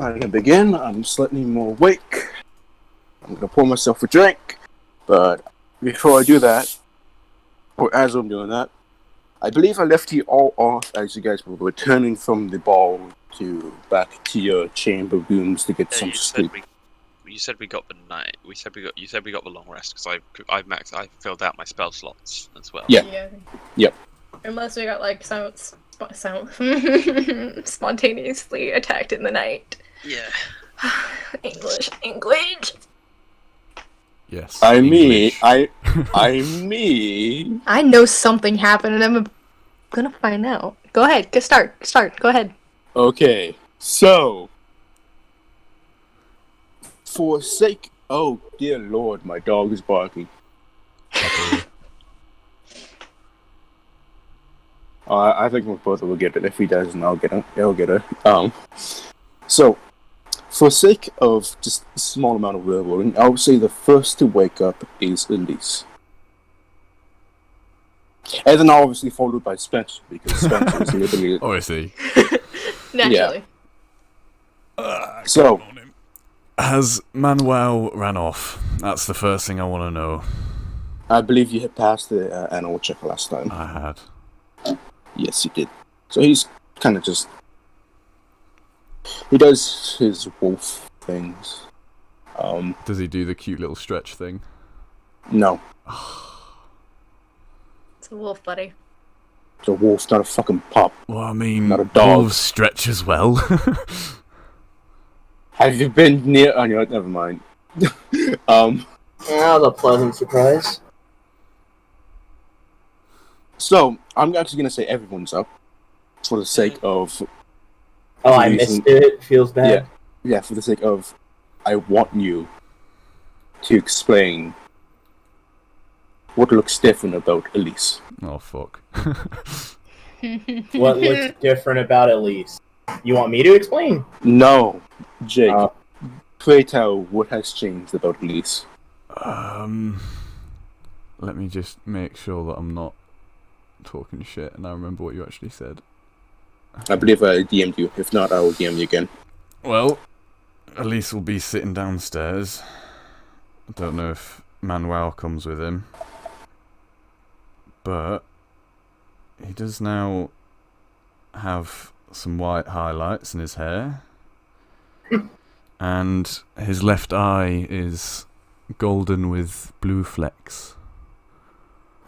I can begin. I'm slightly more awake. I'm gonna pour myself a drink, but before I do that, or as I'm doing that, I believe I left you all off as you guys were returning from the ball back to your chamber rooms to get some sleep. You said we got the night. You said we got the long rest because I filled out my spell slots as well. Yeah. Yep. Unless we got like spontaneously attacked in the night. Yeah. English. Yes. I English. know something happened, and I'm gonna find out. Go ahead. Start. Go ahead. Okay. So, for sake, oh dear Lord, my dog is barking. I think my brother will get it. If he doesn't, I'll get her. So, for sake of just a small amount of railroading, I would say the first to wake up is Elys. And then obviously followed by Spencer, because Spencer is literally... Obviously. Naturally. So... Has Manuel ran off? That's the first thing I want to know. I believe you had passed the animal check last time. I had. Yes, you did. So he's kind of just... He does his wolf things. Does he do the cute little stretch thing? No. It's a wolf, buddy. It's a wolf, not a fucking pup. Well, I mean, not a dog. wolves stretch as well. Have you been near... Oh, no, never mind. That was a pleasant surprise. So, I'm actually going to say everyone's up. For the sake of... Oh, I missed it. Feels bad. Yeah, for the sake of... I want you to explain what looks different about Elys. Oh, fuck. What looks different about Elys? You want me to explain? No, Jake. Pray tell what has changed about Elys. Let me just make sure that I'm not talking shit and I remember what you actually said. I believe I DM'd you. If not, I will DM you again. Well, Elys will be sitting downstairs. I don't know if Manuel comes with him. But he does now have some white highlights in his hair. And his left eye is golden with blue flecks.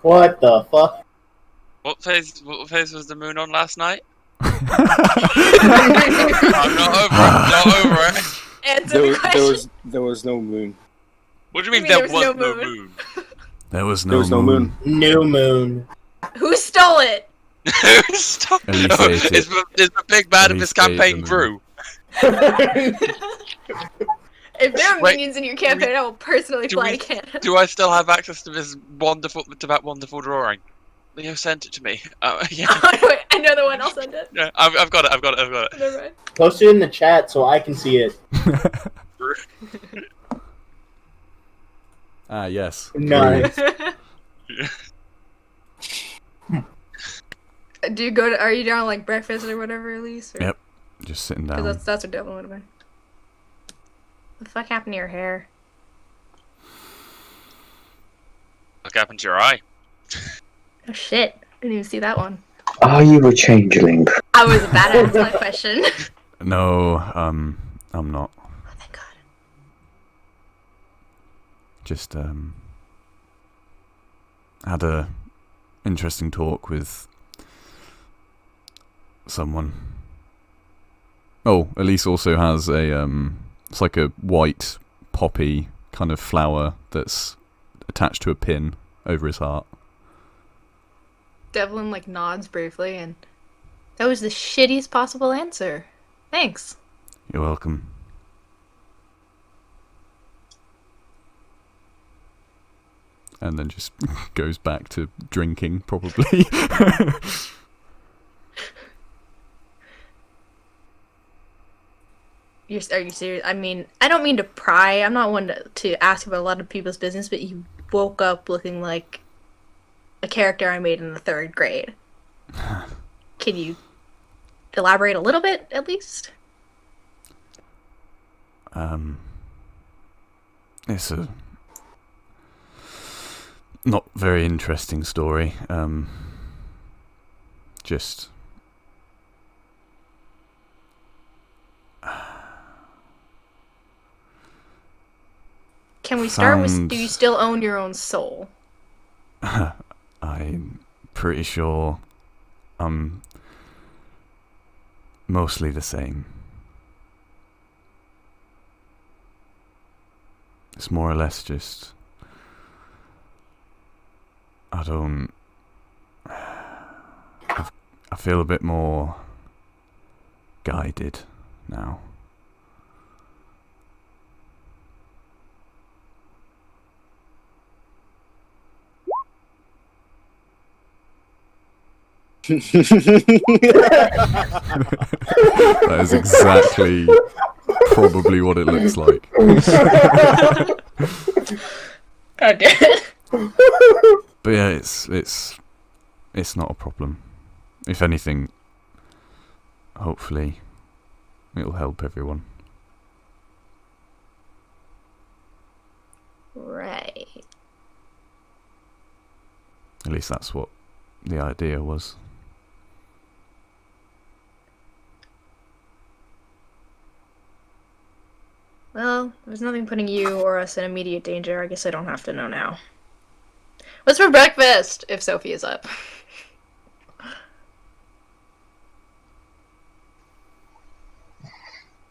What the fuck? What phase was the moon on last night? I'm not over it. Answer the question. There was no moon. What do you mean there was no moon? There was no moon. New moon. Who stole it? Stop. Elys It's the big bad of this campaign grew. If there are minions in your campaign, I will personally fly to Canada. Do I still have access to that wonderful drawing? Leo sent it to me. Yeah. Wait, I know the one. I'll send it. Yeah, I've got it. Never mind. Post it in the chat so I can see it. Ah, yes. Nice. Do you go to? Are you down like breakfast or whatever, Elys? Or? Yep. Just sitting down. That's what Devlin would have been. What the fuck happened to your hair? What happened to your eye? Oh shit! Didn't even see that one. Are you a changeling? I was about to answer that question. No, I'm not. Oh, thank God. Just had a interesting talk with someone. Oh, Elys also has a it's like a white poppy kind of flower that's attached to a pin over his heart. Devlin like nods briefly, and that was the shittiest possible answer. Thanks. You're welcome. And then just goes back to drinking, probably. Are you serious? I mean, I don't mean to pry. I'm not one to ask about a lot of people's business, but you woke up looking like a character I made in the 3rd grade. Can you elaborate a little bit, at least? It's a not very interesting story. Just Can we start with, found- do you still own your own soul? I'm pretty sure I'm mostly the same. It's more or less just I feel a bit more guided now. That is exactly probably what it looks like. God damn it. But yeah, it's not a problem. If anything, hopefully it'll help everyone. Right. At least that's what the idea was. Well, there's nothing putting you or us in immediate danger. I guess I don't have to know now. What's for breakfast? If Sophie is up.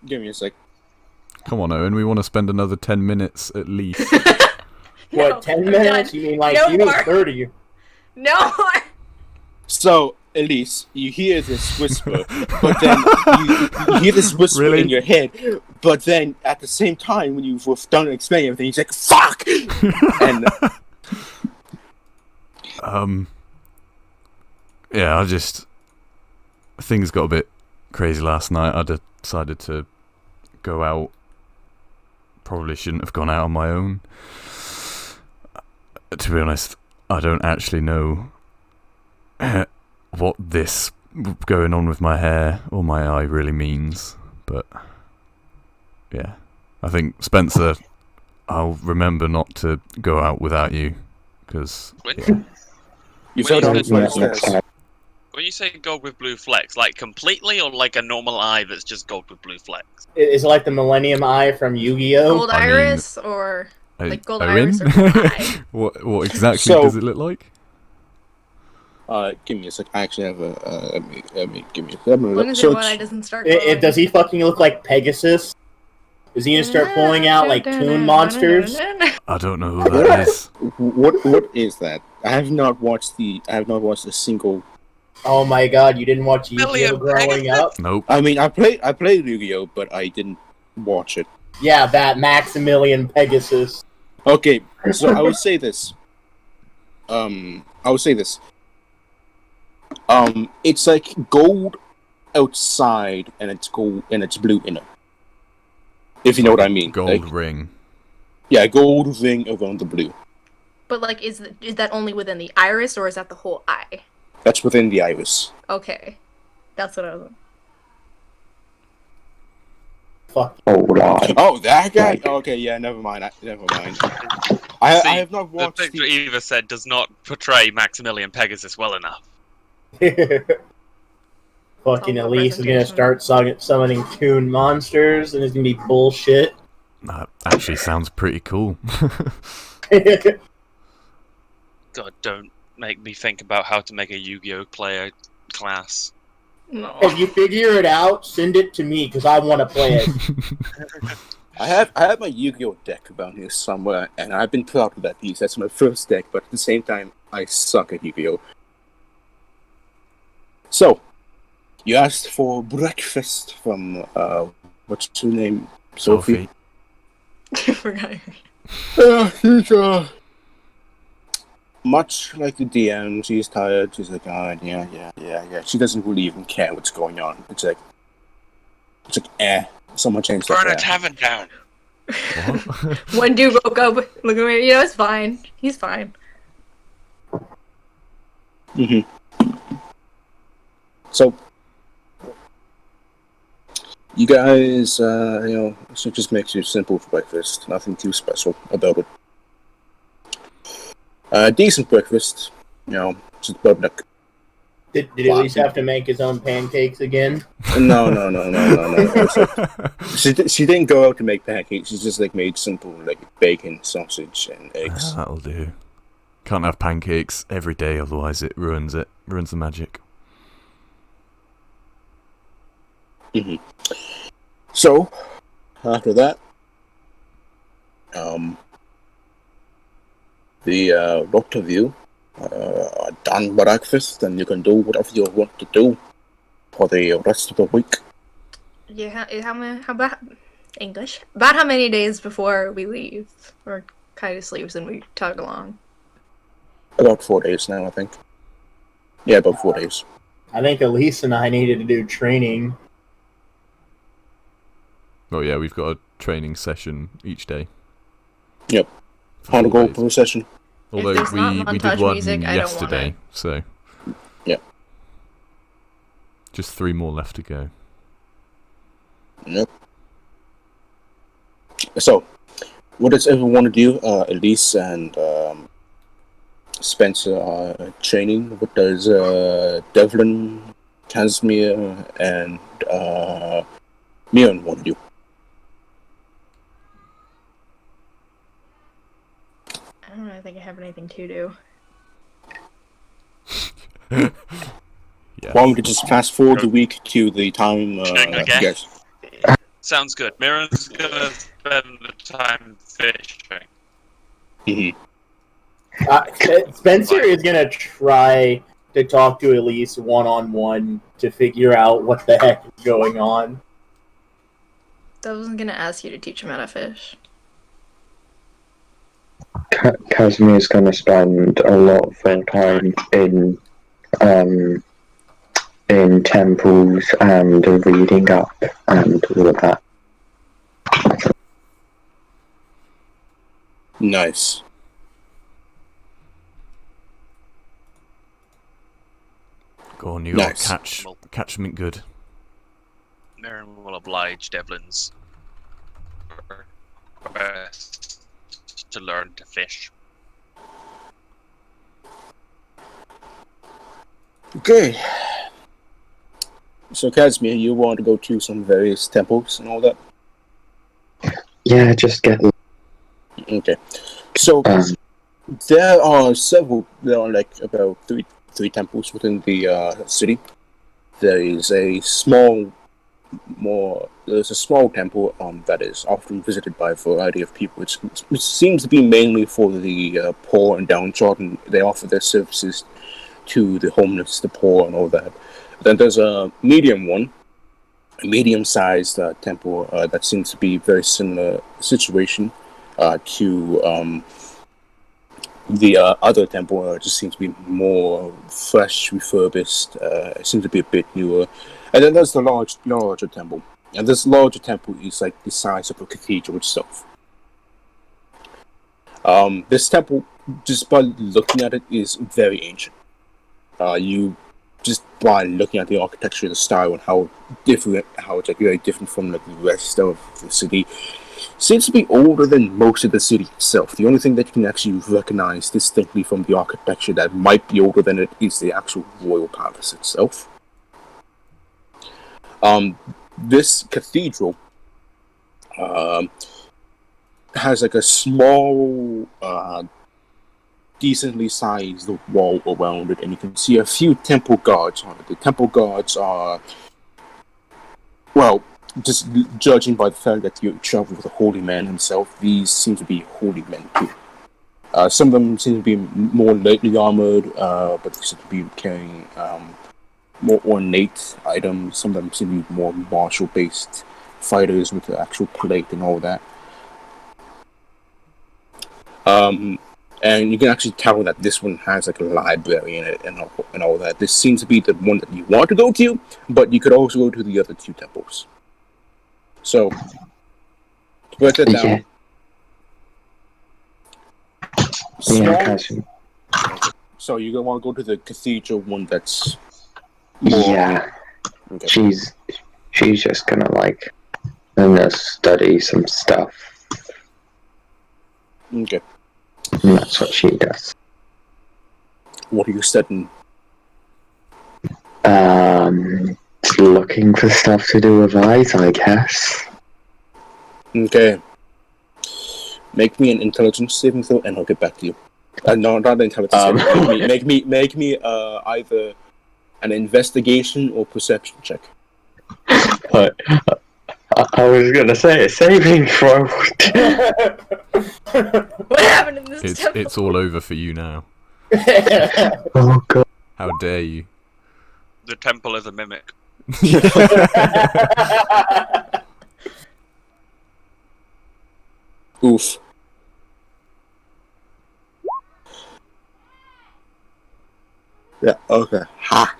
Give me a sec. Come on, Owen, we want to spend another 10 minutes at least. No, What, 10 I'm minutes? done. You mean like, No you mean more. 30? No more. So, Elys, you hear this whisper, but then you hear this whisper Really? in your head, but then at the same time, when you've done explaining everything, you're like, fuck! And yeah, things got a bit crazy last night. I decided to go out. Probably shouldn't have gone out on my own. To be honest, I don't actually know what this going on with my hair or my eye really means, but yeah, I think Spencer, I'll remember not to go out without you, because yeah. you When fell you down said- the stairs. When you say gold with blue flecks, like completely, or like a normal eye that's just gold with blue flecks? Is it like the Millennium Eye from Yu-Gi-Oh? Gold I mean, iris or like gold Owen? iris or gold eye? What exactly So- does it look like? Give me a sec. I actually have a. Give me a As long as so your one eye doesn't start glowing. Does he fucking look like Pegasus? Is he gonna start pulling out like toon monsters? I don't know who that is. what is that? I have not watched a single. Oh my god, you didn't watch Yu-Gi-Oh Million growing Pegasus? up? Nope. I mean, I played Yu-Gi-Oh, but I didn't watch it. Yeah, that Maximilian Pegasus. Okay, so I would say this. It's like gold outside and it's gold and it's blue inner. If you know what I mean. Gold Like, ring. yeah, gold ring around the blue. But like, is that only within the iris or is that the whole eye? That's within the iris. Okay, that's what I was. Fuck. Oh, lie. Oh, that guy. Right. Okay, yeah, never mind. I See, have not The watched picture Eva said does not portray Maximilian Pegasus well enough. Fucking Total Elys is gonna representation. start summoning toon monsters, and it's gonna be bullshit. That actually sounds pretty cool. God, don't make me think about how to make a Yu-Gi-Oh player class. No. If you figure it out, send it to me because I want to play it. I have my Yu-Gi-Oh deck around here somewhere, and I've been proud of that piece. That's my first deck, but at the same time, I suck at Yu-Gi-Oh. So, you asked for breakfast from what's her name? Sophie. I forgot. She's much like the DM. She's tired. She's like, oh, yeah. She doesn't really even care what's going on. It's like, someone changed Burn a that. tavern down. What? One dude woke up, look at me, it's fine. He's fine. So, You guys, so just makes you simple for breakfast. Nothing too special about it. Decent breakfast. Just bubnik. Did Elys have to make his own pancakes again? No. She didn't go out to make pancakes. She just made simple bacon, sausage, and eggs. That'll do. Can't have pancakes every day, otherwise it ruins the magic. Mm-hmm. So after that, the both of you are done breakfast, and you can do whatever you want to do for the rest of the week. Yeah, how about English? About how many days before we leave? Or Kaius leaves and we tug along? About 4 days now, I think. Yeah, about 4 days. I think Elys and I needed to do training. Oh yeah, we've got a training session each day. Yep. For On a 4 go days. per session. Although there's not we did montage one music, I don't want yesterday, it. so Yep. just 3 more left to go. Yep. So, what does everyone want to do? Elys and Spencer are training. What does Devlin, Casimir, and Mion want to do? I don't really think I have anything to do. Yeah. Why don't we just fast forward the week to the time? Okay. Yes. Sounds good. Mirren's gonna spend the time fishing. Mm-hmm. Spencer is gonna try to talk to Elys one-on-one to figure out what the heck is going on. I wasn't gonna ask you to teach him how to fish. Casimir's going to spend a lot of their time in temples and reading up and all of that. Nice. Go on, you Nice. catch something good. Mirren will oblige Devlin's request to learn to fish. Okay. So, Casimir, you want to go to some various temples and all that? Yeah, just get... Okay. So, there are about three temples within the city. There is a small temple that is often visited by a variety of people. It seems to be mainly for the poor and downtrodden. They offer their services to the homeless, the poor, and all that. Then there's a medium-sized temple that seems to be a very similar situation to the other temple. Just seems to be more fresh, refurbished. It seems to be a bit newer. And then there's the larger temple. And this larger temple is like the size of a cathedral itself. This temple, just by looking at it, is very ancient. Just by looking at the architecture, the style, and how it's very different from the rest of the city, seems to be older than most of the city itself. The only thing that you can actually recognize distinctly from the architecture that might be older than it is the actual royal palace itself. This cathedral has like a small, decently sized wall around it, and you can see a few temple guards on it. The temple guards are, well, just judging by the fact that you travel with a holy man himself, these seem to be holy men too. Some of them seem to be more lightly armored, but they seem to be carrying more ornate items. Some of them seem to be more martial-based fighters with the actual plate and all that. And you can actually tell that this one has like a library in it and all that. This seems to be the one that you want to go to, but you could also go to the other two temples. So, to put that down. So you're gonna want to go to the cathedral one that's more... Yeah. Okay. she's just gonna study some stuff. Okay. And that's what she does. What are you studying? Looking for stuff to do with eyes, I guess. Okay. Make me an intelligence saving throw, and I'll get back to you. No, not an intelligence saving. Make me either an investigation or perception check. But I was gonna say a saving throw. What happened in this temple? It's all over for you now. Oh god. How dare you? The temple is a mimic. Oof. Yeah, okay. Ha!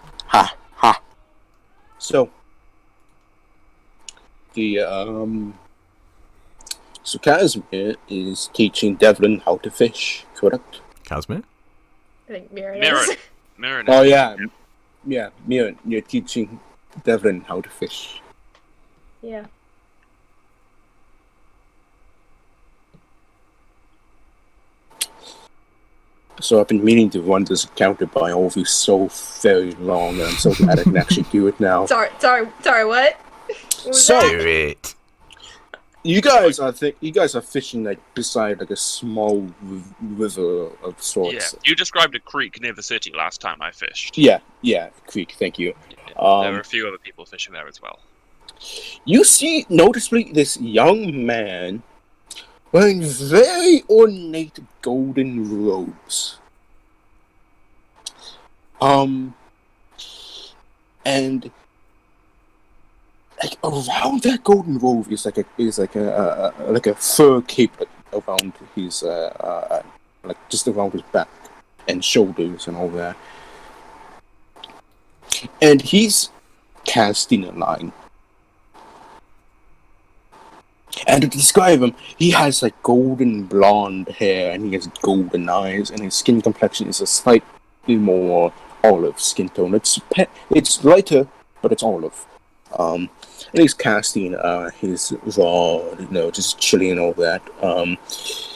So, so Casimir is teaching Devlin how to fish, correct? Casimir? I think Mirren Mirren. is. Mirren. Oh, yeah. Yeah, Mirren, you're teaching Devlin how to fish. Yeah. So I've been meaning to run this encounter by all of you so very long, and I'm so glad I can actually do it now. Sorry, what? What was So- that? Do it. You guys are fishing like beside like a small river of Yeah, sorts. you described a creek near the city last time I fished. Yeah, creek. Thank you. There were a few other people fishing there as well. You see, noticeably, this young man wearing very ornate golden robes. And like around that golden robe is like a fur cape around his like just around his back and shoulders and all that. And he's casting a line. And to describe him, he has like golden blonde hair and he has golden eyes, and his skin complexion is a slightly more olive skin tone. It's lighter, but it's olive. And he's casting his rod, just chilling and all that.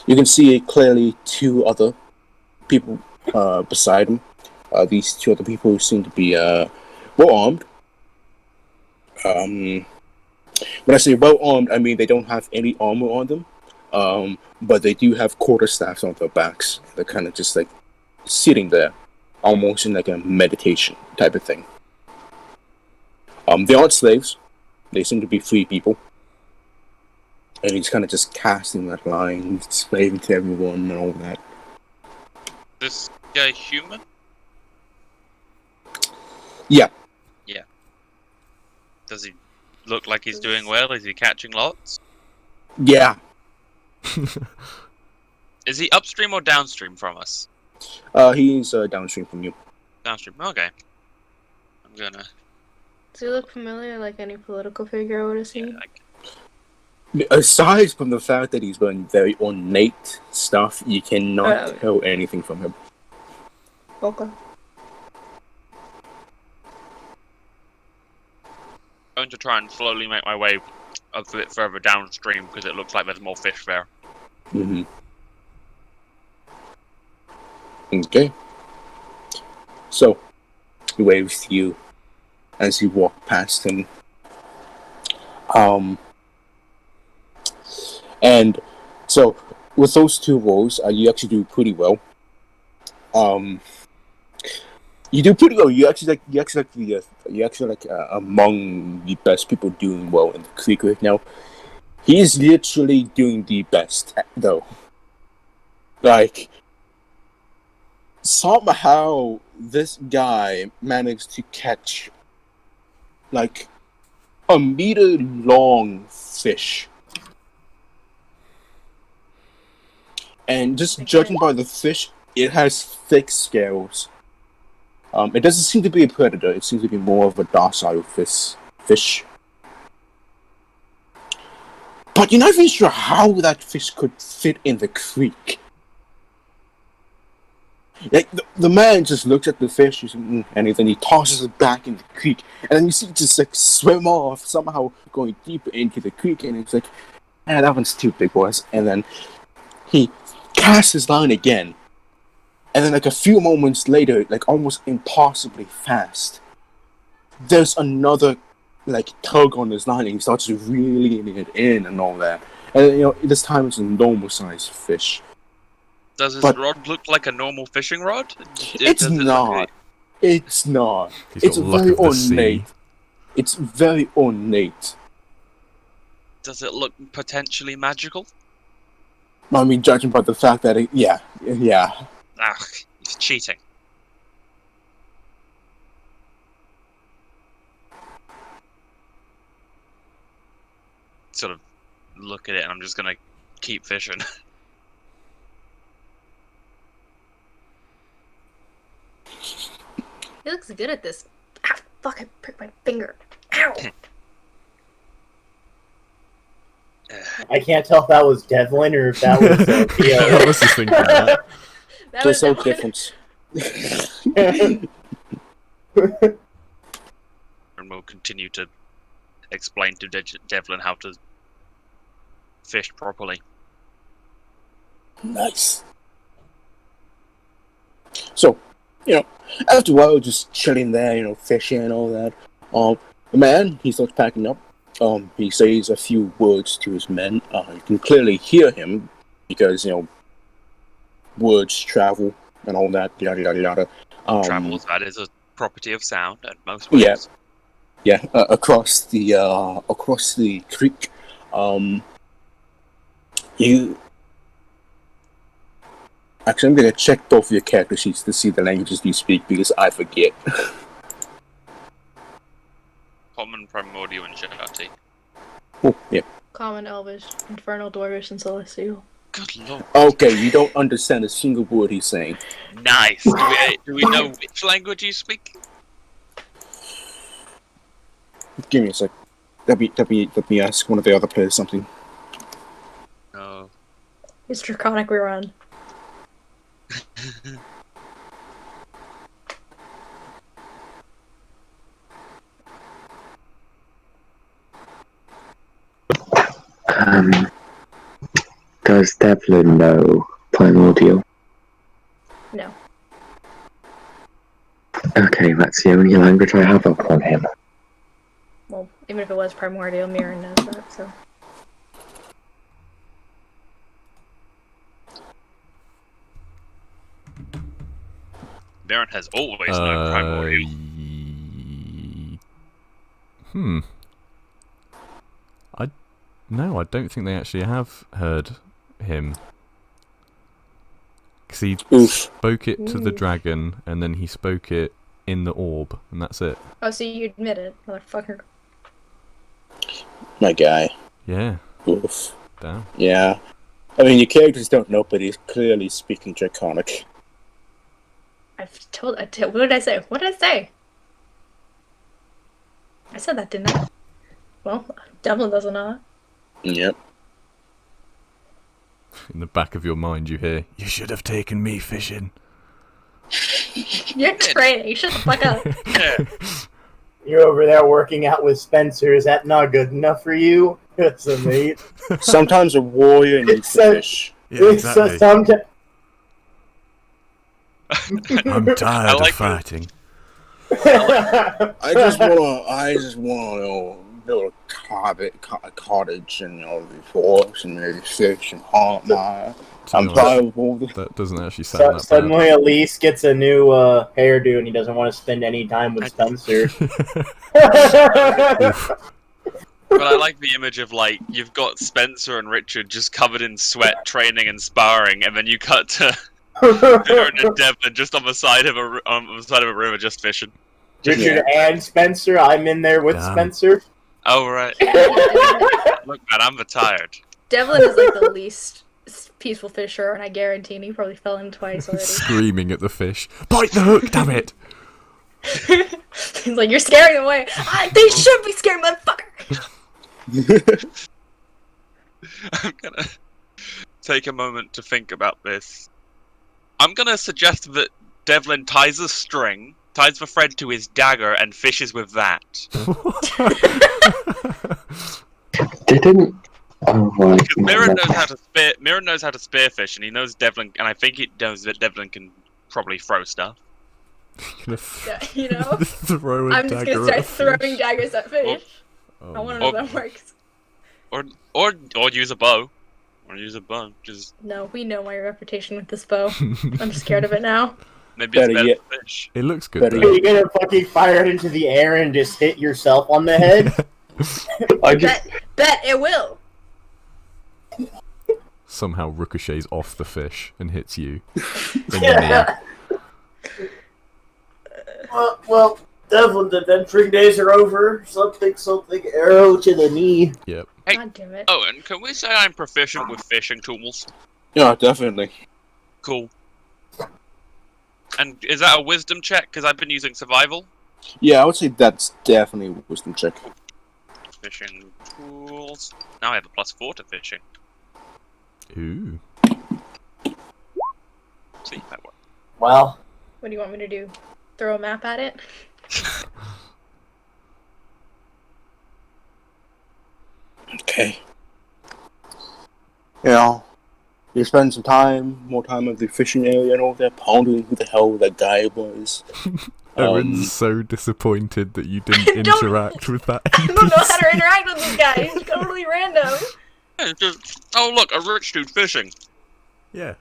You can see clearly two other people beside him. These two other people seem to be well armed. When I say well armed, I mean they don't have any armor on them, but they do have quarterstaffs on their backs. They're kind of just like sitting there, almost in like a meditation type of thing. They aren't slaves. They seem to be free people. And he's kind of just casting that line, slaving to everyone and all that. This guy human? Yeah. Yeah. Does he look like he's doing well? Is he catching lots? Yeah. Is he upstream or downstream from us? He's downstream from you. Downstream. Okay. I'm gonna. Does he look familiar, like any political figure I would have seen? Aside from the fact that he's wearing very ornate stuff, you cannot tell anything from him. Okay. I'm going to try and slowly make my way a bit further downstream because it looks like there's more fish there. Mm-hmm. Okay. So, he waves to you as you walk past him. And so, with those two roles, you actually do pretty well. You do pretty well. You're actually among the best people doing well in the creek right now. He's literally doing the best, though. Like, somehow this guy managed to catch like a meter-long fish. And just judging by the fish, it has thick scales. It doesn't seem to be a predator. It seems to be more of a docile fish. But you're not even sure how that fish could fit in the creek. Like the man just looks at the fish and then he tosses it back in the creek, and then you see it just like swim off, somehow going deeper into the creek, and it's like, that one's too big, boys. And then he casts his line again, and then like a few moments later, like almost impossibly fast, there's another like tug on his line, and he starts reeling it in and all that. And this time it's a normal sized fish. Does his But- rod look like a normal fishing rod? It's Does it look not. like- It's not. He's It's got luck very of the sea. ornate. It's very ornate. Does it look potentially magical? I mean, judging by the fact that yeah. Ah, he's cheating. Sort of look at it, and I'm just gonna keep fishing. He looks good at this. Ah, fuck! I pricked my finger. Ow! I can't tell if that was Devlin or if that was I Theo. was just thinking that. That There's was no the- difference. And we'll continue to explain to Devlin how to fish properly. Nice. So, after a while, just chilling there, fishing and all that. The man, he starts packing up. He says a few words to his men. You can clearly hear him because, words travel and all that. Yada yada yada. Travels, that is a property of sound, and most Yeah. ways. Yeah, across the creek. You. Actually, I'm gonna check both your character sheets to see the languages you speak because I forget. Common, Primordial, and Jati. Oh, yeah. Common, Elvish, Infernal, Dwarvish, and Celestial. Good lord. Okay, you don't understand a single word he's saying. Nice. Do we know which language you speak? Give me a sec. Let me ask one of the other players something. No. It's Draconic we run. Does Devlin know Primordial? No. Okay, that's the only language I have up on him. Well, even if it was Primordial, Mirren knows that, so. Baron has always known Primordial. No, I don't think they actually have heard him. Because he Oof. spoke it to the Ooh. dragon, and then he spoke it in the orb, and that's it. Oh, so you admit it, motherfucker. My guy. Yeah, Oof. damn. Yeah. I mean, your characters don't know, but he's clearly speaking Draconic. What did I say? What did I say? I said that, didn't I? Well, Devlin doesn't know. Yep. In the back of your mind, you hear, "You should have taken me fishing." You're training. Shut the fuck up. Yeah. You're over there working out with Spencer. Is that not good enough for you? It's a mate. Sometimes a warrior needs to So- fish. Yeah, exactly. I'm tired I like of fighting. I just wanna build a cottage and the forest and maybe fish and hunt. I'm know, tired of all this. That doesn't actually sound that Suddenly, Elys gets a new hairdo, and he doesn't want to spend any time with Spencer. bad. Oof. But I like the image of, like, you've got Spencer and Richard just covered in sweat, training and sparring, and then you cut to Baron and Devlin just on the side of a river, just fishing. Richard and Spencer. I'm in there with Damn. Spencer. Oh, right. Look, man, I'm retired. Devlin is like the least peaceful fisher, and I guarantee he probably fell in twice already. Screaming at the fish. Bite the hook, damn it! He's like, you're scaring them away. They should be scared, motherfucker. I'm gonna take a moment to think about this. I'm gonna suggest that Devlin ties a string, ties the thread to his dagger, and fishes with that. Didn't. Oh, right. Because Mirren knows how to spearfish, and he knows Devlin, and I think he knows that Devlin can probably throw stuff. Yeah, you know? Throw a I'm just dagger gonna at a start throwing fish. daggers at fish. Oh, I want to know no. if that works. Or use a bow. Or use a bow. Just No, we know my reputation with this bow. I'm scared of it now. maybe it's Better better yet. for fish. It looks good Better though. You're gonna fucking fire it into the air and just hit yourself on the head? I just. Bet it will. Somehow ricochets off the fish and hits you in the knee. Well, Devlin, the adventuring days are over. Something, arrow to the knee. Yep. Hey. God damn it. Oh, and can we say I'm proficient with fishing tools? Yeah, definitely. Cool. And is that a wisdom check? Because I've been using survival. Yeah, I would say that's definitely a wisdom check. Fishing tools. Now I have a +4 to fishing. Ooh. See, that works. Well, What do you want me to do? Throw a map at it? Okay. You know, you spend some more time at the fishing area and all that, pondering who the hell that guy was. Erin's so disappointed that you didn't Don't- interact with that. I don't know how to interact with this guy. He's totally random. Yeah, oh look, a rich dude fishing. Yeah.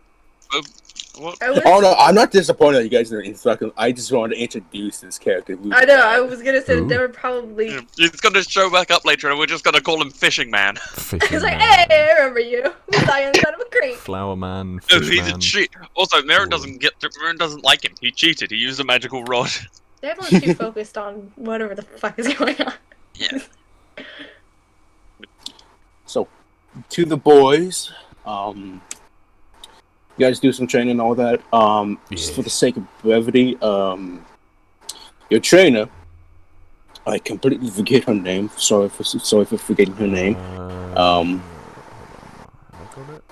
What? I was, Oh no, I'm not disappointed that you guys didn't interact. I just wanted to introduce this character. I know, I was gonna say Ooh. they were probably... He's gonna show back up later, and we're just gonna call him Fishing Man. Fishing He's like, man. hey, I remember you. We saw you inside of a creek. Flower man, No, fish he's a man. cheat. Also, Mirren Ooh. doesn't like him. He cheated. He used a magical rod. Everyone's too focused on whatever the fuck is going on. Yeah. So, to the boys, you guys do some training and all that. Just for the sake of brevity, your trainer, I completely forget her name. Sorry for forgetting her name. Hold on. Have I got it?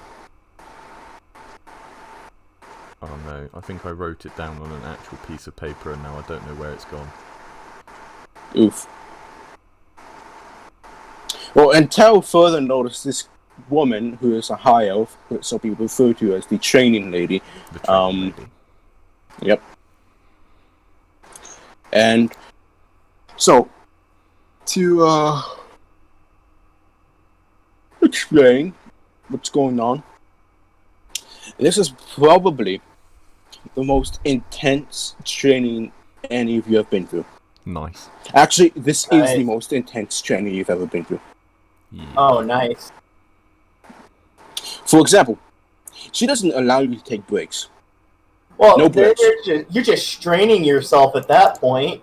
Oh no, I think I wrote it down on an actual piece of paper and now I don't know where it's gone. Oof. Well, until further notice, this woman who is a high elf, so people refer to as the training lady. The training lady. Yep. And so, to explain what's going on, this is probably the most intense training any of you have been through. Nice. Actually, this is Right. the most intense training you've ever been through. Yeah. oh, nice. For example, she doesn't allow you to take breaks. Well, No breaks. you're just straining yourself at that point.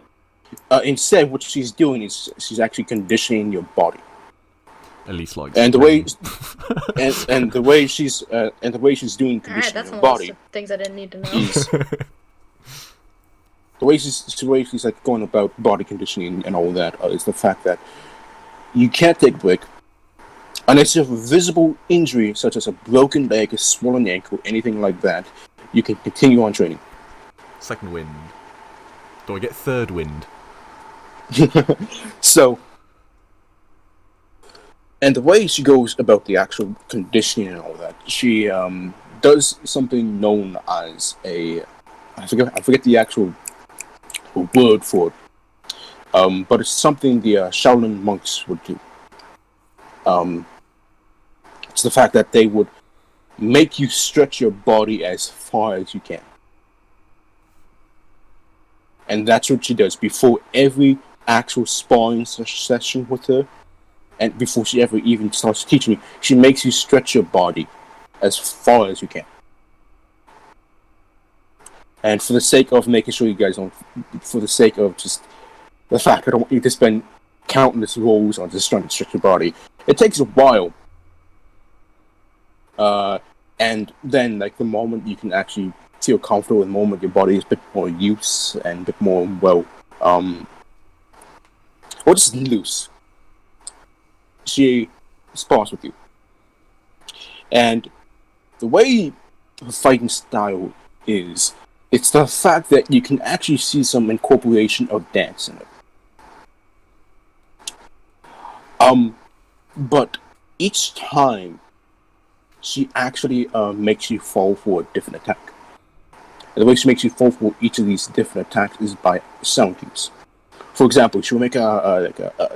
Instead, what she's doing is she's actually conditioning your body. Elys likes And the pain. way and the way she's doing Alright, conditioning that's your one of body the things I didn't need to know. is the way she's like going about body conditioning and all that is the fact that you can't take a break unless you have a visible injury such as a broken leg, a swollen ankle, anything like that. You can continue on training. Second wind. Do I get third wind? So, and the way she goes about the actual conditioning and all that, she does something known as I forget the actual word for it, but it's something the Shaolin monks would do. It's the fact that they would make you stretch your body as far as you can. And that's what she does before every actual sparring session with her, and before she ever even starts teaching you, she makes you stretch your body as far as you can. And for the sake of making sure you guys don't, for the sake of just the fact I don't want you to spend countless rolls on just trying to stretch your body, it takes a while. And then, like, the moment you can actually feel comfortable, the moment your body is a bit more loose and a bit more, well, or just loose, she spars with you. And the way her fighting style is it's the fact that you can actually see some incorporation of dance in it. But each time she actually makes you fall for a different attack. And the way she makes you fall for each of these different attacks is by sound cues. For example, she'll make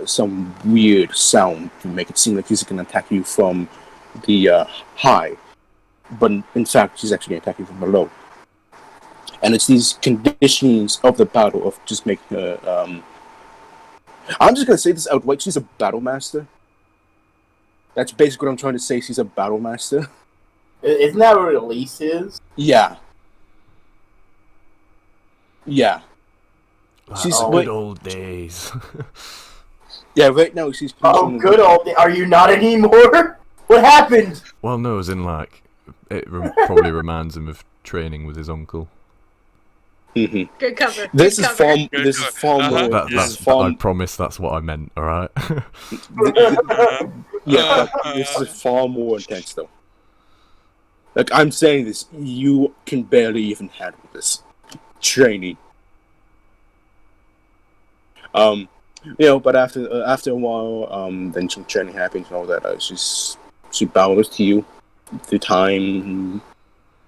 some weird sound to make it seem like she's going to attack you from the high, but in fact, she's actually going to attack you from below. And it's these conditions of the battle of just making her. I'm just going to say this outright: she's a battle master. That's basically what I'm trying to say. She's a battle master. Isn't that what Elys is? Yeah. Yeah. She's good old days. Yeah, right now she's. Oh, good old day. Are you not anymore? What happened? Well, no, as in like probably reminds him of training with his uncle. Mm-hmm. Good cover. This Good is cover. far. This is far more. I promise that's what I meant. All right. Yeah, but this is far more intense, though. Like I'm saying this, you can barely even handle this training. But after a while, then some training happens and all that. She bows to you. The time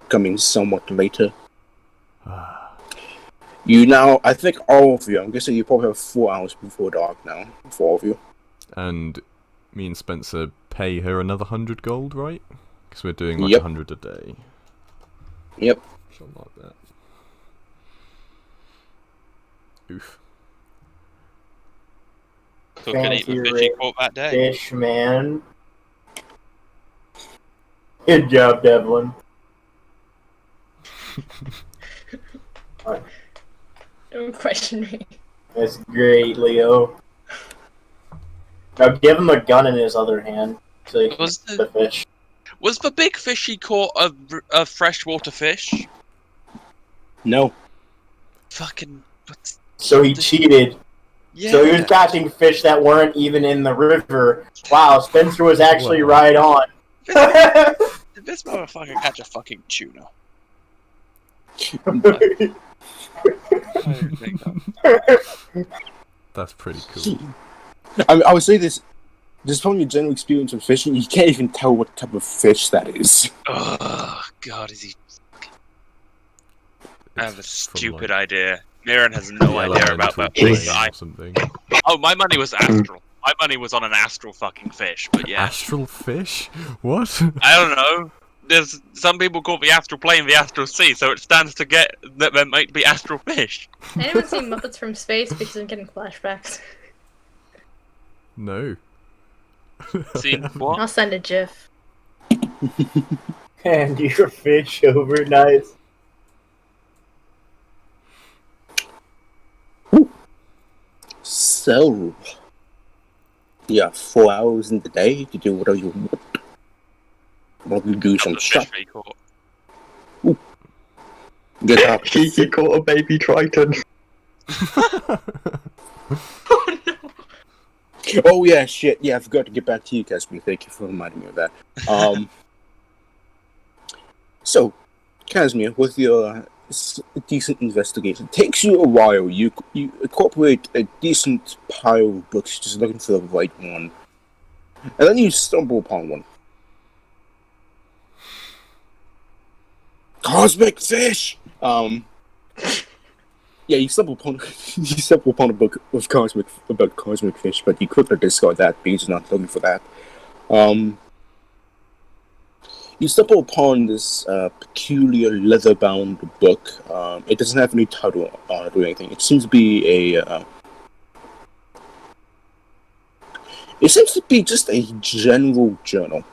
coming somewhat later. You now, I think all of you. I'm guessing you probably have 4 hours before dark now. For all of you. And me and Spencer pay her another 100 gold, right? Because we're doing like Yep. 100 a day. Yep. Something like that. Oof. Cook and eat the Fancy fish he caught that day. Fish, man. Good job, Devlin. Don't question me. That's great, Leo. Now give him a gun in his other hand so he can Was shoot the fish. Was the big fish he caught a freshwater fish? No. Fucking. So he cheated. Yeah. So he was catching fish that weren't even in the river. Wow, Spencer was actually right on. Did this motherfucker catch a fucking tuna? That's pretty cool. I would say this. Just from your general experience of fishing, you can't even tell what type of fish that is. Oh god, is he? I have a It's stupid from, like, idea. Miran has no idea about that. plane I- or something. Oh, my money was astral. My money was on an astral fucking fish, but yeah. Astral fish? What? I don't know. There's some people call the astral plane the astral sea, so it stands to get that there might be astral fish. Anyone seen Muppets from Space because I'm getting flashbacks? No. Seen what? I'll send a GIF. And your fish overnight. So, you have 4 hours in the day to do whatever you want. Or you do some The fish stuff. we caught. Good job. He caught a baby triton. Oh yeah, shit. Yeah, I forgot to get back to you, Casby. Thank you for reminding me of that. So, Casimir, with your decent investigation, it takes you a while. You incorporate a decent pile of books, just looking for the right one, and then you stumble upon one. Cosmic fish. Yeah, you stumble upon a book of about cosmic fish, but you quickly discard that because you're not looking for that. You stumble upon this peculiar leather-bound book. It doesn't have any title on it or anything. It seems to be It seems to be just a general journal.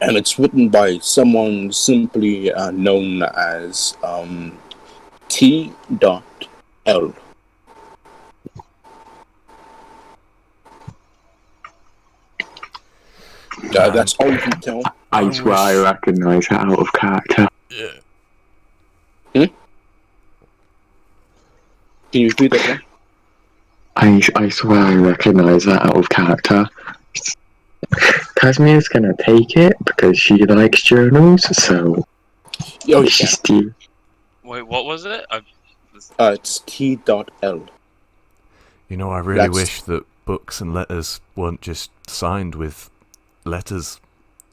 And it's written by someone simply known as T.L. That's all you can tell. I swear I recognise that out of character. Yeah. Can you repeat that again? I swear I recognise that out of character. Casmia's gonna take it because she likes journals, so Oh, she's still. Wait, what was it? it's T.L. You know, I really wish that books and letters weren't just signed with letters.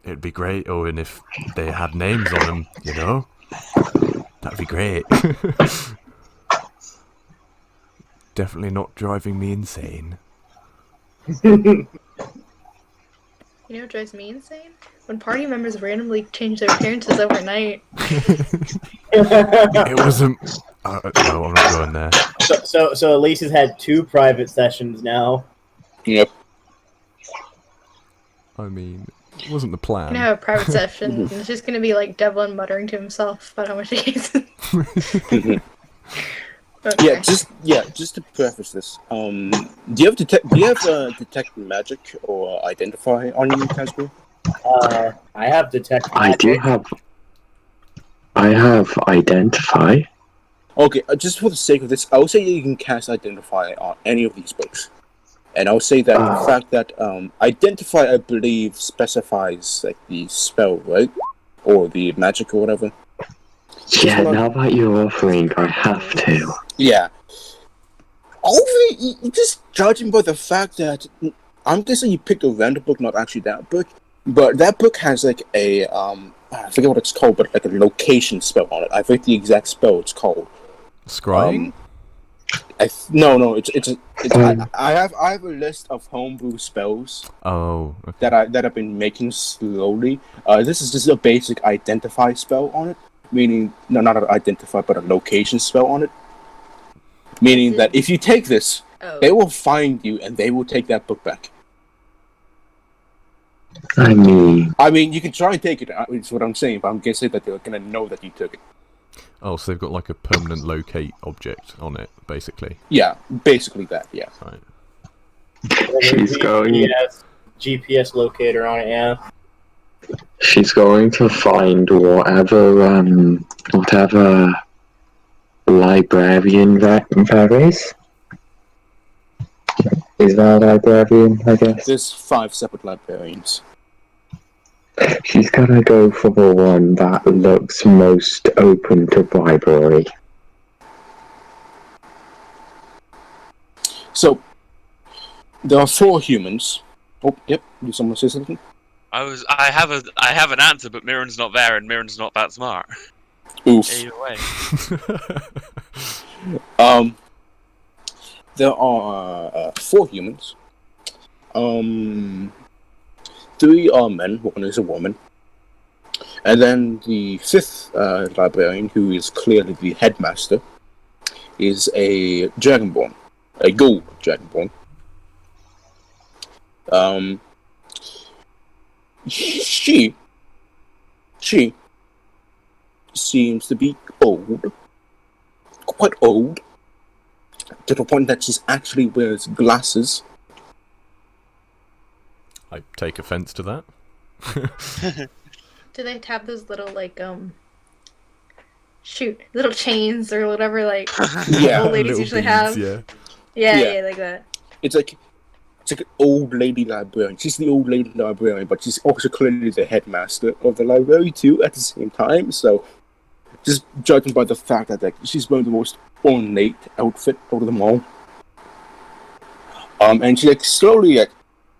It'd be great, Owen, if they had names on them, you know? That'd be great. Definitely not driving me insane. You know what drives me insane? When party members randomly change their appearances overnight. It wasn't... no, I'm not going there. So Elise has had 2 private sessions now. Yep. I mean, it wasn't the plan. Gonna have a private session, and it's just gonna be like Devlin muttering to himself about how much he hates it. Okay. Just to preface this, do you have detect magic or identify on you, Casper? I have detect I magic. do have. I have identify. Okay, just for the sake of this, I'll say you can cast identify on any of these books, and I'll say that the fact that identify, I believe, specifies like the spell, right, or the magic or whatever. Yeah, now that you're offering, I have to. Yeah. Just judging by the fact that I'm guessing you picked a random book, not actually that book, but that book has like a I forget what it's called, but like a location spell on it. I forget the exact spell it's called. Scrying? No, I have a list of homebrew spells. Oh, okay. that I've been making slowly. This is just a basic identify spell on it, meaning not an identify, but a location spell on it. Meaning that if you take this, they will find you and they will take that book back. I mean, you can try and take it. Is what I'm saying, but I'm guessing that they're gonna know that you took it. Oh, so they've got like a permanent locate object on it, basically. Yeah, basically that. Yeah. Right. she's going. GPS locator on it. Yeah. She's going to find whatever librarian there is. Is that a librarian, I guess? There's 5 separate librarians. She's gonna go for the one that looks most open to bribery. So, there are 4 humans. Oh, yep. Did someone say something? I have an answer, but Mirren's not there, and Mirren's not that smart. Oof. Either way. There are 4 humans. 3 are men, 1 is a woman. And then the 5th librarian, who is clearly the headmaster, is a dragonborn. A gold dragonborn. She seems to be old. Quite old. To the point that she actually wears glasses. I take offense to that. Do they have those little little chains or whatever Yeah, old ladies little usually beads, have? Yeah. Yeah, like that. It's like an old lady librarian. She's the old lady librarian, but she's also clearly the headmaster of the library too at the same time. So, just judging by the fact that she's wearing the most ornate outfit out of them all. And she slowly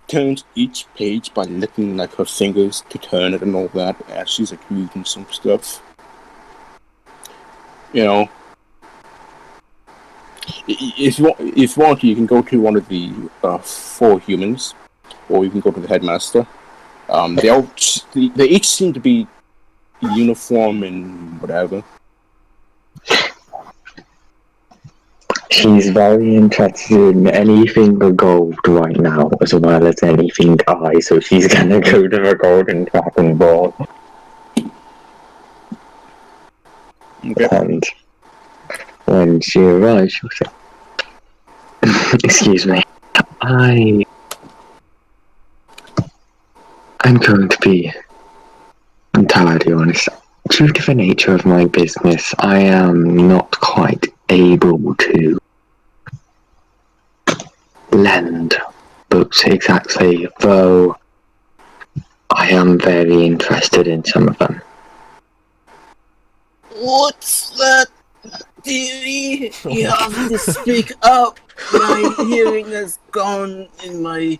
turns each page by licking her fingers to turn it and all that as she's reading some stuff. You know, if you want, you can go to one of the 4 humans, or you can go to the headmaster. They each seem to be uniform and whatever. She's very interested in anything gold right now, as well as anything eye, so she's gonna go to the golden dragon ball. Okay. And when she arrives, she'll say, excuse me, I'm going to be entirely honest. Due to the nature of my business, I am not quite able to lend books exactly, though I am very interested in some of them. What's that theory? You have to speak up. My hearing has gone in my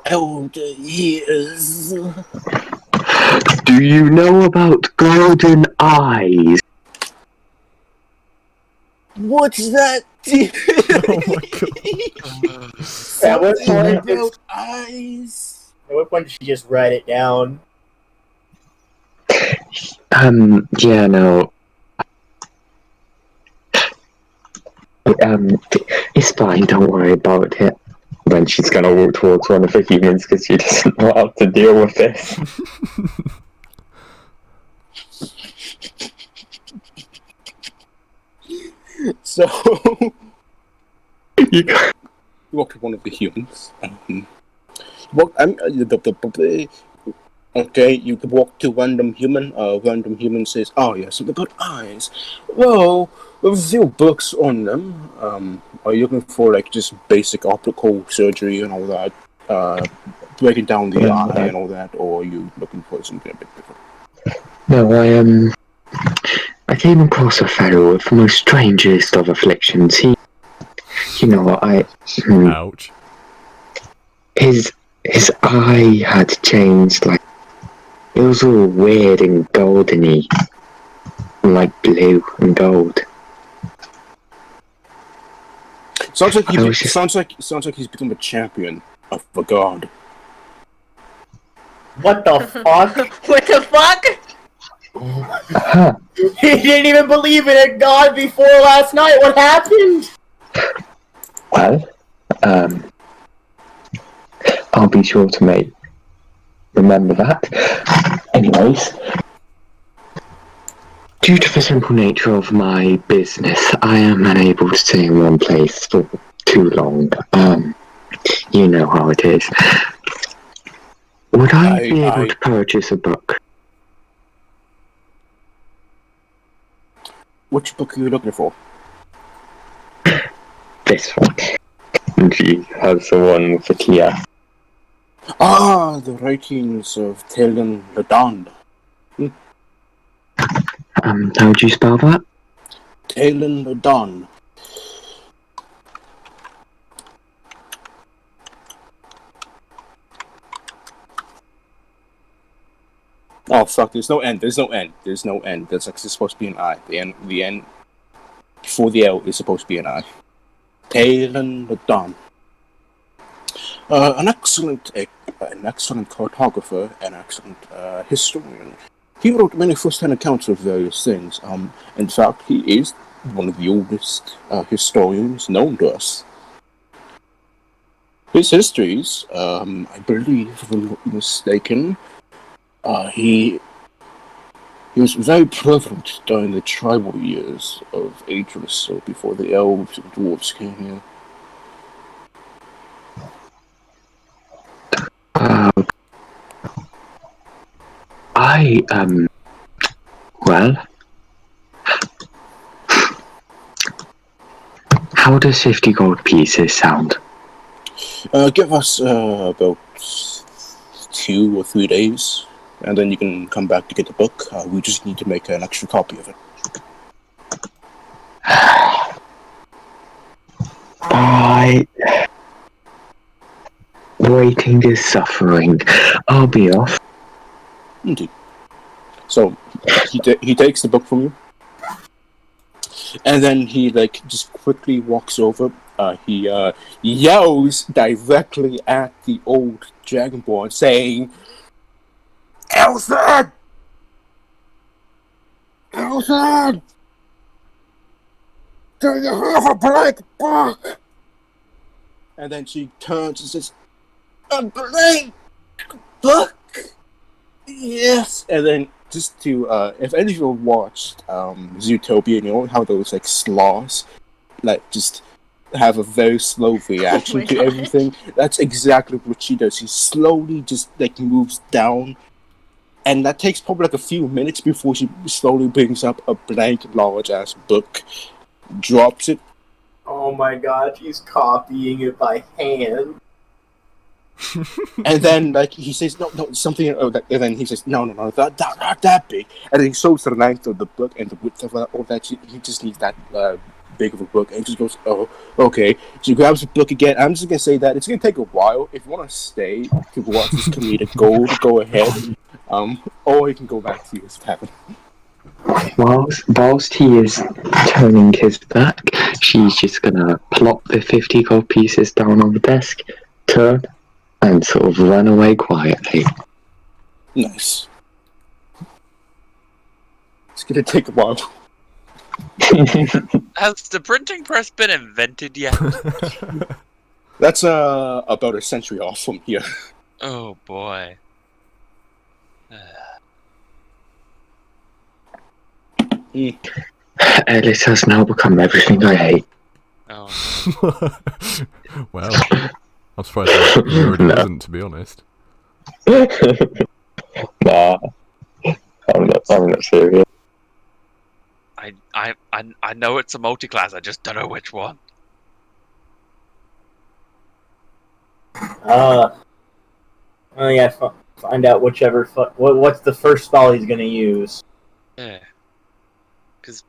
elder years. Do you know about golden eyes? What's that theory? Oh my god. At what Something point did, about eyes. at what point did she just write it down? Yeah, no. It's fine, don't worry about it. Then she's gonna walk towards one of the humans because she doesn't know how to deal with this. So, You you walk to one of the humans. Okay, you could walk to random human. Random human says, "Oh, yeah, something about eyes." Well, there's a few books on them. Are you looking for like just basic optical surgery and all that? Breaking down the eye and all that, or are you looking for something a bit different? No, I came across a fellow with the most strangest of afflictions. You know what, Ouch. his eye had changed, like, it was all weird and goldeny, like blue and gold. Sounds like I was just- sounds like he's become a champion of the god. What the fuck? What the fuck? Huh. He didn't even believe in a god before last night. What happened? Well, I'll be sure to remember that. Anyways, due to the simple nature of my business, I am unable to stay in one place for too long. You know how it is. Would I be able to purchase a book? Which book are you looking for? This one. And she has the one with the Kia. Ah, the writings of Talon Ladond. How do you spell that? Talon Ladon. Oh fuck! There's no end. There's no end. There's no end. That's like it's supposed to be an I. The end before the L is supposed to be an I. Talon Ladon. An excellent cartographer and excellent historian. He wrote many first-hand accounts of various things. In fact, he is one of the oldest historians known to us. His histories, I believe, if I'm not mistaken, he was very prevalent during the tribal years of Outriders, so before the elves and dwarves came here. Well, how does 50 gold pieces sound? Give us about 2 or 3 days, and then you can come back to get the book. We just need to make an extra copy of it. Waiting is suffering. I'll be off. Indeed. So he takes the book from you, and then he just quickly walks over. He yells directly at the old dragonborn, saying, "Elsa! Elsa! Do you have a blank book?" And then she turns and says, "A blank book? Yes." And then just to, if any of you watched Zootopia, you know how those sloths just have a very slow reaction to everything? That's exactly what she does. She slowly just moves down, and that takes probably a few minutes before she slowly brings up a blank large ass book, drops it. Oh my god, she's copying it by hand. And then like he says no something, and then he says no that not that big, and then he shows the length of the book and the width of all that. He just needs that big of a book, and he just goes, oh, okay. So he grabs the book again. I'm just gonna say that it's gonna take a while. If you want to stay to watch this comedic gold, go ahead. Or you can go back to his cabin. Whilst he is turning his back, she's just gonna plop the 50 gold pieces down on the desk, turn, and sort of run away quietly. Nice. It's gonna take a while. Has the printing press been invented yet? That's about a century off from here. Oh boy. Elys has now become everything I hate. Oh. Well, I'm surprised you already wasn't, to be honest. Nah, I'm not serious. I know it's a multi-class. I just don't know which one. Yeah, find out whichever. What's the first spell he's gonna use? Yeah. Cause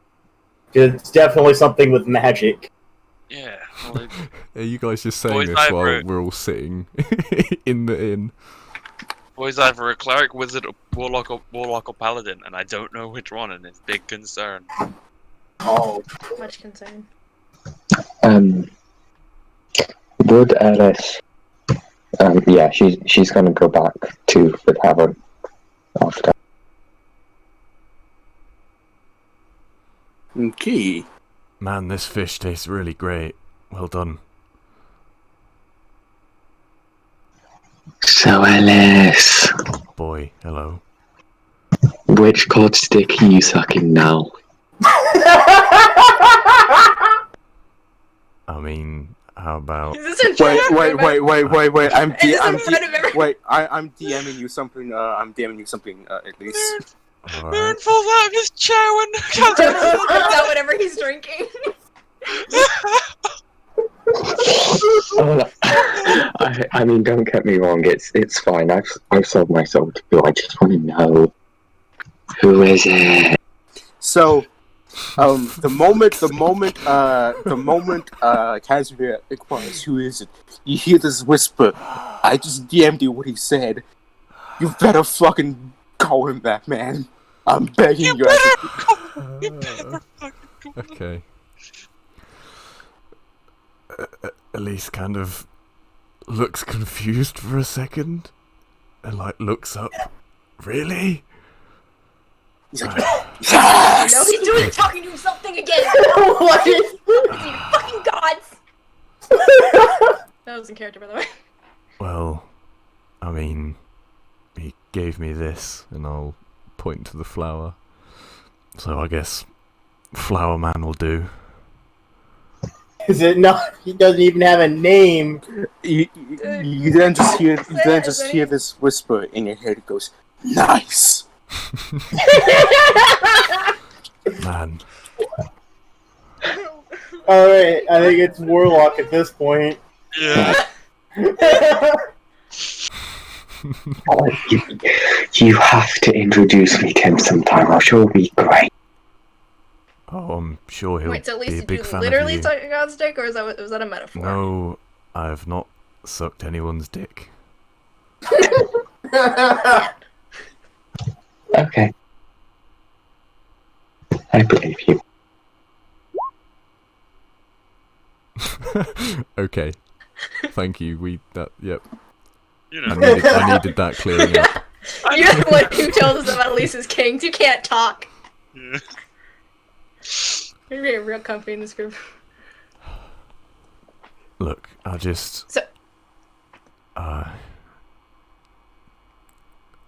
it's definitely something with magic. yeah. Well, Are you guys just saying Boys, this I've while heard- we're all sitting in the inn? boy's either a cleric, wizard, warlock, or paladin, and I don't know which one, and it's big concern. Oh, Much concern. Would Elys? Yeah, she's gonna go back to the tavern after. Okay. Man, this fish tastes really great. Well done. So Elys, Oh boy, hello. which god stick are you sucking now? I mean, how about... Is this in front of everybody? Wait. I'm Is this in front of everybody? I'm DMing you something. At least. Alright. Man falls out of his chair when Puts out whatever he's drinking. I mean, don't get me wrong. It's fine. I've sold my soul to you. I just want to know who is it. So, the moment Casimir inquires who is it, you hear this whisper. I just DM'd you what he said. You better fucking call him that, man. I'm begging you. Okay. Elise kind of looks confused for a second and like looks up. Really? He's like, No, yes! he's doing the talking to himself thing again. what is? You fucking gods. That was in character, by the way. Well, I mean, he gave me this, and I'll point to the flower. So I guess Flower Man will do. Is it not? He doesn't even have a name. You then just hear this whisper in your head. It goes, nice. Man, Alright, I think it's Warlock at this point. Yeah. Oh, you have to introduce me to him sometime. I'm sure it'll be great. oh, I'm sure he'll Wait, so at be least a did big you fan literally of you. suck a god's dick, or was that a metaphor? No, I've not sucked anyone's dick. Okay. I believe you. Okay. Thank you. Yep. You I know. needed that clearing up. You're the one who told us about Elise's kings. You can't talk. Yeah. You're getting real comfy in this group. Look, I just... So-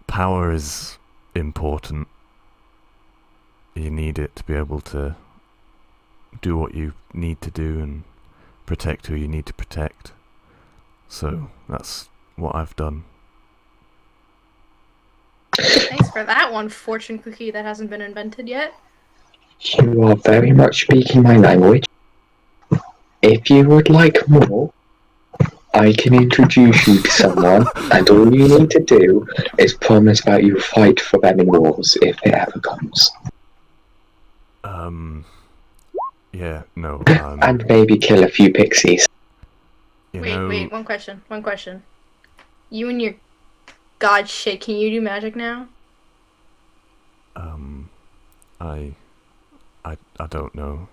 power is important. You need it to be able to do what you need to do and protect who you need to protect. So, that's what I've done. Thanks for that one, fortune cookie that hasn't been invented yet. You are very much speaking my language. If you would like more, I can introduce you to someone, and all you need to do is promise that you fight for them in wars if it ever comes. Yeah, no, And maybe kill a few pixies. Wait, one question. You and your god shit, can you do magic now? I don't know.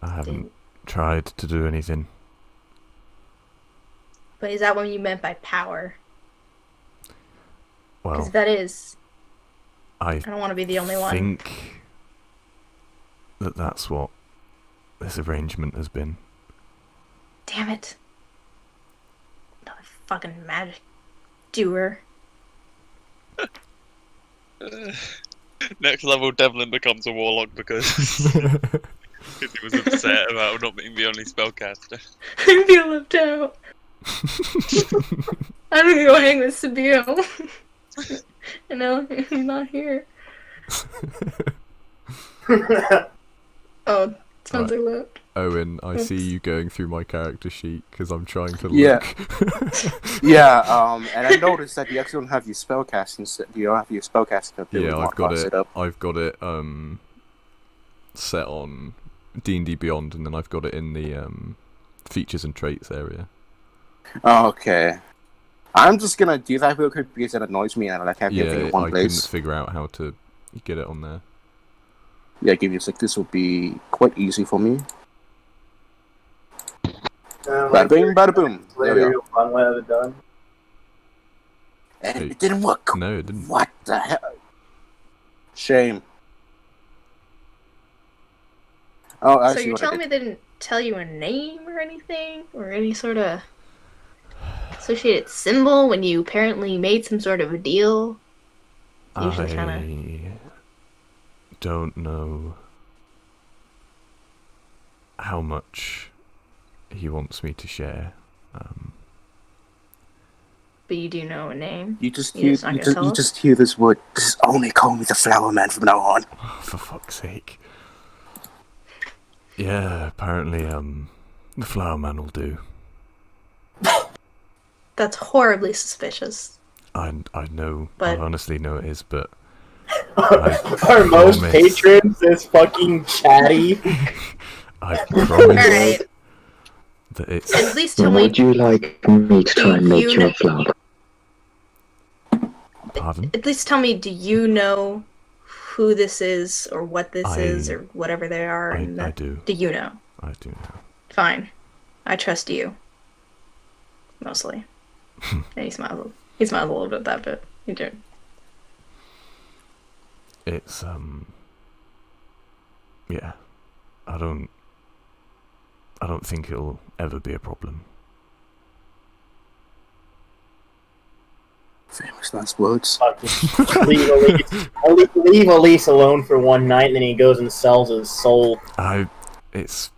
I haven't tried to do anything. But is that what you meant by power? Well, Because that is... I don't want to be the only one. think that's what this arrangement has been. Damn it. Another fucking magic doer. Next level, Devlin becomes a warlock because he was upset about not being the only spellcaster. I feel left out. I'm gonna go hang with Sabio. I know, he's not here. Oh, sounds like left. Owen, I see you going through my character sheet because I'm trying to look. Yeah. And I noticed that you actually don't have your spellcasting. You don't have your spellcasting ability. Yeah, I've got it. Up. I've got it set on D&D Beyond, and then I've got it in the features and traits area. Okay. I'm just gonna do that real quick because it annoys me and I like having everything in one I place. couldn't figure out how to get it on there. Yeah, give me a sec. This will be quite easy for me. Bada bing, bada boom. There we go. Fun way of it done. And it didn't work. No, it didn't. What the hell? Shame. Oh, actually, So you're telling me they didn't tell you a name or anything? Or any sort of associated symbol when you apparently made some sort of a deal? Usually I don't know how much he wants me to share. But you do know a name? You just You're hear, not gonna tell you us? just hear this word. Just only call me the Flower Man from now on. For fuck's sake. Yeah, apparently, the Flower Man will do. That's horribly suspicious. I know, But- I honestly know it is, but Are most promise. patrons this fucking chatty? I promise Alright, that it's... at least tell me... Would you like me to try and make you you a flower? Pardon? At least tell me, do you know who this is, or what this is, or whatever they are? And I do. Do you know? I do know. Fine. I trust you. Mostly. And he smiles. He smiles a little bit at that, but you do. It's, yeah. I don't think it'll ever be a problem. Famous last words. Leave Elys alone for one night, and then he goes and sells his soul. It's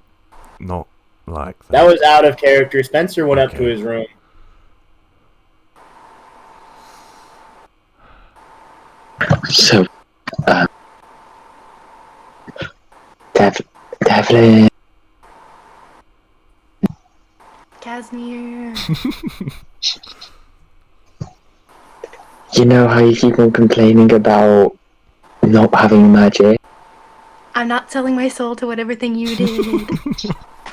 not like that. That was out of character. Spencer went up to Okay. his room. So, Devlin, Casimir. you know how you keep on complaining about not having magic? I'm not selling my soul to whatever thing you did.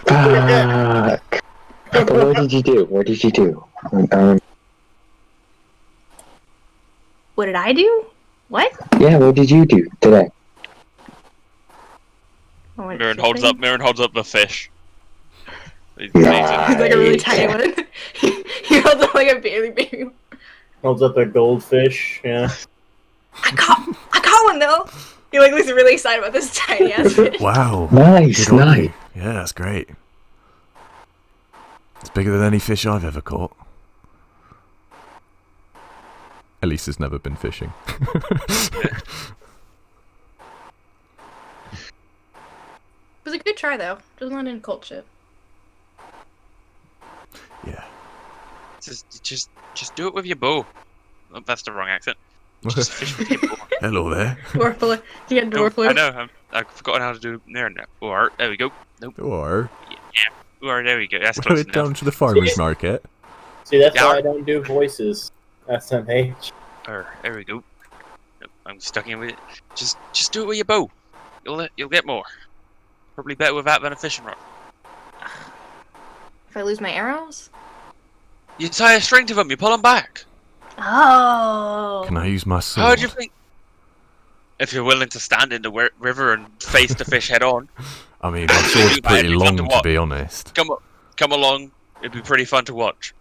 Fuck. But what did you do? What did you do? What did I do? What? Yeah, what did you do today? I went Mirren holds fishing. up. Mirren holds up the fish. He's Nice. He's like a really tiny one. He holds up like a baby one. Holds up a goldfish. Yeah. I caught one though. He like looks really excited about this tiny ass fish. Wow. Nice, Good on nice. you. Yeah, that's great. It's bigger than any fish I've ever caught. Elys has never been fishing. It was a good try though. Just not in cult shit. Yeah. Just do it with your bow. Oh, that's the wrong accent. Just fish with your bow. Hello there. Dwarf, you got No, dwarf I know. I've forgotten how to do there now. Or there we go. Nope. Or Well, there we go. That's We're close down enough. to the farmer's market. See, that's Yeah. why I don't do voices. SMH. There we go. Yep, I'm stuck in with it. Just do it with your bow. You'll get more. Probably better with that than a fishing rod. If I lose my arrows? You tie a string to them. You pull them back. Oh. Can I use my sword? How do you think? If you're willing to stand in the river and face the fish head on, I mean, my sword's pretty It'd be fun long, to to be honest. come along. It'd be pretty fun to watch.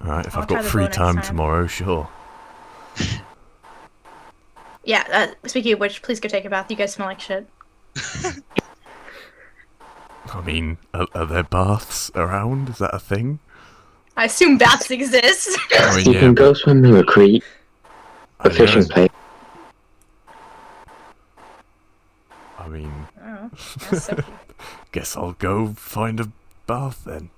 Alright, if I'll I've try got the free bow next time time. tomorrow, sure. Yeah, speaking of which, please go take a bath. You guys smell like shit. I mean, are there baths around? Is that a thing? I assume baths exist. I mean, You yeah, can go but swim in a creek, I a fishing know. place. I mean, Oh, that's so cute. guess I'll go find a bath then.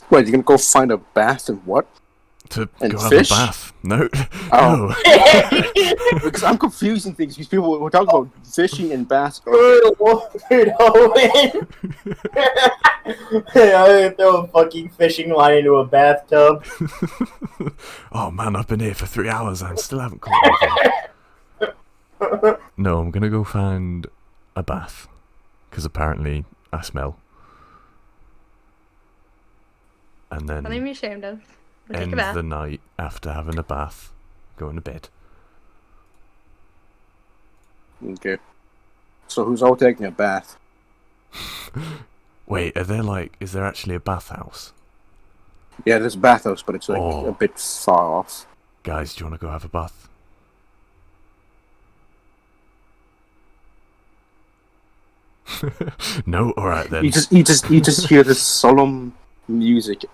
Wait, you're gonna go find a bath and what? To And go fish? have a bath. No. Oh. No. Because I'm confusing things. Because people were talking about fishing and baths. Weird Owen. I throw a fucking fishing line into a bathtub. Oh man, I've been here for 3 hours and still haven't caught anything. No, I'm gonna go find a bath. Because apparently I smell. And then Nothing to be ashamed of. We'll take a end bath. the night after having a bath, going to bed. Okay. So who's all taking a bath? Wait, is there actually a bathhouse? Yeah, there's a bathhouse, but it's like Oh. a bit far off. Guys, do you want to go have a bath? No? Alright then. You just hear this solemn music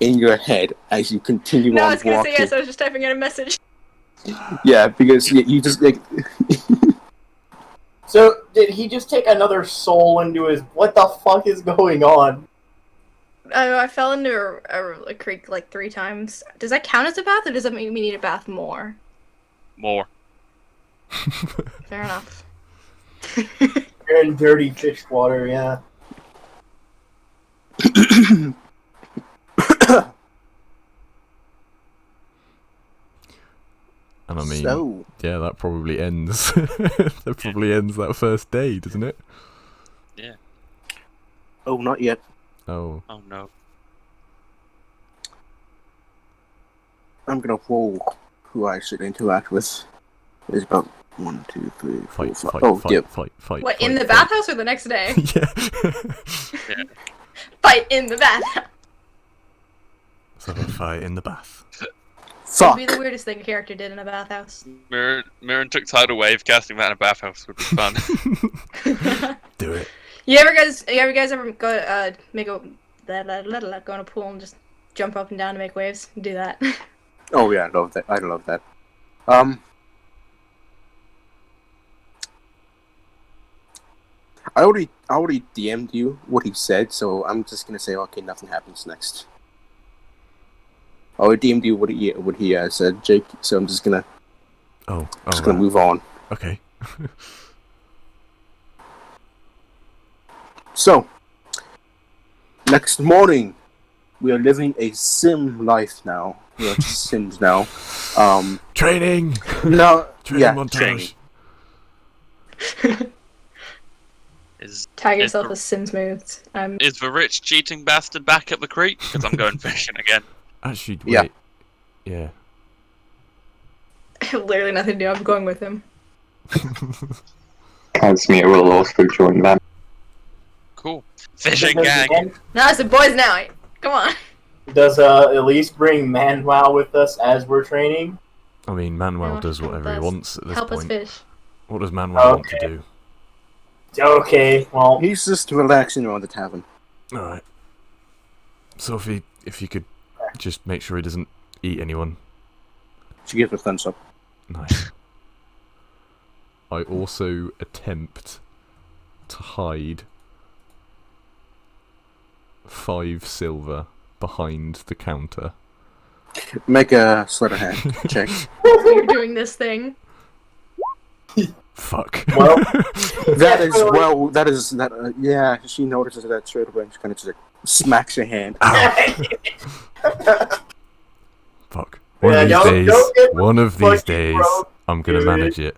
in your head as you continue No, I on was gonna walking. say yes. I was just typing in a message. Yeah, because you just like So, did he just take another soul into his... What the fuck is going on? I fell into a creek like 3 times. Does that count as a bath, or does that mean we need a bath more? More. Fair enough. You're in dirty fish water, yeah. And I mean, so. yeah, that probably ends. That probably ends that first day, doesn't it? Oh, not yet. Oh. Oh no. I'm gonna roll who I should interact with. There's about 1, 2, 3, 4, Fight, 5. fight, Oh, fight, yeah. fight. What, in fight, the fight. bathhouse or the next day? Yeah. Fight in the bathhouse. Let's have a fight in the bath. Fuck. It'd be the weirdest thing a character did in a bathhouse. Mirren took tidal wave. Casting that in a bathhouse would be fun. Do it. You ever guys ever go make a go in a pool and just jump up and down to make waves? Do that. Oh yeah, I love that. I love that. I already DM'd you what he said, so I'm just gonna say okay, nothing happens next. I already DM'd you what he said, Jake. So I'm just gonna Oh, gonna right. move on. Okay. So next morning, we are living a sim life now. We are just Sims now. Training! No, Training yeah, montage. Is Tag Is yourself the- as Sims moves. is the rich cheating bastard back at the creek? Because I'm going fishing again. Actually, Yeah. wait. Yeah. Literally nothing to do. I'm going with him. Casimir will also join them. Cool. Fishing gang. No, it's the boys now. Come on. Does Elys bring Manuel with us as we're training? I mean, Manuel Yeah, does whatever he help us. wants at this Help us point. fish. What does Manuel want to Okay. do? Okay, well, he's just relaxing around the tavern. Alright. So if you could just make sure he doesn't eat anyone. She gives a thumbs up. Nice. I also attempt to hide 5 silver behind the counter. Make a sleight of hand check. You're doing this thing. Fuck. Well, yeah, she notices that straight away and she kind of just like, smacks your hand. Fuck. Yeah, One of these fucking days, broke, I'm gonna dude. manage it.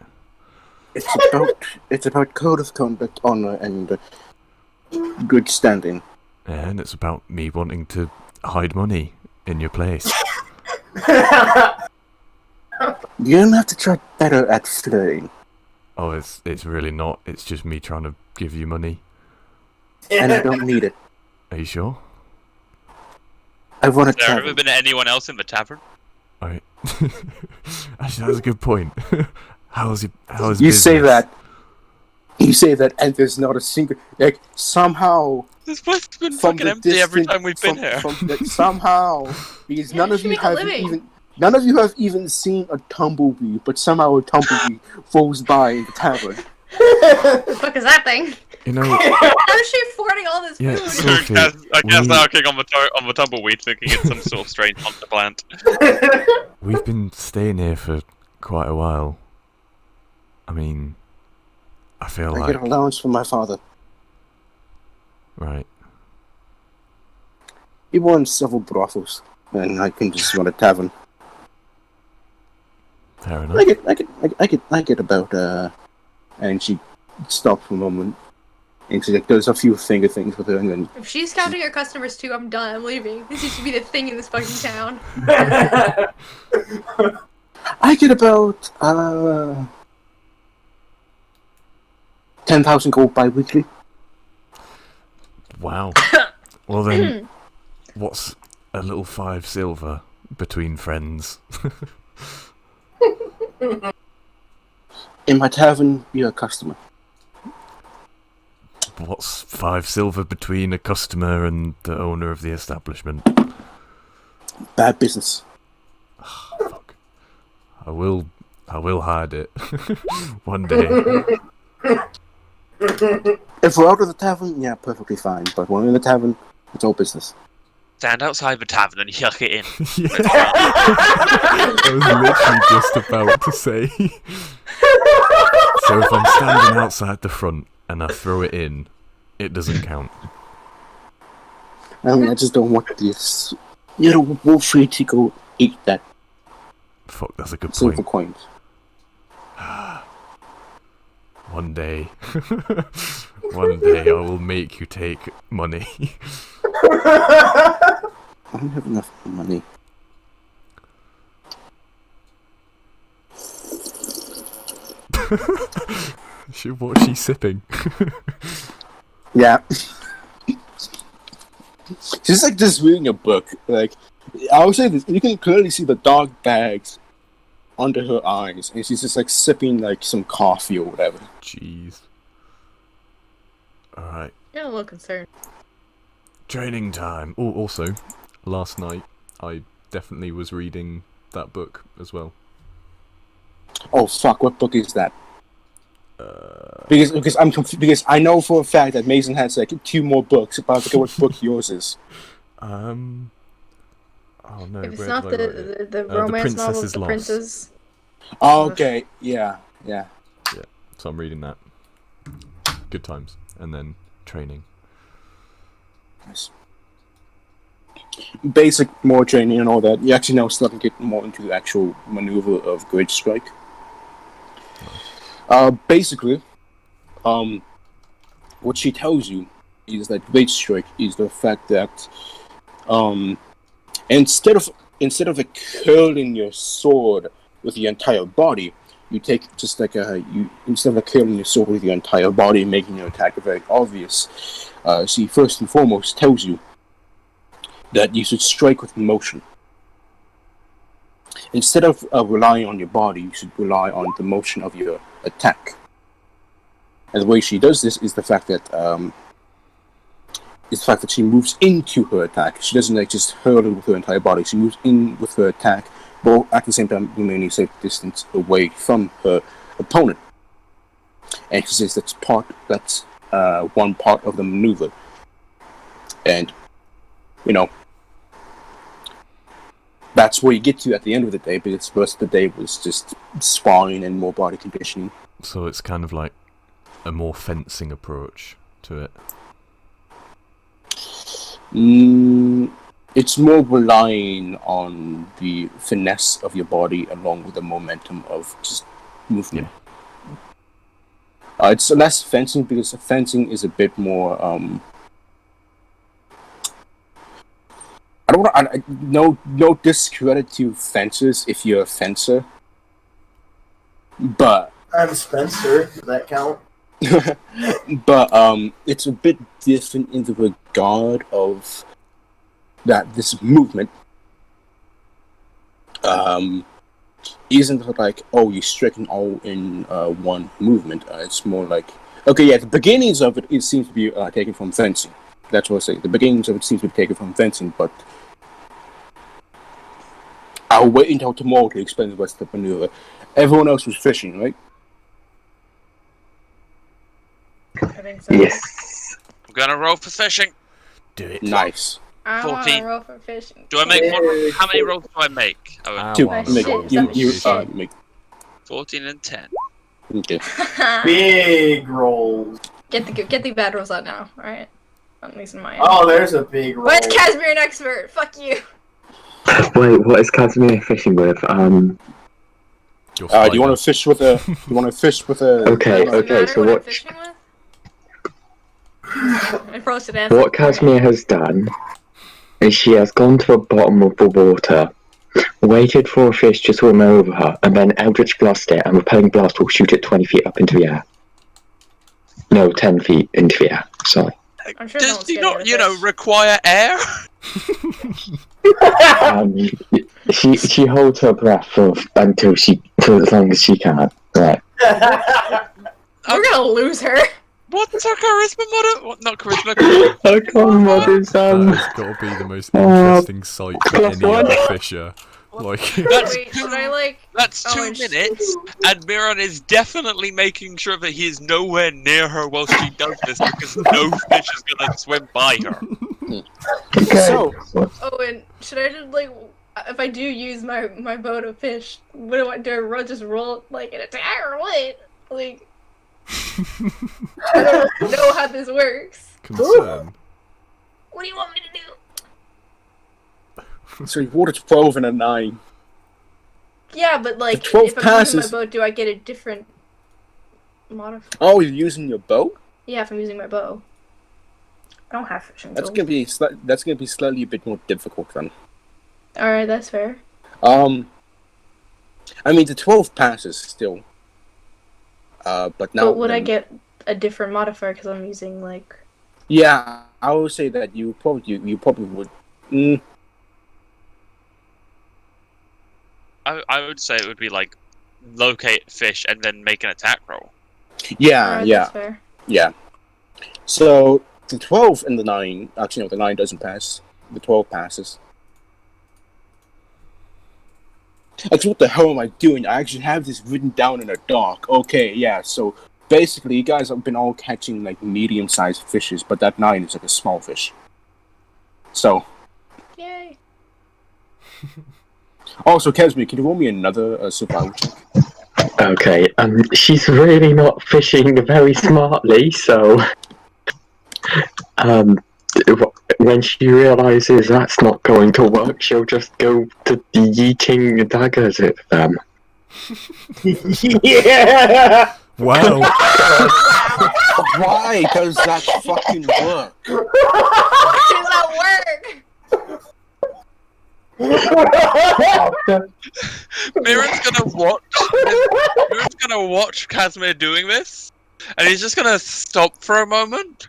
It's about code of conduct, honor, and good standing. Yeah, and it's about me wanting to hide money in your place. You're gonna have to try better at flirting. Oh, it's really not. It's just me trying to give you money. And I don't need it. Are you sure? I want to Has there ever travel. been anyone else in the tavern? Alright. Actually, that's a good point. How's You business? say that. You say that, and there's not a single like somehow This place has been from fucking the empty every distant- time we've been here. somehow because Yeah, none you of should you make a have living. even seen a tumblebee, but somehow a tumblebee falls by in the tavern. What the fuck is that thing? You know, How is she affording all this Yeah, food? so- Sophie, I guess we- now king on the tumbleweed, thinking it's some sort of strange hunter plant. we've been staying here for quite a while. I mean, I feel I like... get allowance from my father. Right. He runs several brothels, and I can just run a tavern. Fair enough. I get about and she stops for a moment, and she like does a few finger things with her, and then If she's counting her customers too, I'm done. I'm leaving. This used to be the thing in this fucking town. I get about 10,000 gold bi-weekly. Wow. Well then, what's a little 5 silver between friends? In my tavern, you're a customer. What's 5 silver between a customer and the owner of the establishment? Bad business. Fuck. I will hide it. One day. If we're out of the tavern, yeah, perfectly fine. But when we're in the tavern, it's all business. Stand outside the tavern and yuck it in. Yeah. I was literally just about to say. So if I'm standing outside the front and I throw it in, it doesn't count. I mean, I just don't want this. You know, we're free to go eat that Fuck, that's a good silver point. coins. One day. One day I will make you take money. I don't have enough money. What's she sipping? Yeah. She's like just reading a book. Like, I would say this, you can clearly see the dog bags under her eyes, and she's just like sipping like some coffee or whatever. Jeez. Alright. You're a little concerned. Training time. Oh, also, last night I definitely was reading that book as well. Oh fuck! What book is that? Because I'm because I know for a fact that Mason has like 2 more books, but I forget what book yours is. Oh no, If it's where not did I write it? the romance novel Princess with is the Lost. princess. Oh, okay, yeah. So I'm reading that. Good times. And then training. Nice. Basic more training and all that. You actually now start to get more into the actual maneuver of Great Strike. Basically, what she tells you is that Great Strike is the fact that instead of like curling your sword with the entire body, you take just like instead of like curling your sword with your entire body, making your attack very obvious. She first and foremost tells you that you should strike with motion. Instead of relying on your body, you should rely on the motion of your attack. And the way she does this is the fact that she moves into her attack. She doesn't like just hurl it with her entire body. She moves in with her attack, but at the same time remaining a safe distance away from her opponent. And she says that's one part of the maneuver. And you know, that's where you get to at the end of the day, because the rest of the day was just sparring and more body conditioning. So it's kind of like a more fencing approach to it. It's more relying on the finesse of your body along with the momentum of just movement. It's less fencing because fencing is a bit more. I don't want no discredit to fencers if you're a fencer, but I'm Spencer. Does that count? but it's a bit different in the regard of that this movement isn't like, oh, you're stricken all in one movement. It's more like, okay, yeah, the beginnings of it seems to be taken from fencing. That's what I say. The beginnings of it seems to be taken from fencing, but I'll wait until tomorrow to explain the rest of the maneuver. Everyone else was fishing, right? I think so. Yes. I'm gonna roll for fishing. Do it. Nice. I want 14. to roll for fishing. Do I make one? How many rolls do I make? Oh, Two. wow. Make, shit, you shit. make. 14 and 10. Okay. Big rolls. Get the bad rolls out now. All right. At least in my end. Oh, there's a big roll. Where's Casimir an expert? Fuck you. Wait, what is Casimir fishing with? Your Do you want to fish with a? You want to fish with a? Okay, Does it okay, matter so what I'm what- fishing with? I probably should answer. What Casimir has done is she has gone to the bottom of the water, waited for a fish to swim over her, and then Eldritch Blast it, and Repelling Blast will shoot it 20 feet up into the air. No, 10 feet into the air, sorry. I'm sure no Does one's he getting not, the you know, fish. require air? She holds her breath for as long as she can. Right. We're gonna lose her. What's her charisma motto? What, not charisma. I can't imagine That has got to be the most Uh, interesting sight for plus any one. other fisher. Like, That's Wait, should I like? That's Oh, 2 and minutes, and Miran is definitely making sure that he is nowhere near her while she does this, because no fish is gonna swim by her. Okay. So, Oh, and should I just like? If I do use my bow to fish, what do? I just roll like an attack or what? Like, I don't know how this works. concern. What do you want me to do? so you rolled a 12 and a 9. Yeah, but like, The 12 if I'm using passes. my bow, do I get a different modifier? Oh, you're using your bow? Yeah, if I'm using my bow. I don't have fishing That's tools. gonna be slightly a bit more difficult then. All right, that's fair. I mean the 12 passes still. But now. But would I then- get a different modifier because I'm using like? Yeah, I would say that you probably would. I would say it would be like locate fish and then make an attack roll. Yeah, Alright, yeah, that's fair. yeah. So the 12 and the 9. Actually, no, the 9 doesn't pass. The 12 passes. Actually, what the hell am I doing? I actually have this written down in a doc. Okay, yeah. So basically, you guys have been all catching like medium-sized fishes, but that 9 is like a small fish. So. Yay! Also, Casimir, can you roll me another survival check? Okay, she's really not fishing very smartly, so when she realizes that's not going to work, she'll just go to yeeting daggers at them. Yeah. Wow. Why does that fucking work? How does that work? Miran's gonna watch Casimir doing this, and he's just gonna stop for a moment,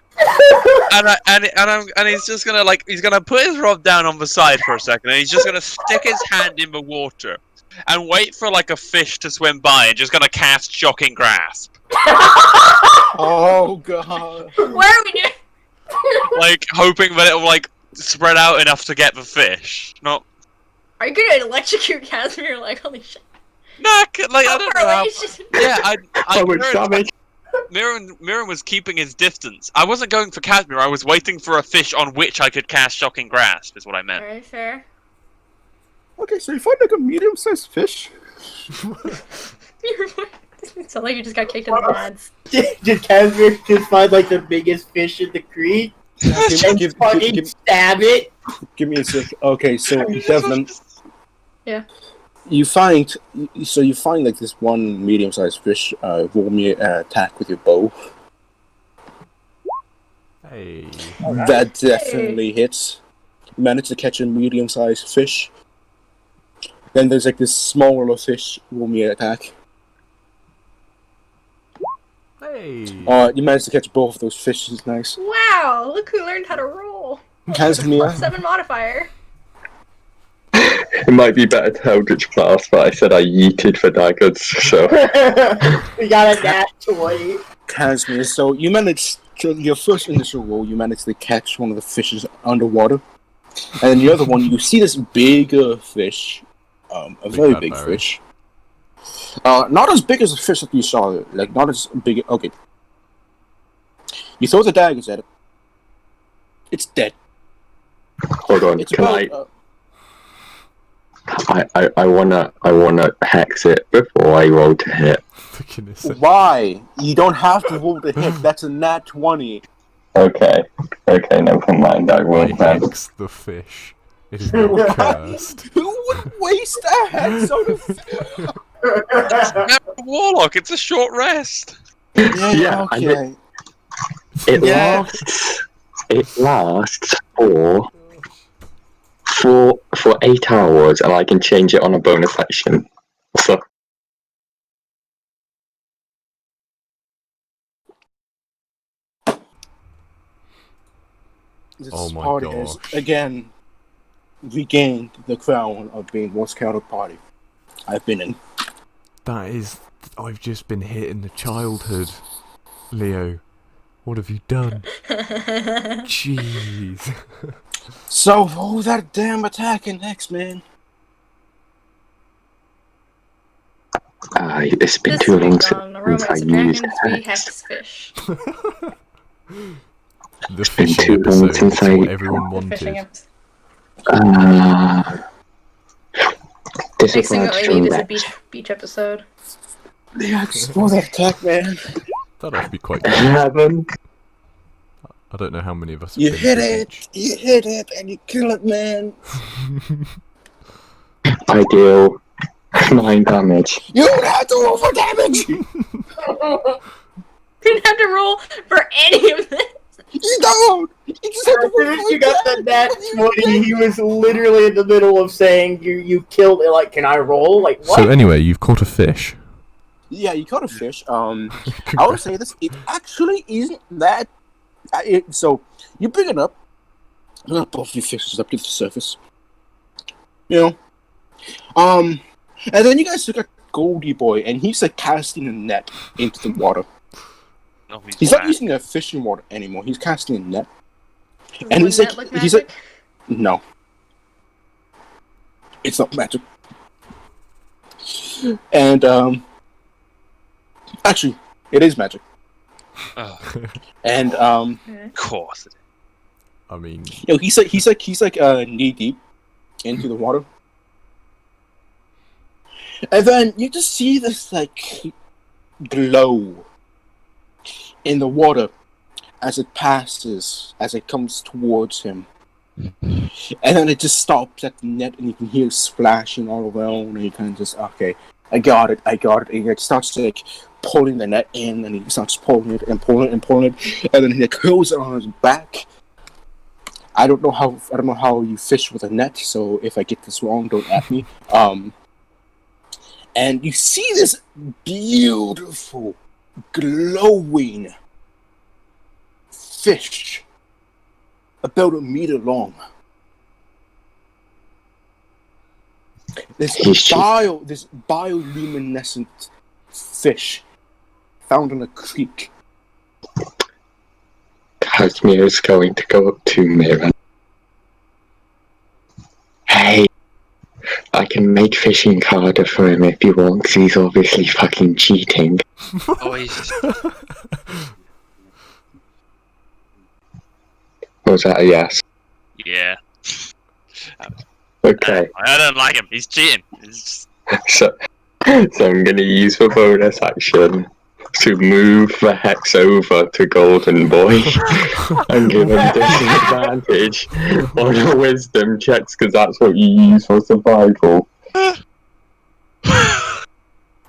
and he's just gonna he's gonna put his rod down on the side for a second, and he's just gonna stick his hand in the water and wait for like a fish to swim by, and just gonna cast Shocking Grasp, Oh god. Where are we doing? like hoping that it'll like spread out enough to get the fish. Not Are you gonna electrocute Casimir? Like, holy shit! nah, like I don't know. How, Correlation. yeah, How much damage? Miran was keeping his distance. I wasn't going for Casimir, I was waiting for a fish on which I could cast Shocking Grasp, is what I meant. Alright, fair. Okay, so you find like a medium-sized fish. It sounds like you just got kicked in the nads. Did Casimir just find like the biggest fish in the creek and fucking stab it? Give me a sec. Okay, so Devlin, Yeah. you find like this one medium-sized fish. Roll me an attack with your bow. Hey. That definitely hits. You manage to catch a medium-sized fish. Then there's like this smaller fish. Roll me an attack. Hey. You managed to catch both of those fishes. Nice. Wow, look who learned how to roll. Casimir. 7 modifier. It might be better to Eldritch Blast, but I said I yeeted for daggers, so... We got a nat 20. Casimir, so you managed to, your first initial roll, you managed to catch one of the fishes underwater. And then the other one, you see this bigger fish. A very big fish. Not as big as the fish that you saw, like, not as big. Okay. You throw the daggers at it. It's dead. Hold on, It's can about, I wanna hex it before I roll to hit. Why? You don't have to roll the hit. That's a nat 20. Okay, never mind. I won't then. Hex the fish. It is not cursed. Who would waste a hex on a fish? Warlock, it's a short rest. Yeah, okay. It lasts for 8 hours, and I can change it on a bonus action. So This Oh my party has gosh. again regained the crown of being the most chaotic party I've been in. That is... I've just been hit in the childhood. Leo, what have you done? Jeez. So roll that damn attacking next, man. it's been This too long week on the since I Romance used of Dragons, we hex. hex fish. The been fishing too long episode, since that's what I- everyone The fishing wanted. episode. This is Next thing why that I we need is a stream beach episode. Yeah, just roll that attack, man. That'd actually be quite good. 11. I don't know how many of us have You been hit to the it, beach. you hit it, and you kill it, man. I deal 9 damage. You don't have to roll for damage. Didn't have to roll for any of this. You don't. You just have to As roll soon as for you got the damage. nat 20, he was literally in the middle of saying, you killed it. Like, can I roll? Like, what? So anyway, you've caught a fish. Yeah, you caught a fish. I would say this. It actually isn't that. So you pick it up. Both your fishes up to the surface. You know. And then you guys look at Goldie Boy, and he's like casting a net into the water. No, He's not back. using a fishing rod anymore. He's casting a net. Does And one he's like, net look he's like, magic? no, it's not magic. And actually, it is magic. Oh, And of course. I mean, you know, he's like knee deep into the water. And then you just see this like glow in the water as it passes, as it comes towards him. And then it just stops at the net, and you can hear it splashing all around, and you kind of just, okay, I got it. And it starts like pulling the net in, and he starts pulling it, and then he curls it on his back. I don't know how you fish with a net, so if I get this wrong, don't at me. And you see this beautiful, glowing fish, about 1 meter long. This bioluminescent fish found in a creek. Casimir is going to go up to Mira. Hey, I can make fishing harder for him if you want, 'cause he's obviously fucking cheating. Oh, he's... Was that a yes? Yeah. Okay, I don't like him. He's cheating. He's so I'm gonna use the bonus action to move the hex over to Golden Boy and give him disadvantage on the wisdom checks because that's what you use for survival.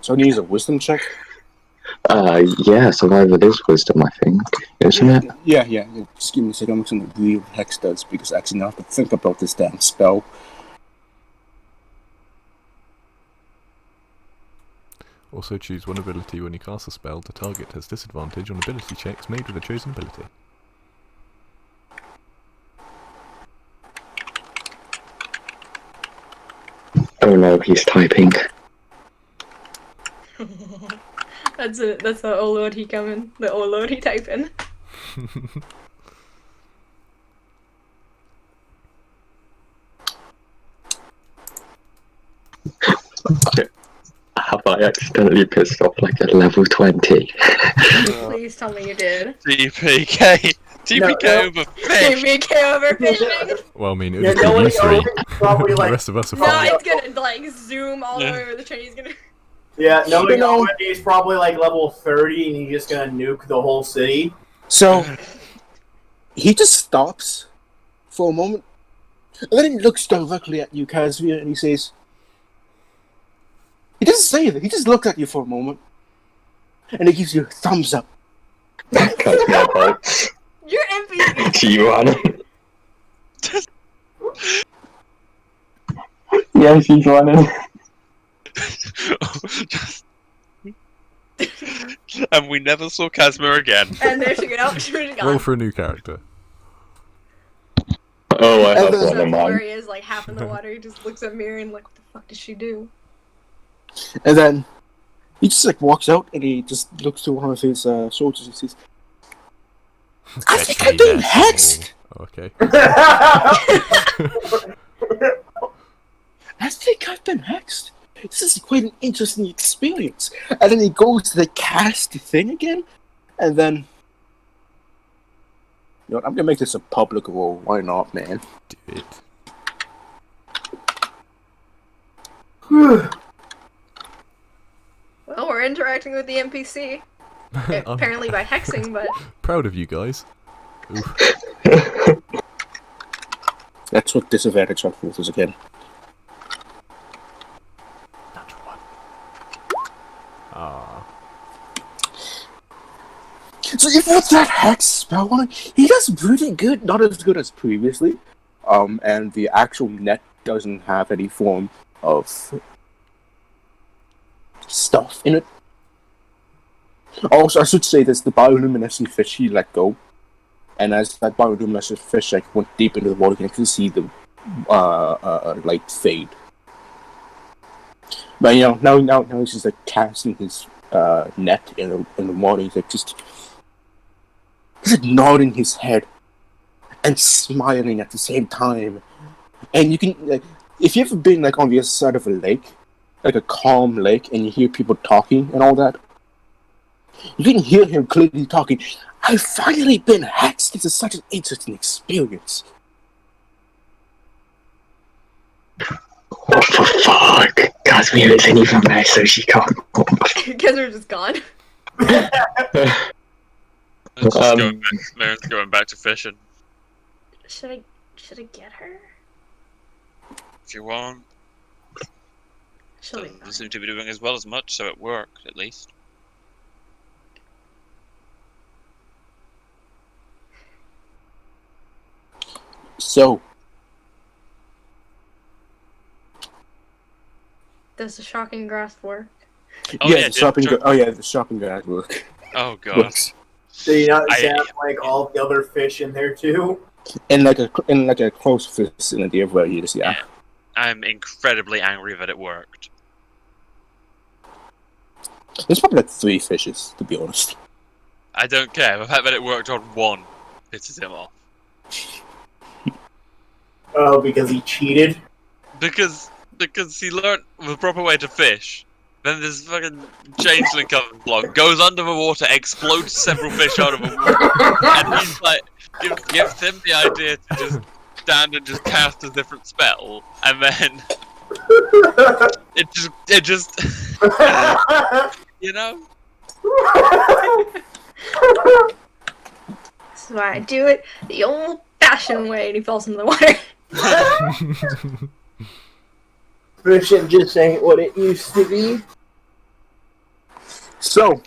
So he needs a wisdom check? Yeah, survival is wisdom, I think, isn't it? Yeah. Just give me a second. I'm just going to read what Hex does because actually now I have to think about this damn spell. Also choose one ability when you cast a spell. The target has disadvantage on ability checks made with a chosen ability. Oh no, he's typing. That's the oh lord he coming. The oh lord he typing. Have I accidentally pissed off like a level 20? Please tell me you did. TPK. TPK No. over fish. TPK over fishing. Well, I mean, it Yeah, would no one just be you three. probably The like. rest of us are No, fine. it's gonna like zoom all the way over the train. He's gonna. Yeah, nobody You know- he's probably like level 30 and he's just gonna nuke the whole city. So he just stops for a moment, and then he looks directly at you, Casimir, and he says, he doesn't say that, he just looks at you for a moment, and he gives you a thumbs up. Casimir bolts. You're NPC. Do you want it? Yes, he's running. And we never saw Casimir again. And there she go. She was Roll gone. for a new character. Oh, I have And then- one of Where mine. he is, like half in the water, he just looks at Miri and like, what the fuck did she do? And then he just like walks out, and he just looks to one of his soldiers and says, I think I've been hexed! Oh, okay. I think I've been hexed. This is quite an interesting experience. And then he goes to the cast thing again, and then, you know what, I'm gonna make this a public roll. Why not, man? Do it. Well, we're interacting with the NPC. Apparently by hexing, but Proud of you guys. Oof. That's what disadvantage on fools is again. Natural one. Ah. So if with that hex spell on it, he does pretty good. Not as good as previously. And the actual net doesn't have any form of stuff in it. Also, I should say this, the bioluminescent fish he let go. And as that bioluminescent fish like went deep into the water, you can see the light fade. But you know, now he's just like casting his net in the water. He's like just nodding his head and smiling at the same time. And you can, like, if you've ever been like on the other side of a lake, like a calm lake, and you hear people talking and all that, you can hear him clearly talking. I've finally been hexed. This is such an interesting experience. What the fuck? Casimir isn't even there, so she can't. because we're just gone. It's just going back to fishing. Should I get her? If you want. She'll be Doesn't fine. seem to be doing as well as much, so it worked, at least. So, Does the shocking grasp work? Oh, yeah, yeah, the shopping. sure. The shopping guide work. Oh, God. Works. Do you not I- have like all the other fish in there too? In like a close vicinity of where he is. Yeah. I'm incredibly angry that it worked. There's probably like 3 fishes, to be honest. I don't care. The fact that it worked on one pisses him off. Oh, because he cheated? Because he learnt the proper way to fish. Then this fucking changeling comes along, goes under the water, explodes several fish out of the water, and he's like, gives him the idea to just stand and just cast a different spell, and then it just, you know. This is why I do it the old-fashioned way, and he falls into the water. Fishing just ain't what it used to be. So,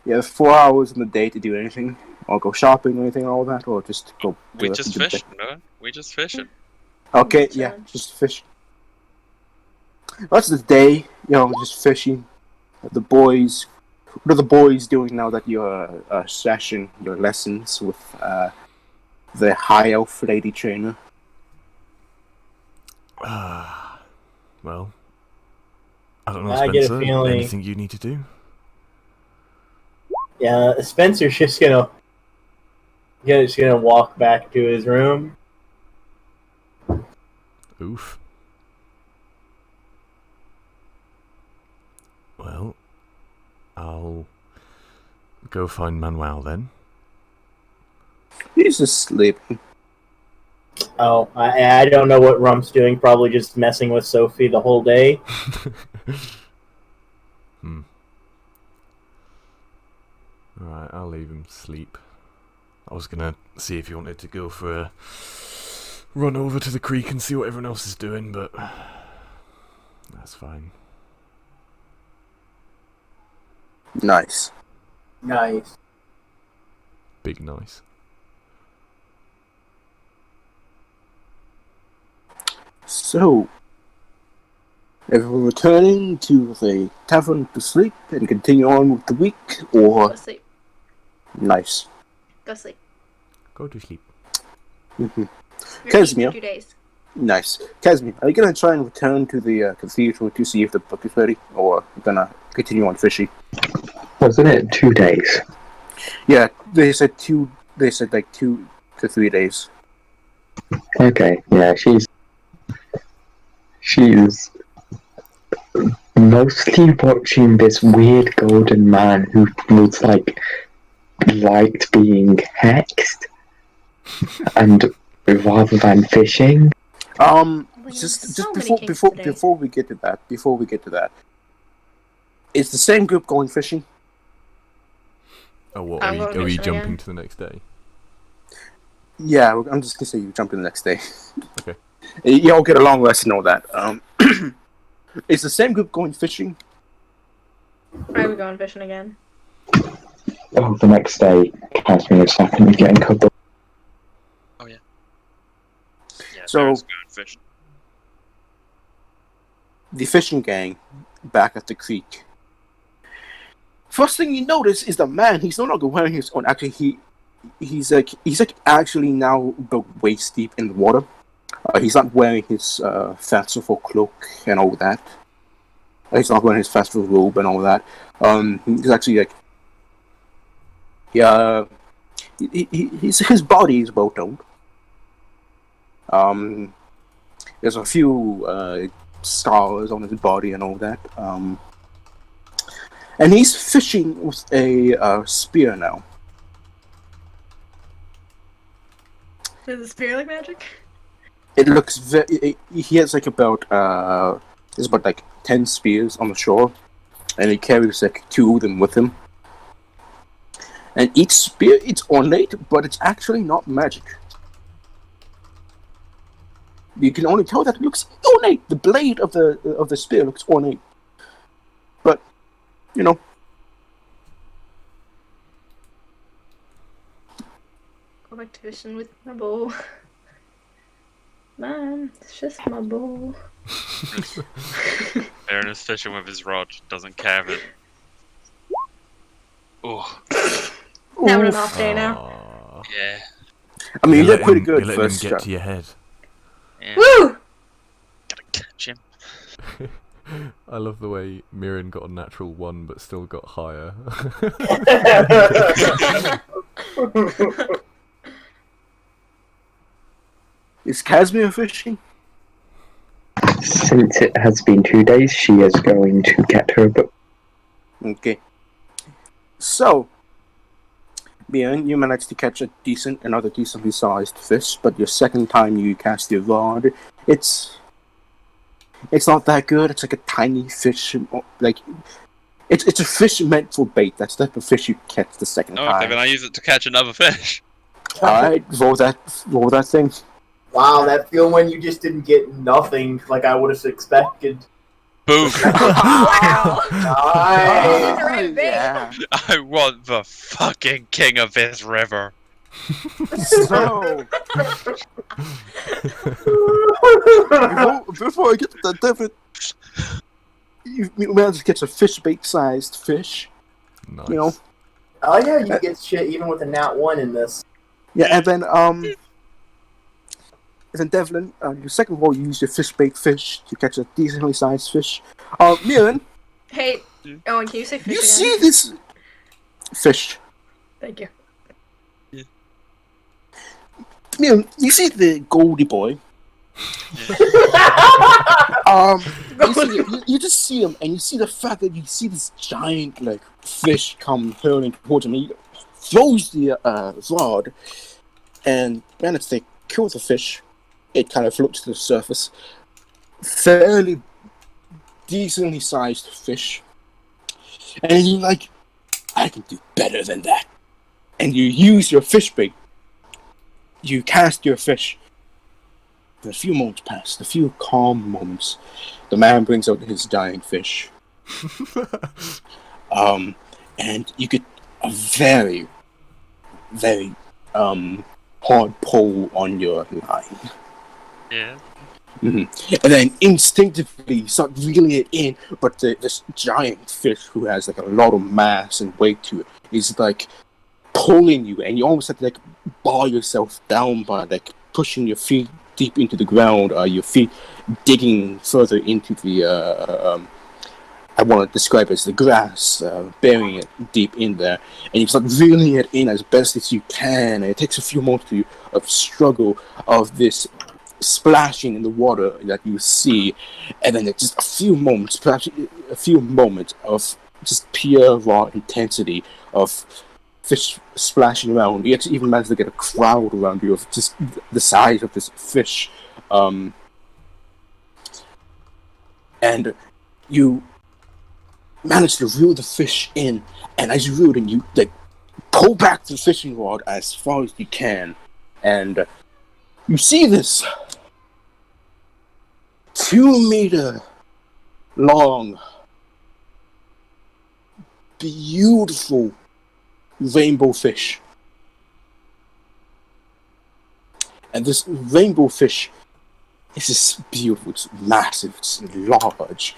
you have 4 hours in the day to do anything, or go shopping or anything, and all that, or just go. We just fishing, man. We just fishing. Okay, yeah, just fish. That's the day, just fishing. The boys. What are the boys doing now that you're session your lessons with the high elf lady trainer? Well, I don't know, I get a Spencer. feeling- Anything you need to do? Yeah, Spencer's just gonna walk back to his room. Oof. Well, I'll go find Manuel then. He's asleep. Oh, I don't know what Rump's doing. Probably just messing with Sophie the whole day. Alright, I'll leave him sleep. I was gonna see if you wanted to go for a run over to the creek and see what everyone else is doing, but that's fine. Nice. Nice. Big nice. So, everyone returning to the tavern to sleep and continue on with the week, or Go sleep. nice. Go sleep. Go to sleep. Repeat Casimir. for 2 days. Nice. Casimir, are you gonna try and return to the cathedral to see if the book is ready, or gonna continue on fishing? Wasn't it 2 days? Yeah, they said 2. They said like 2 to 3 days. Okay, yeah, she's mostly watching this weird golden man who was liked being hexed, and rather than fishing. Just so many before kings before today. before we get to that, is the same group going fishing? Oh, what? I'm Are going we fishing jumping again. to the next day? Yeah, I'm just gonna say you jump in the next day. Okay. You all get a long rest and all that. Is the same group going fishing? Why are we going fishing again? Oh, the next day, Casimir is definitely getting covered. Yeah, So- Sarah's going fishing. The fishing gang back at the creek. First thing you notice is the man. He's no longer wearing his own. Actually, he's actually now about waist deep in the water. He's not wearing his fanciful cloak and all that. He's not wearing his fanciful robe and all that. He's actually his body is well toned. There's a few scars on his body and all that. And he's fishing with a spear now. Does the spear like magic? It looks he has about 10 spears on the shore, and he carries 2 of them with him. And each spear, it's ornate, but it's actually not magic. You can only tell that it looks ornate. The blade of the spear looks ornate, but Go back to fishing with my bow. Man, it's just my bow. Aaron is fishing with his rod. Doesn't care if it. Oh, Having an off day now. Aw. yeah. I mean, you You're did pretty good You're letting him first get shot. to your head. Yeah. Woo! Gotta catch him. I love the way Mirren got a natural 1 but still got higher. Is Casimir fishing? Since it has been 2 days, she is going to get her book. Okay. So, Bjorn, you managed to catch another decently sized fish, but your second time you cast your rod, it's not that good. It's like a tiny fish, like it's a fish meant for bait. That's the type of fish you catch the second Oh, time. okay, then I use it to catch another fish. All right, roll that thing. Wow, that feeling when you just didn't get nothing like I would have expected. Boom! Wow. Nice. Right, bait. Yeah. I want the fucking king of this river. So before I get to that, David, you managed to catch a fish bait-sized fish. Nice. You know. Oh yeah, you get shit even with a nat 1 in this. Yeah, and then Devlin, your second roll, you use your fish bait fish to catch a decently sized fish. Miran, Hey, Owen, can you say fish you again? see this fish? Thank you. Miran, you see the Goldie boy? You just see him, and you see the fact that you see this giant like fish come hurling towards him. He throws the rod, and manages to kill the fish. It kind of floats to the surface. Fairly decently sized fish, and you're like, I can do better than that. And you use your fish bait. You cast your fish. A few moments pass, a few calm moments. The man brings out his dying fish. And you get a very, very hard pull on your line. Yeah. And then instinctively you start reeling it in, but this giant fish who has like a lot of mass and weight to it is like pulling you, and you almost have to like bar yourself down by like pushing your feet deep into the ground, your feet digging further into the I want to describe it as the grass, burying it deep in there, and you start reeling it in as best as you can, and it takes a few moments of struggle, of this splashing in the water that you see, and then it's just a few moments, perhaps a few moments of just pure raw intensity of fish splashing around. You actually even manage to get a crowd around you of just the size of this fish, and you manage to reel the fish in, and as you reel it in, you like pull back the fishing rod as far as you can, and you see this 2-meter long, beautiful rainbow fish. And this rainbow fish is just beautiful, it's massive, it's large.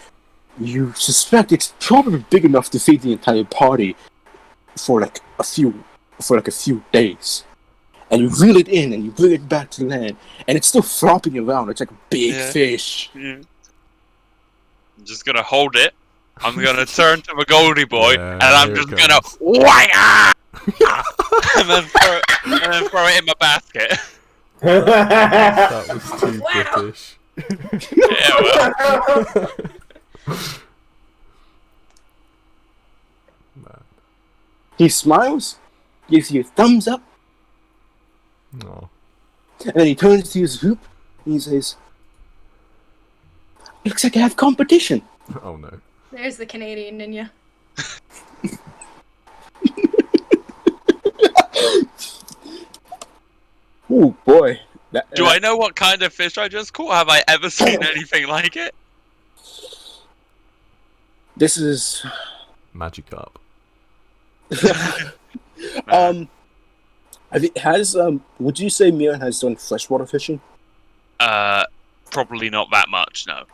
You suspect it's probably big enough to feed the entire party for like a few days. And you reel it in and you bring it back to land, and it's still flopping around. It's like a big fish. Yeah. I'm just gonna hold it. I'm gonna turn to the Goldie boy, and I'm just gonna whang and then throw it in my basket. That was too British. Yeah, well. Man. He smiles, gives you a thumbs up, Oh. and then he turns to his hoop and he says, "Looks like I have competition." Oh no. There's the Canadian in you. Oh boy. Do I know what kind of fish I just caught? Have I ever seen anything like it? This is Magikarp. would you say Miran has done freshwater fishing? Probably not that much, no.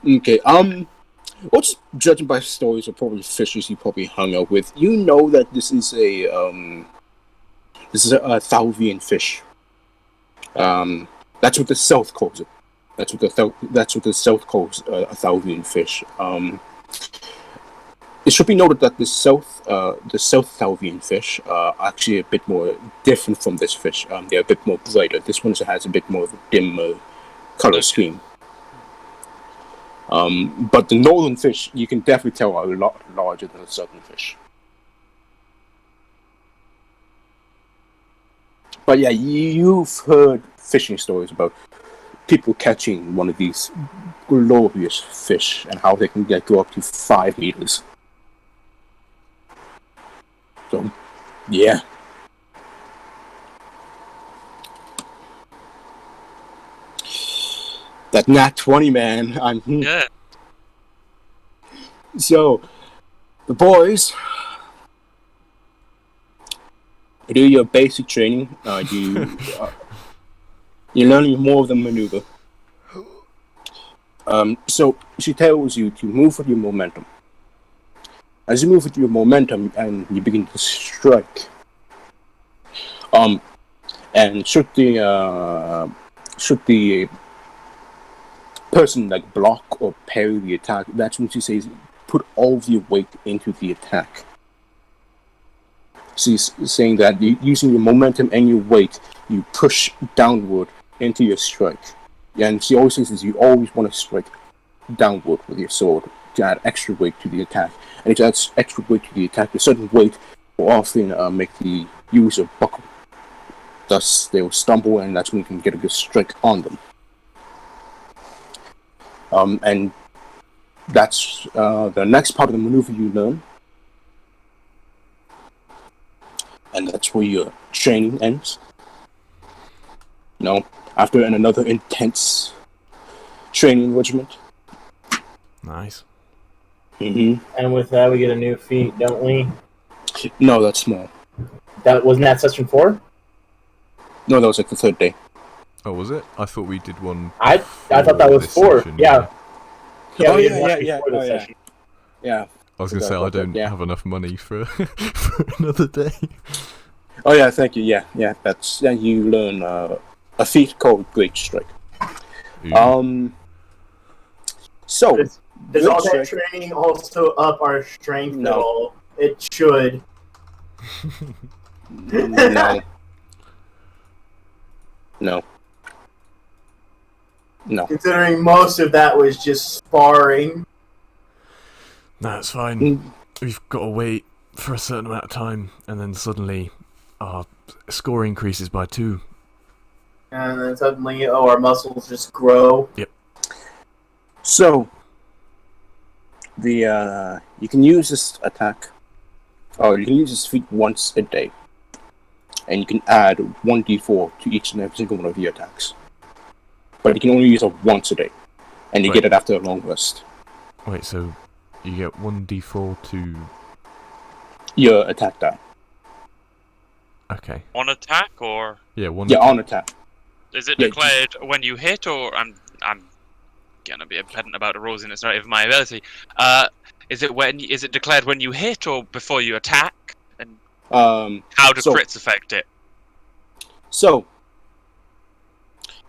Okay, well, just judging by stories of probably fishers you probably hung out with, you know that this is a Thalvian fish. That's what the South calls it. That's what the South calls a Thalvian fish. It should be noted that the South Thalvian fish are actually a bit more different from this fish. They're a bit more brighter. This one has a bit more of a dimmer color scheme. But the northern fish, you can definitely tell, are a lot larger than the southern fish. But yeah, you've heard fishing stories about people catching one of these glorious fish and how they can go up to 5 meters. So, yeah. That nat 20, man. Yeah. So, the boys, you do your basic training. You're learning more of the maneuver. So she tells you to move with your momentum. As you move with your momentum and you begin to strike, and should the person like block or parry the attack, that's when she says put all of your weight into the attack. She's saying that using your momentum and your weight, you push downward into your strike. And she always says you always want to strike downward with your sword to add extra weight to the attack. And if you add extra weight to the attack, a certain weight will often make the user buckle. Thus, they will stumble, and that's when you can get a good strike on them. And that's the next part of the maneuver you learn. And that's where your training ends. After another intense training regiment. Nice. Mm-hmm. And with that, we get a new feat, don't we? No, that's small. Wasn't that session 4? No, that was like the 3rd day. Oh, was it? I thought we did one. I thought that was 4. Session, yeah. Oh, we did yeah, one yeah, before the session. Yeah. I was going to say, I don't have enough money for for another day. Oh yeah, thank you. Yeah. That's you learn a feat called Great Strike. Ooh. So does all that training also up our strength at all? It should. No. Considering most of that was just sparring. No, it's fine. We've got to wait for a certain amount of time, and then suddenly our score increases by 2. And then suddenly, our muscles just grow. Yep. So, you can use this attack, or you can use this feat once a day, and you can add 1d4 to each and every single one of your attacks. But you can only use it once a day, and you get it after a long rest. Wait, so you get 1d4 to your attack die. Okay. On attack or? Yeah, one. Yeah, on attack. Is it declared when you hit, or I'm gonna be a pedant about the rules, and it's not even my ability. Is it declared when you hit or before you attack? And how do crits affect it? So,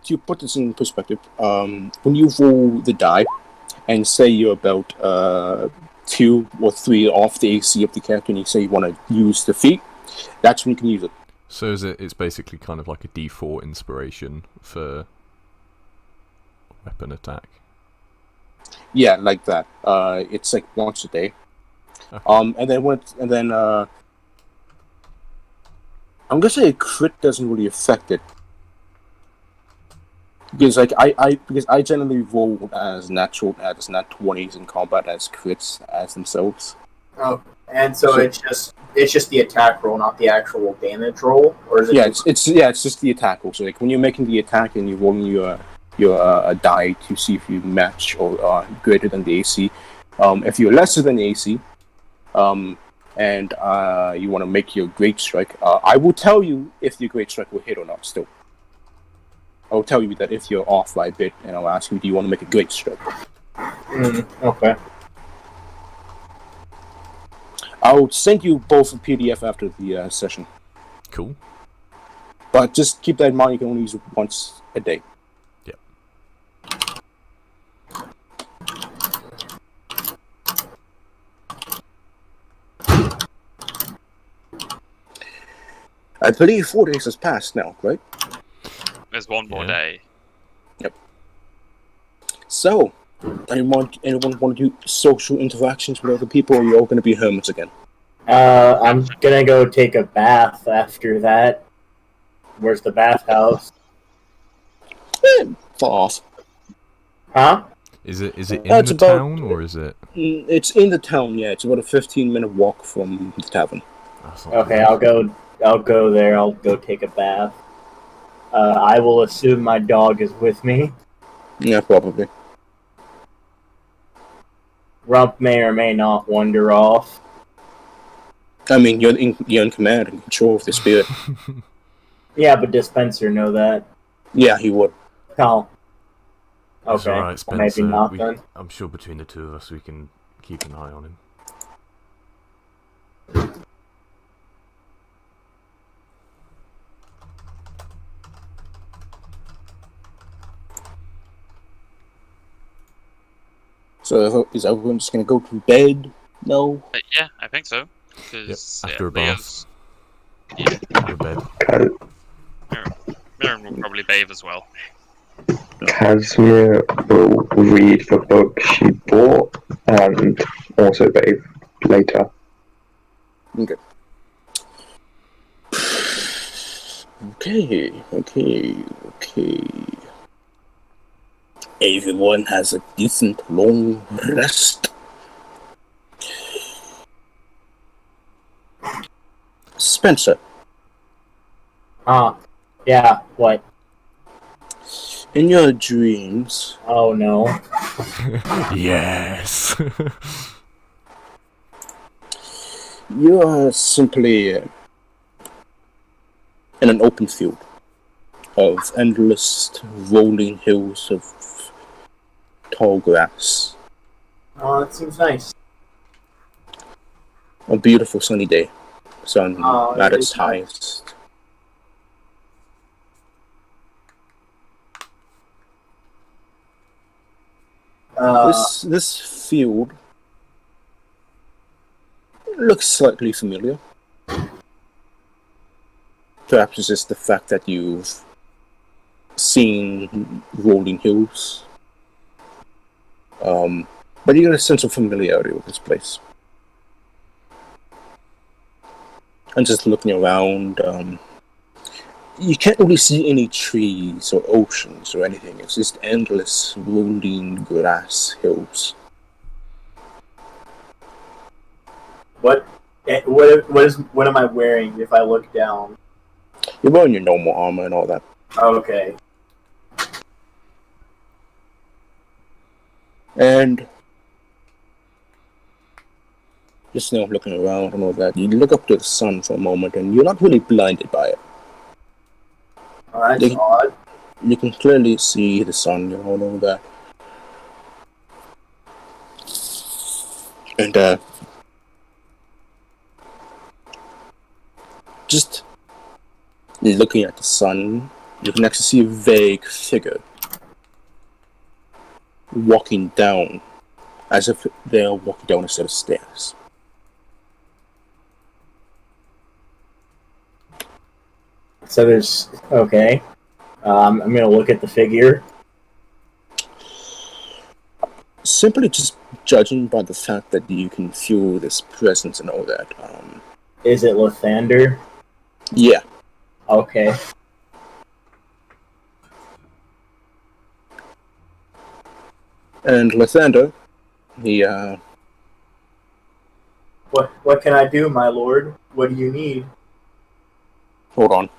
to put this in perspective, when you roll the die, and say you're about 2 or 3 off the AC of the character, and you say you want to use the feat, that's when you can use it. So it's basically kind of like a D4 inspiration for weapon attack. Yeah, like that. It's like once a day. Okay. And then I'm gonna say a crit doesn't really affect it. Because I generally roll as nat 20s in combat as crits as themselves. Oh, and so it's just the attack roll, not the actual damage roll, or is it? Yeah, it's just the attack roll. So like when you're making the attack and you're rolling your die to see if you match or greater than the AC. If you're lesser than the AC, and you want to make your great strike, I will tell you if your great strike will hit or not. Still. I'll tell you that if you're off by a bit, and I'll ask you, do you want to make a great strike? Okay. I'll send you both a PDF after the session. Cool. But just keep that in mind, you can only use it once a day. Yep. I believe 4 days has passed now, right? There's one more day. Yep. So, anyone want to do social interactions with other people, or are you all going to be hermits again? I'm gonna go take a bath after that. Where's the bathhouse? Far off. Huh? Is it in It's the about- town, or is it? It's in the town, yeah. It's about a 15-minute walk from the tavern. That's not Okay, bad. I'll go there. I'll go take a bath. I will assume my dog is with me. Yeah, probably. Rump may or may not wander off. I mean, you're in command and control of the spirit. Yeah, but does Spencer know that? Yeah, he would. Oh. That's Okay. alright, Well, maybe Spencer. not then. I'm sure between the two of us we can keep an eye on him. So is everyone just gonna go to bed? No. Yeah, I think so. 'Cause, Yep, after a Leo's- Go to bed. Mirren will probably bathe as well. Casimir will read the book she bought and also bathe later. Okay. Okay. Everyone has a decent long rest. Spencer, Yeah, what? in your dreams, Oh no. Yes. you are simply in an open field of endless rolling hills of tall grass. Oh, that seems nice. A beautiful sunny day. Sun Oh, at it its is nice. highest. This field looks slightly familiar. Perhaps it's just the fact that you've seen rolling hills. But you get a sense of familiarity with this place. And just looking around, you can't really see any trees or oceans or anything. It's just endless rolling grass hills. What am I wearing if I look down? You're wearing your normal armor and all that. Okay. And just looking around and all that, you look up to the sun for a moment and you're not really blinded by it. Oh, that's They- odd. You can clearly see the sun and all of that. And just looking at the sun, you can actually see a vague figure walking down, as if they're walking down a set of stairs. So there's okay. I'm gonna look at the figure. Simply just judging by the fact that you can feel this presence and all that. Is it Lathander? Yeah. Okay. And Lathander, he What can I do, my lord? What do you need? hold on.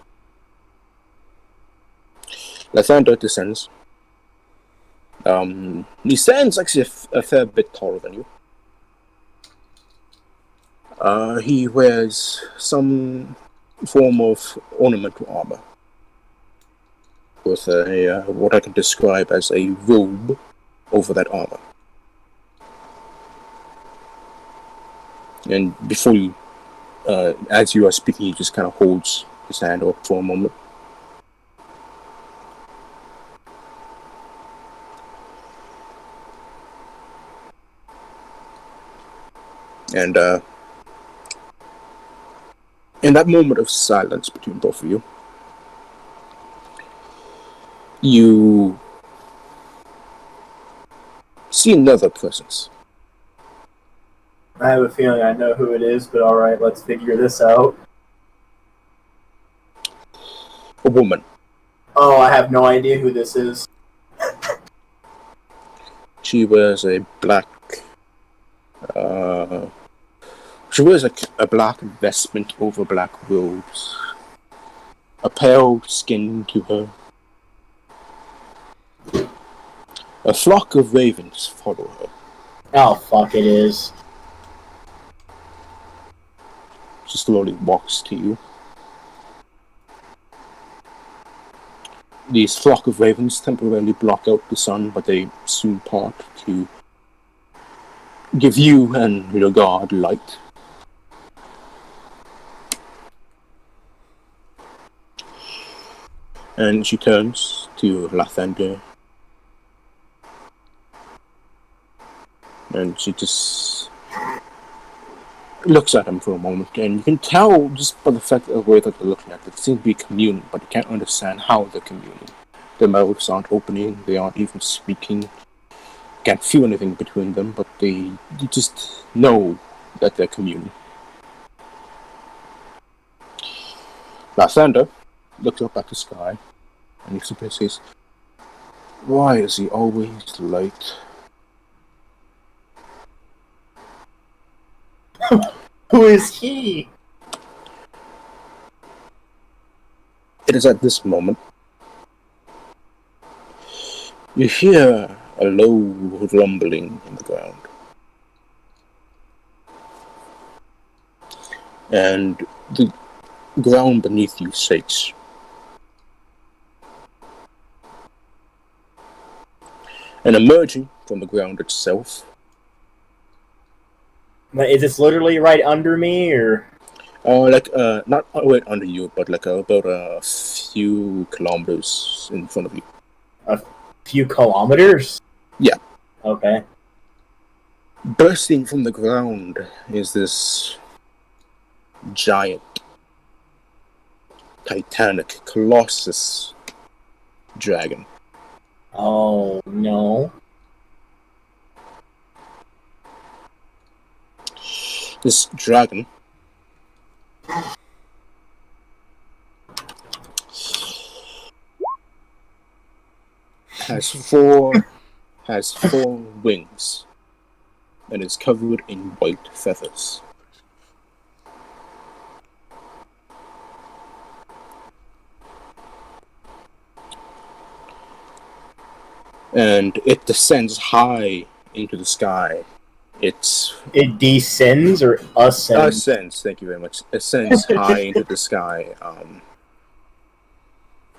Lathander descends. He stands actually a fair bit taller than you. He wears some form of ornamental armor with a what I can describe as a robe over that armor. And before you, as you are speaking, he just kind of holds his hand up for a moment. And in that moment of silence between both of you, you see another presence. I have a feeling I know who it is, but alright, let's figure this out. Well, woman. Oh, I have no idea who this is. She wears a black. She wears a black vestment over black robes. A pale skin to her. A flock of ravens follow her. Oh, fuck, it is. She slowly walks to you. These flock of ravens temporarily block out the sun, but they soon part to give you and your god light. And she turns to Lathander. And she just looks at him for a moment, and you can tell just by the fact of the way that they're looking at it, they seem to be communing, but you can't understand how they're communing. Their mouths aren't opening, they aren't even speaking. Can't feel anything between them, but you just know that they're communing. Lathander looks up at the sky, and he simply says, "Why is he always late?" Who is he? It is at this moment you hear a low rumbling in the ground. And the ground beneath you shakes. And emerging from the ground itself, Is this literally right under me, or? not right under you, but about a few kilometers in front of you. A few kilometers? Yeah. Okay. Bursting from the ground is this giant, titanic, colossus dragon. Oh, no. This dragon has four wings and is covered in white feathers. And it descends high into the sky. It descends or ascends? Ascends, thank you very much. Ascends high into the sky.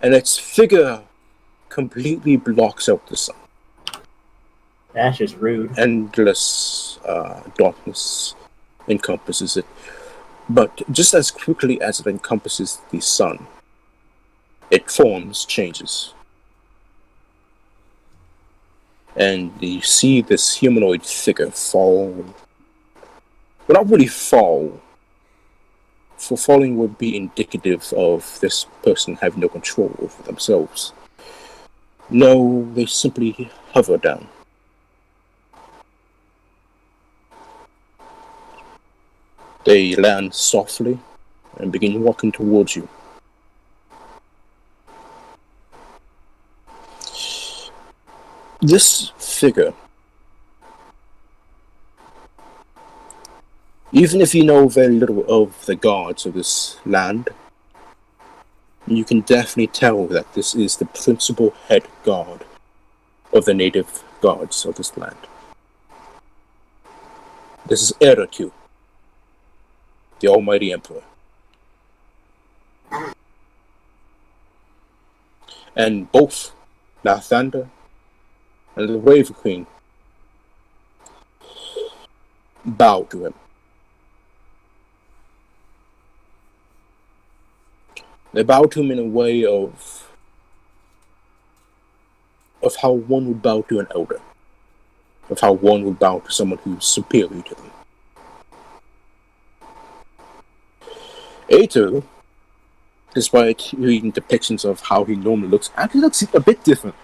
And its figure completely blocks out the sun. That's just rude. Endless darkness encompasses it. But just as quickly as it encompasses the sun, its forms changes. And you see this humanoid figure fall. Well, not really fall. For falling would be indicative of this person having no control over themselves. No, they simply hover down. They land softly and begin walking towards you. This figure, even if you know very little of the gods of this land, you can definitely tell that this is the principal head god of the native gods of this land. This is Eraku, the Almighty Emperor. And both Lathander and the Raven Queen bow to him. They bow to him in a way of how one would bow to an elder, of how one would bow to someone who's superior to them. Ato, despite reading depictions of how he normally looks, actually looks a bit different.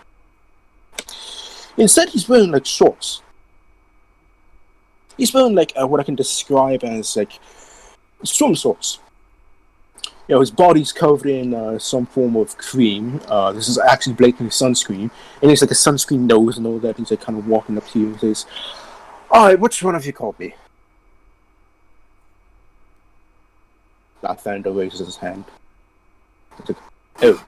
Instead, he's wearing shorts. He's wearing what I can describe as swim shorts. his body's covered in some form of cream. This is actually blatantly sunscreen, and he's like a sunscreen nose and all that. He's like kind of walking up to you and says, "Alright, which one of you called me?" Lathander raises his hand. He's like, "Oh,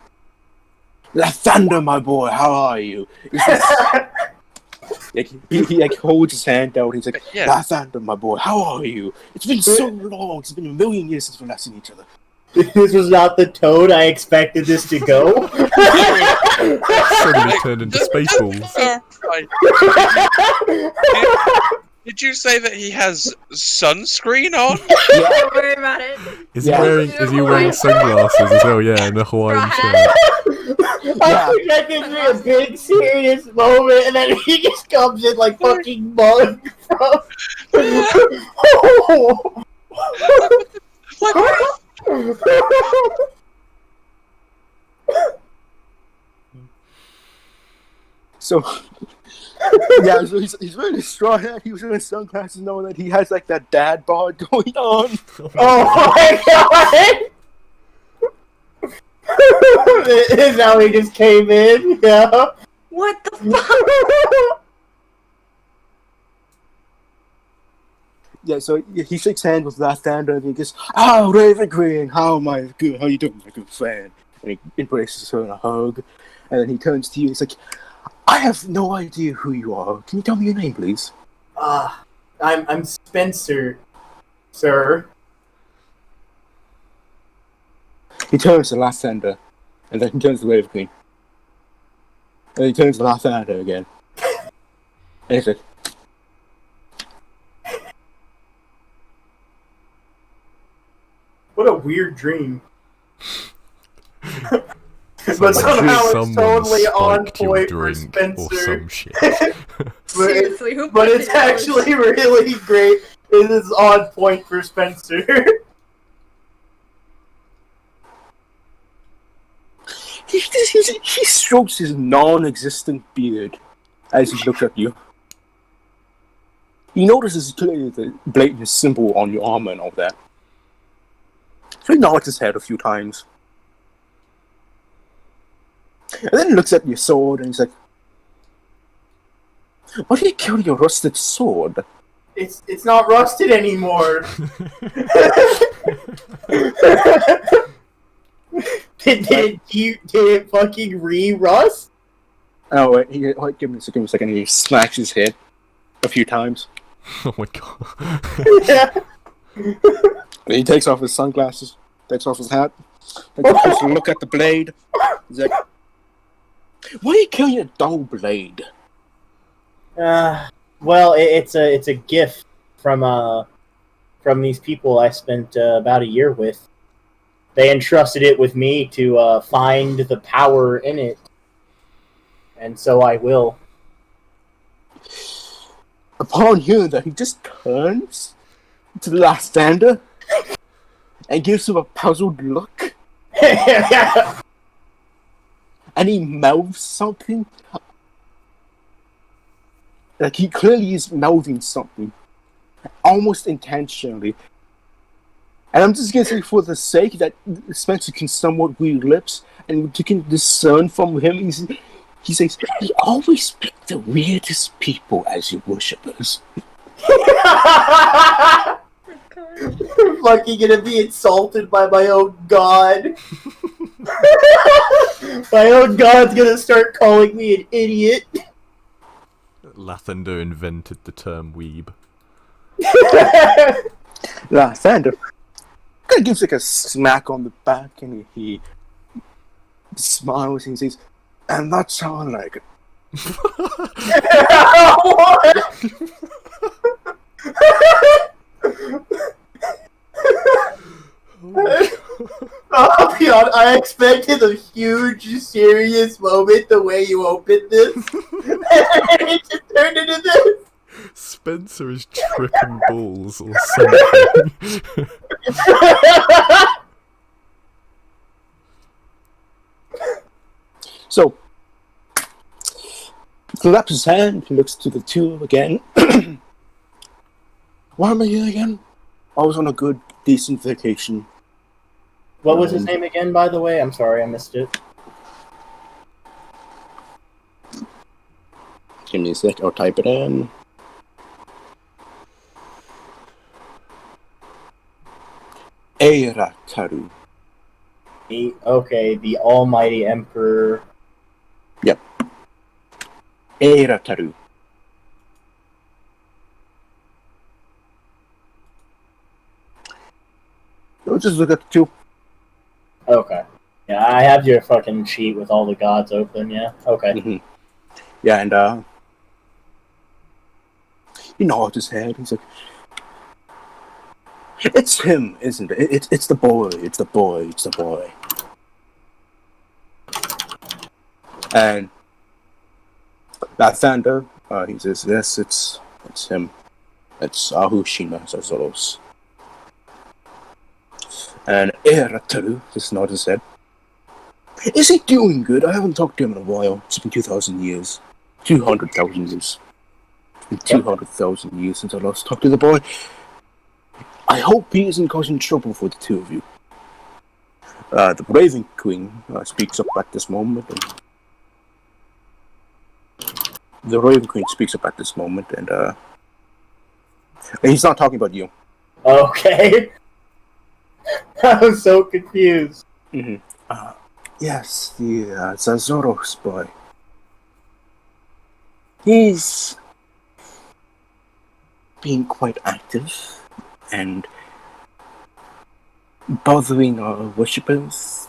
Lathander, my boy, how are you?" He like holds his hand out. He's like, Yeah. "Lathander, my boy, how are you? It's been so long. It's been a million years since we've last seen each other." This was not the tone I expected this to go. Suddenly turned into Spaceballs. Right. Did you say that he has sunscreen on? Don't worry about it. Is he wearing sunglasses as well? Yeah, and a Hawaiian shirt. I think that gives me a big serious moment, and then he just comes in like fucking Mug from. So he's wearing a straw hat. He was wearing sunglasses, knowing that he has like that dad bod going on. Oh my god! This is how he just came in. Yeah. What the fuck? Yeah, so he shakes hands with Lathander and he goes, "Oh, Raven Green, how am I good? How you doing, my good friend?" And he embraces her in a hug, and then he turns to you. He's like, "I have no idea who you are. Can you tell me your name, please?" I'm Spencer, sir. He turns to Lathander, and then he turns to Raven Green, and he turns to Lathander again, and he's like, What a weird dream. But Like, somehow it's someone totally on spiked your point for drink or Spencer. some shit. Seriously, who But put it's it actually really great. It is on point for Spencer. he strokes his non-existent beard as he looks at you. He notices clearly the blatant symbol on your armor and all that. So he nods his head a few times. And then he looks at your sword and he's like, "Why did you kill your rusted sword?" It's not rusted anymore. Did it fucking re-rust? Oh, wait, give me a second. He smacks his head a few times. Oh my god. Yeah. And he takes off his sunglasses, takes off his hat, takes a closer look at the blade. He's like, "Why are you killing a dull blade?" Well, it's a gift from these people I spent about a year with. They entrusted it with me to find the power in it, and so I will. Upon hearing that, he just turns to the Lathander and gives him a puzzled look, and he mouths something. Like, he clearly is mouthing something, almost intentionally. And I'm just guessing for the sake that Spencer can somewhat read lips, and you can discern from him, he says, "You always pick the weirdest people as your worshippers." Fucking gonna be insulted by my own god. My own god's gonna start calling me an idiot. Lathander invented the term weeb. Lathander kind of gives like a smack on the back, and he smiles and he says, "And that's how I like it." I'll be honest, I expected a huge, serious moment the way you opened this. And it just turned into this. Spencer is tripping balls or something. So, he claps his hand, he looks to the two again. "Why am I here again? I was on a good, decent vacation. What was his name again, by the way? I'm sorry, I missed it. Give me a sec, I'll type it in. Eirataru. The Almighty Emperor. Yep. Eirataru. We'll just look at the two. Okay. Yeah, I have your fucking sheet with all the gods open, yeah. Okay. Mm-hmm. Yeah, and he nods his head. He's like, "It's him, isn't it? It's the boy. It's the boy. It's the boy." And Lathander, he says, "Yes, it's him. It's Ahushina Zazoros." And Eirataru just nods his head. "Is he doing good? I haven't talked to him in a while. It's been 2,000 years. 200,000 years. It's been 200,000 years since I last talked to the boy. I hope he isn't causing trouble for the two of you." The Raven Queen speaks up at this moment. And he's not talking about you. Okay. I was so confused. Mm-hmm. Yes, the Zazoros boy. He's being quite active and bothering our worshippers.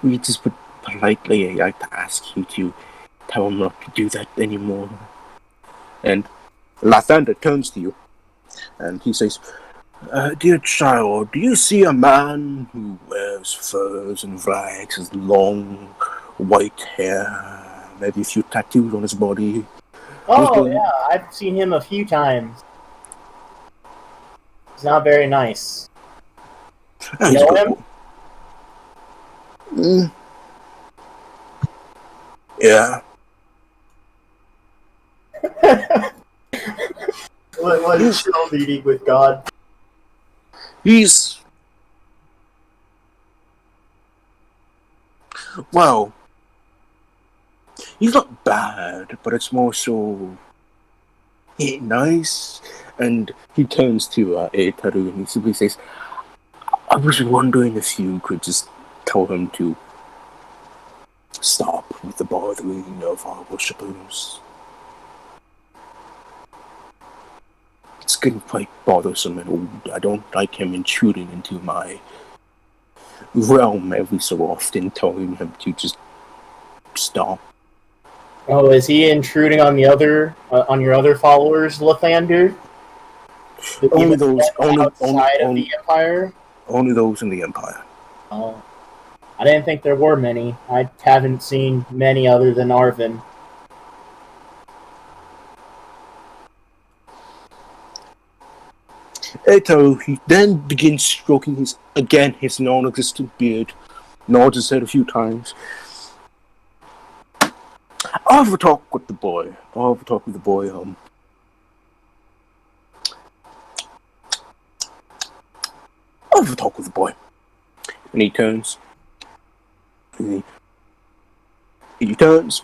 We just would politely like to ask you to tell him not to do that anymore. And Lathander turns to you and he says, "Dear child, do you see a man who wears furs and rags and long white hair, maybe a few tattoos on his body?" Oh, yeah, I've seen him a few times. He's not very nice. You know him? Yeah. What is still meeting with God? He's... Well... He's not bad, but it's more so... He ain't nice. And he turns to Eirataru and he simply says, "I was wondering if you could just tell him to stop with the bothering of our worshippers. It's getting quite bothersome and old. I don't like him intruding into my realm every so often, telling him to just stop." Oh, is he intruding on the other, on your other followers, Lathander? Only those, outside of the Empire? Only those in the Empire. Oh. I didn't think there were many. I haven't seen many other than Arvin. Eto, he then begins stroking his non-existent beard, nods his head a few times. I'll have a talk with the boy. And he turns. He turns.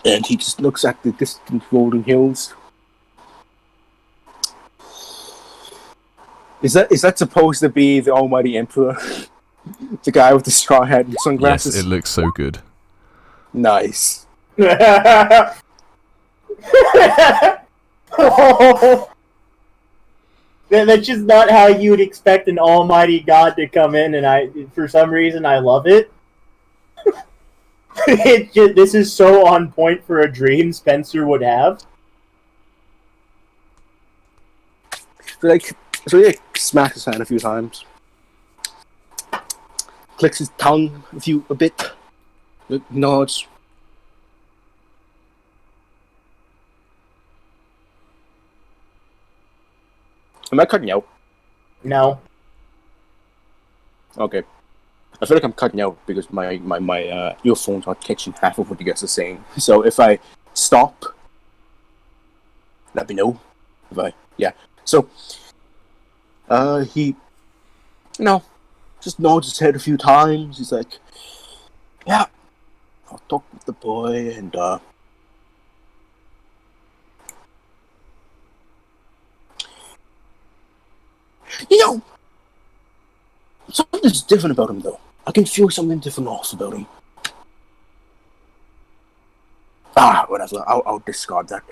And he just looks at the distant rolling hills. Is that supposed to be the Almighty Emperor? The guy with the straw hat and sunglasses? Yes, it looks so good. Nice. Oh. That's just not how you would expect an almighty god to come in, and for some reason, I love it. This is so on point for a dream Spencer would have. So he smacks his hand a few times. Clicks his tongue a bit. Nods. Am I cutting you out? No. Okay. I feel like I'm cutting out because my earphones are catching half of what you guys are saying. So if I stop, let me know. Yeah. So, he just nods his head a few times. He's like, yeah, I'll talk with the boy and, something's different about him, though. I can feel something different off about him. Whatever. I'll discard that.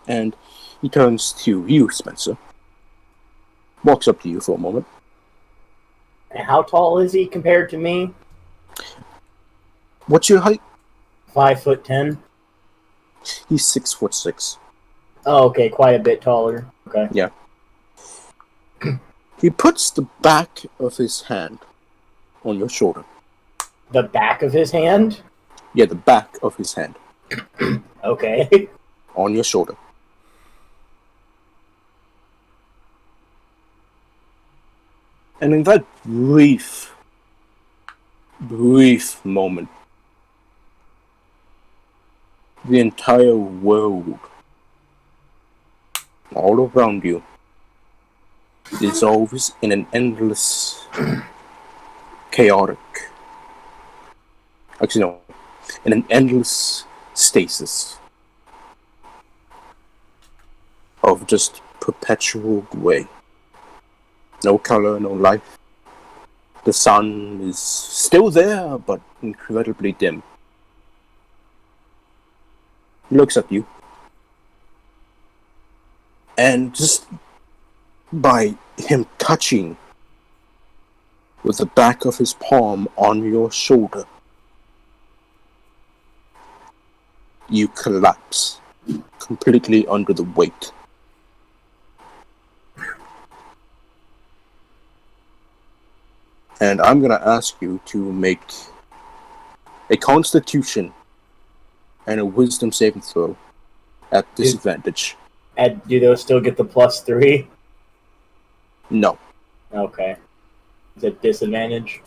And he turns to you, Spencer. Walks up to you for a moment. And how tall is he compared to me? What's your height? 5'10". He's 6'6". Oh, okay, quite a bit taller. Okay. Yeah. He puts the back of his hand on your shoulder. The back of his hand? Yeah, the back of his hand. Okay. On your shoulder. And in that brief moment, the entire world, all around you, dissolves in an endless, chaotic, actually no, in an endless stasis of just perpetual grey. No color, no life. The sun is still there, but incredibly dim. He looks at you. And just by him touching with the back of his palm on your shoulder, you collapse completely under the weight. And I'm gonna ask you to make a Constitution and a Wisdom saving throw at disadvantage. And do those still get the +3? No. Okay. Is it disadvantage?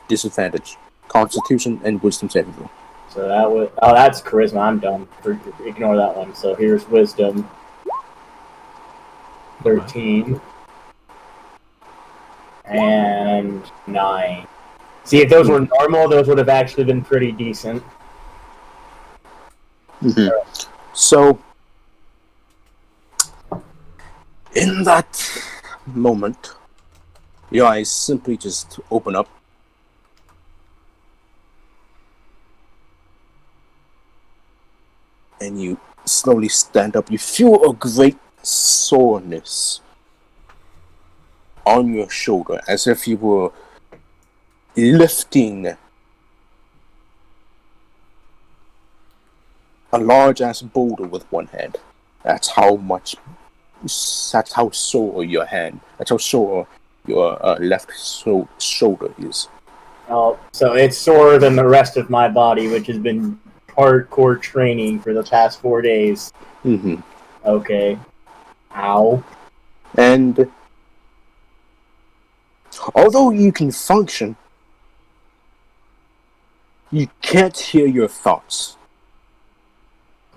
Disadvantage. Constitution and Wisdom saving throw. So that would... Oh, that's Charisma. I'm done. Ignore that one. So here's Wisdom. 13. And 9. See, if those were normal, those would have actually been pretty decent. Mm-hmm. So, in that moment, your eyes simply just open up. And you slowly stand up. You feel a great soreness on your shoulder, as if you were lifting a large-ass boulder with one hand. That's how sore your hand, that's how sore your left shoulder is. Oh, so it's sorer than the rest of my body, which has been hardcore training for the past 4 days. Mm-hmm. Okay. Ow. And although you can function, you can't hear your thoughts.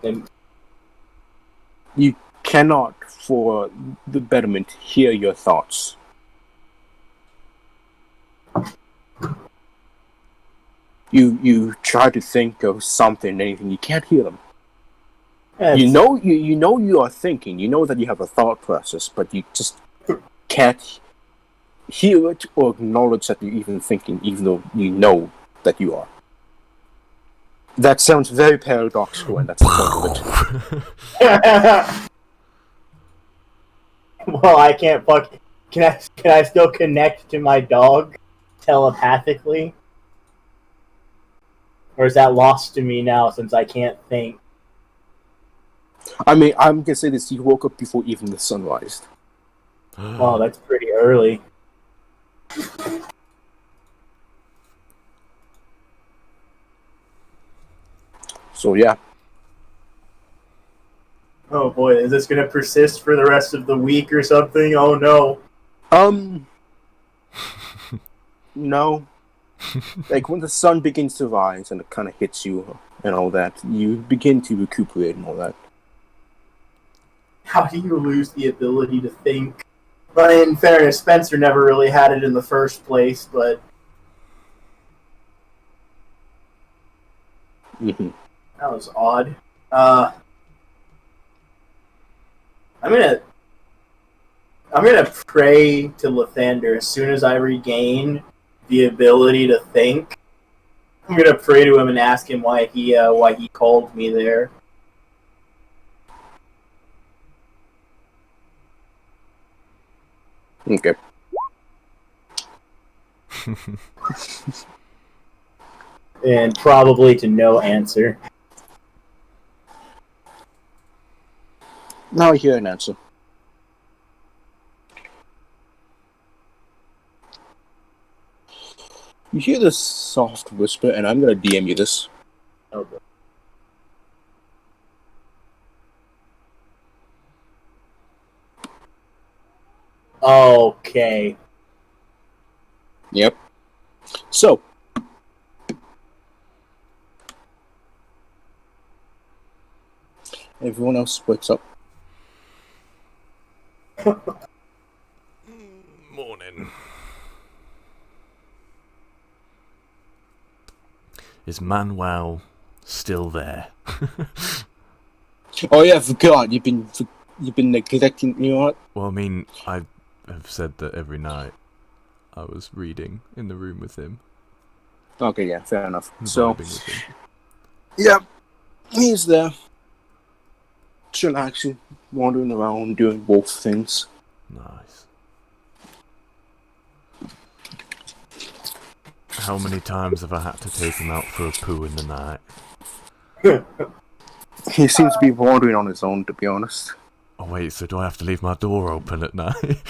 And You cannot, for the betterment, hear your thoughts. You try to think of something, anything, you can't hear them. You know you are thinking, you know that you have a thought process, but you just can't hear it or acknowledge that you're even thinking, even though you know that you are. That sounds very paradoxical, and that's the point of it. Well, I can't fuck. Can I still connect to my dog telepathically? Or is that lost to me now since I can't think? I mean, I'm gonna say this, you woke up before even the sun rised. Oh, that's pretty early. So yeah. Oh boy, is this gonna persist for the rest of the week or something? Oh no. No. Like, when the sun begins to rise and it kind of hits you and all that, you begin to recuperate and all that. How do you lose the ability to think? But in fairness, Spencer never really had it in the first place, but Mm-hmm. that was odd. I'm gonna pray to Lathander as soon as I regain the ability to think. I'm gonna pray to him and ask him why he called me there. Okay. And probably to no answer. Now I hear an answer. You hear this soft whisper, and I'm gonna DM you this. Okay. Okay. Yep. So, everyone else wakes up. Morning. Is Manuel still there? Oh yeah, I forgot. You've been neglecting me, what? Well, I mean, I have said that every night I was reading in the room with him. Okay, yeah, fair enough. and So, vibing with him. yeah, he's there, chillaxing, wandering around, doing wolf things. Nice. How many times have I had to take him out for a poo in the night? He seems to be wandering on his own, to be honest. Oh wait, so do I have to leave my door open at night?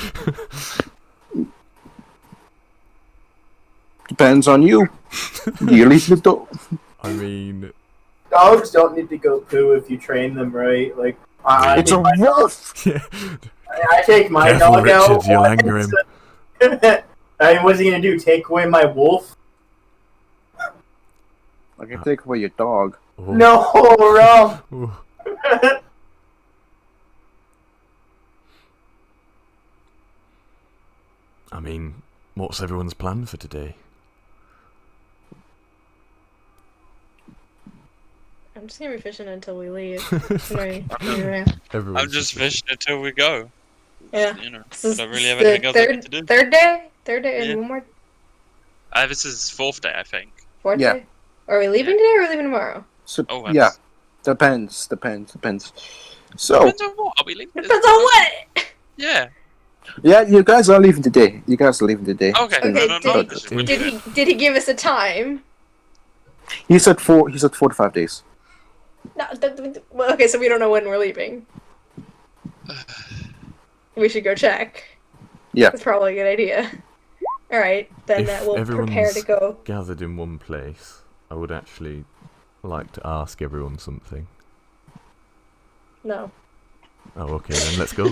Depends on you. Do you leave the door? I mean... Dogs don't need to go poo if you train them right. Like, It's a wolf! Yeah. I take my Careful, dog Richard, out. you'll anger him. I mean, what's he gonna do? Take away my wolf? I can take away your dog. Oh. No, Ralph. Oh. I mean, what's everyone's plan for today? I'm just gonna be fishing until we leave. Right. Everyone's I'm just fishing until we go. Yeah. You know, This is I don't really have the anything else I need to do. Third day? Third day? Yeah. And one more? This is 4th day, I think. Fourth Yeah. day? Are we leaving today or are we leaving tomorrow? So, Oh, yeah, depends. So, Depends on what. Are we leaving? Depends on what! Yeah. yeah, you guys are leaving today. Okay. Okay, No. Did he give us a time? He said 4 to 5 days. No, well, okay, so we don't know when we're leaving. We should go check. Yeah. That's probably a good idea. Alright, then If we'll prepare to everyone's go. gathered in one place, I would actually like to ask everyone something. No. Oh, okay, then let's go.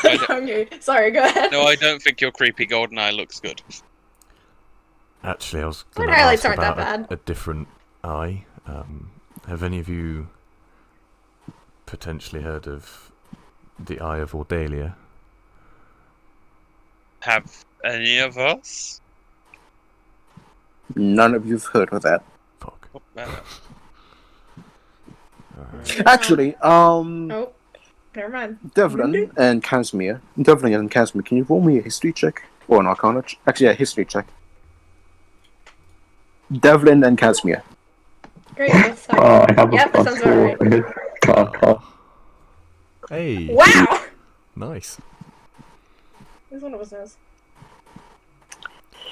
Okay, sorry, go ahead. No, I don't think your creepy golden eye looks good. Actually, I was My going to highlights ask aren't that about bad. a different eye. Have any of you potentially heard of the Eye of Ordalia? Have any of us? None of you've heard of that. Fuck. What matter? Alright. Actually, Oh, never mind. Devlin and Casimir, can you roll me a history check? Or an arcana check? Actually, a history check. Devlin and Casimir. Great, that's fine. I have Yep, that sounds about right. Hey! Wow! Nice. This one of us knows.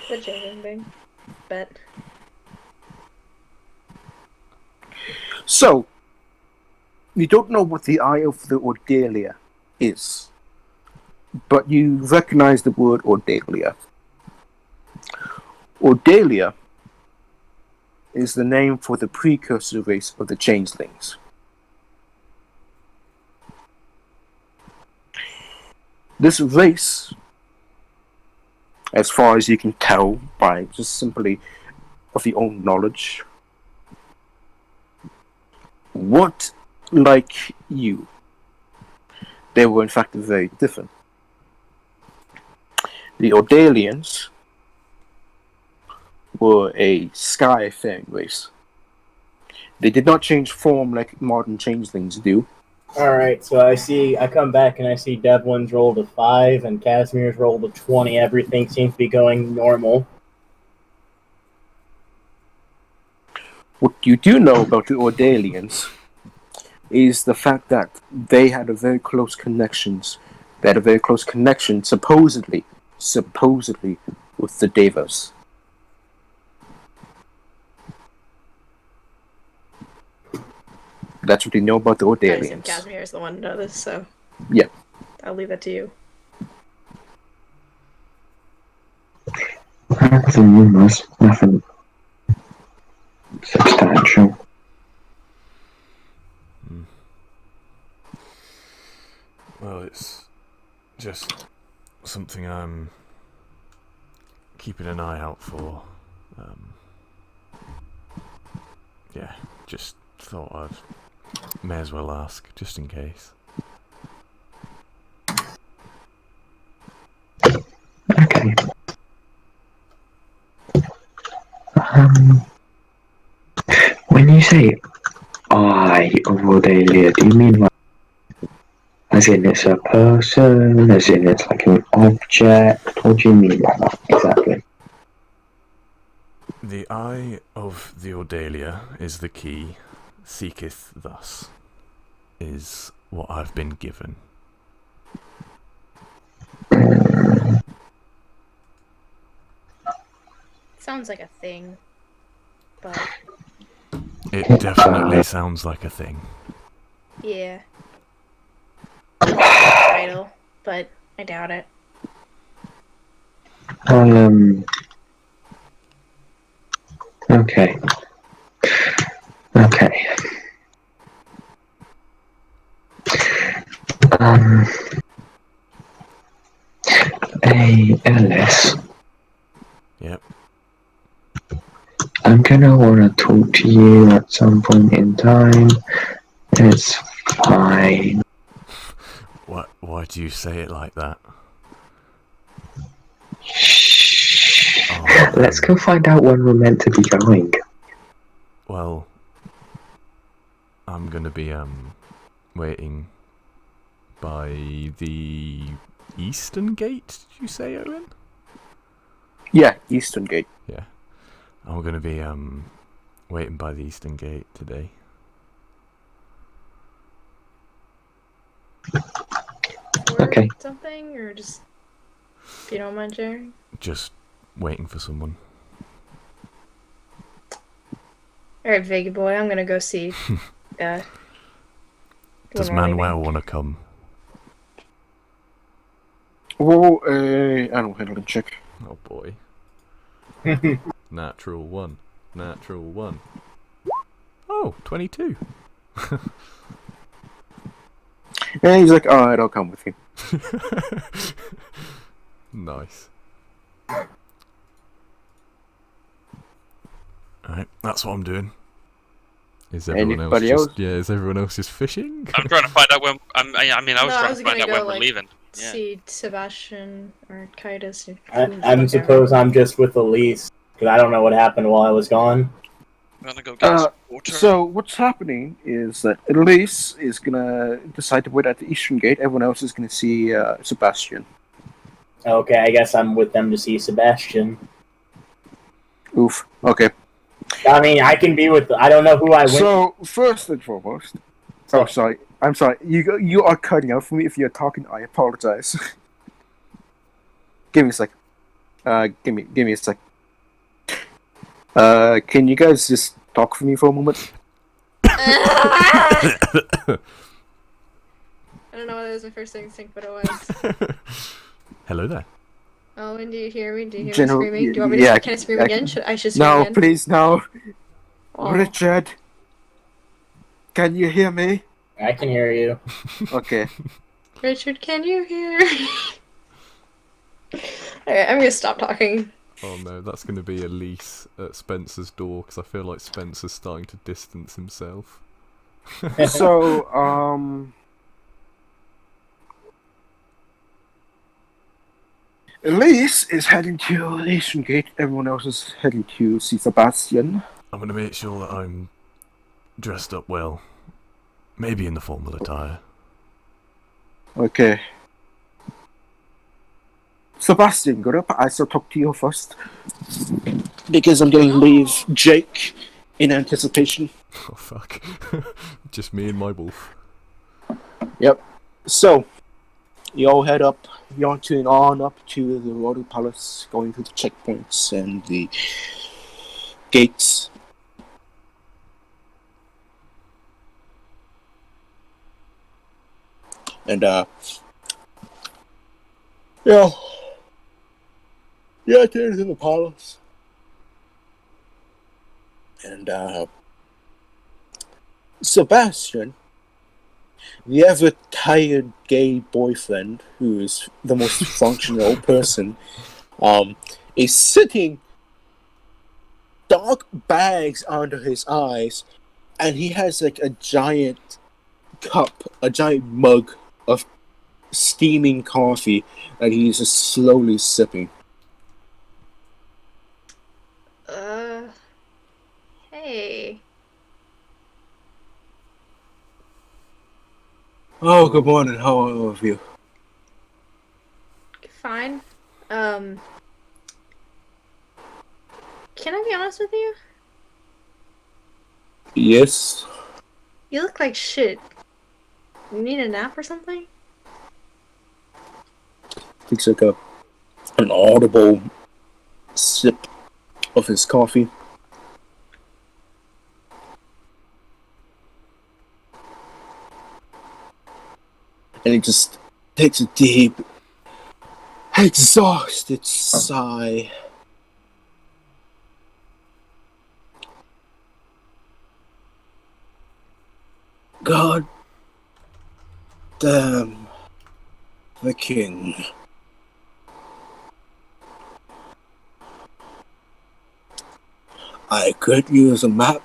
The changing thing. Bet. So, you don't know what the Eye of the Ordalia is, but you recognize the word Ordalia. Ordalia is the name for the precursor race of the changelings. This race, as far as you can tell by just simply of your own knowledge, weren't like you. They were in fact very different. the Ordalians were a sky faring race. They did not change form like modern changelings do. Alright, so I come back and I see Devlin's rolled a 5 and Casimir's rolled a 20. Everything seems to be going normal. What you do know about the Ordalians is the fact that they had a very close connections. They had a very close connection, supposedly, with the Devas. That's what we know about the I assume Ordalians. Casimir is the one to know this, so Yeah. I'll leave that to you. Some rumors, nothing substantial. Well, it's just something I'm keeping an eye out for. Yeah, just thought I may as well ask, just in case. Okay. When you say "I" of Rodalia, do you mean like, as in it's a person, as in it's like an object? What do you mean by that exactly? The eye of the Ordalia is the key, seeketh thus, is what I've been given. Sounds like a thing, but It definitely sounds like a thing. yeah. Title, but I doubt it. Okay. Okay. Elys, Yep. I'm gonna wanna talk to you at some point in time. It's fine. Why do you say it like that? Shh. Oh, Let's go find out when we're meant to be going. Well, I'm gonna be waiting by the eastern gate. Did you say, Owen? Yeah, Eastern Gate. Yeah, I'm gonna be waiting by the eastern gate today. For Okay. something, or just if you don't mind sharing. Just waiting for someone. Alright, Veggie boy, I'm gonna go see. Does when we're Manuel leaving. want to come? Oh, animal handling check. Oh boy. Natural one. Natural one. Oh, 22. And he's like, alright, I'll come with you. Nice. Alright, that's what I'm doing. Is everyone Anybody else else? just is everyone else just fishing? I'm trying to find out when. I was No, I trying was to find gonna out go, when we're like, leaving. Yeah. See Sebastian or Kitus. Or I suppose I'm just with Elys, because I don't know what happened while I was gone. I'm gonna go get some water. So what's happening is that Elys is gonna decide to wait at the Eastern Gate. Everyone else is gonna see Sebastian. Okay, I guess I'm with them to see Sebastian. Oof. Okay. I mean, I can be with. I don't know who I went. So first and foremost, oh sorry, I'm sorry. You are cutting out for me. If you're talking, I apologize. Give me a sec. Give me a sec. Can you guys just talk for me for a moment? I don't know whether it was my first instinct, but it was. Hello there. Oh, and do you hear me? Do you hear General- me screaming? Do you want me to? yeah, Can I scream I again? can- I should scream No, again. please, no. Oh. Richard, can you hear me? I can hear you. Okay. Richard, can you hear? Alright, I'm gonna stop talking. Oh no, that's going to be Elys at Spencer's door because I feel like Spencer's starting to distance himself. So, Elys is heading to the Eastern Gate. Everyone else is heading to see Sebastian. I'm going to make sure that I'm dressed up well. Maybe in the formal attire. Okay. Sebastian, got up. I shall talk to you first. Because I'm going to leave Jake in anticipation. Oh, fuck. Just me and my wolf. Yep. So, you all head up, yawning on up to the Royal Palace, going through the checkpoints and the gates. And, you enter into the palace. And, Sebastian, the ever-tired gay boyfriend, who is the most functional person, is sitting, dark bags under his eyes, and he has like a giant cup, a giant mug of steaming coffee that he's just slowly sipping. Hey. Oh, good morning. How are all of you? Fine. Can I be honest with you? Yes. You look like shit. You need a nap or something? Takes like an audible sip of his coffee. And he just takes a deep, exhausted sigh. God damn the king. I could use a map.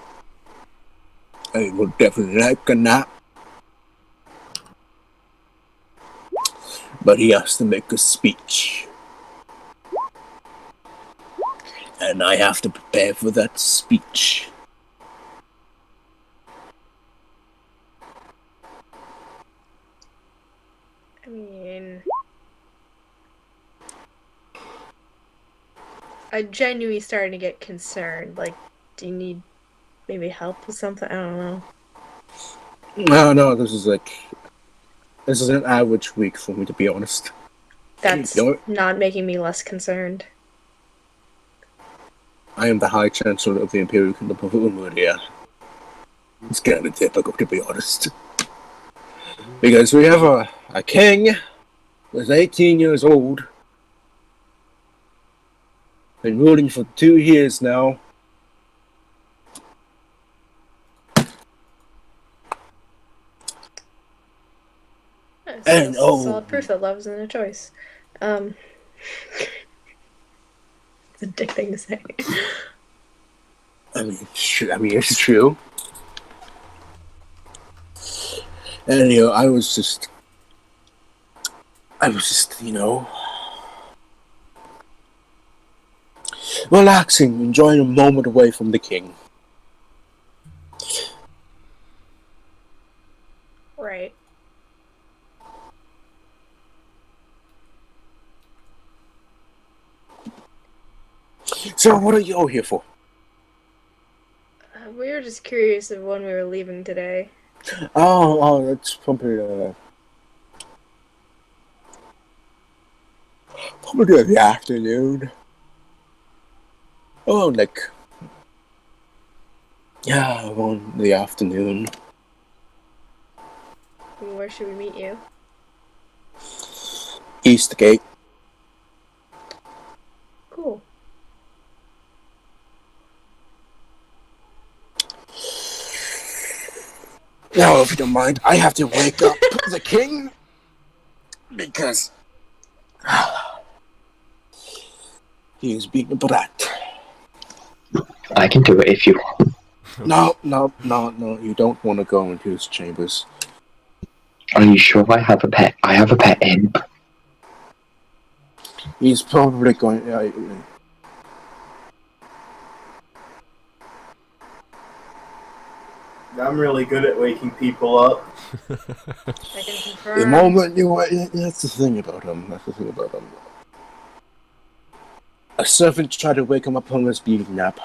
I would definitely like a nap. But he has to make a speech. And I have to prepare for that speech. I mean... I'm genuinely starting to get concerned. Like, do you need maybe help with something? I don't know. No, this is an average week for me, to be honest. That's You know what? not making me less concerned. I am the High Chancellor of the Imperial Kingdom of Umuria. It's kind of typical, to be honest. Because we have a king who's 18 years old, been ruling for 2 years now. That's solid proof that love isn't a choice. It's a dick thing to say. I mean, it's true. And, I was just, relaxing, enjoying a moment away from the king. Right. So, what are you all here for? We were just curious of when we were leaving today. Oh, that's probably the afternoon. Oh, around the afternoon. Where should we meet you? East Gate. Cool. Now, if you don't mind, I have to wake up the king because he is being a brat. I can do it if you want. No, you don't want to go into his chambers. Are you sure I have a pet? I have a pet imp. He's probably going. I'm really good at waking people up. I can confirm. The moment you wake, that's the thing about him. A servant tried to wake him up from his beauty nap.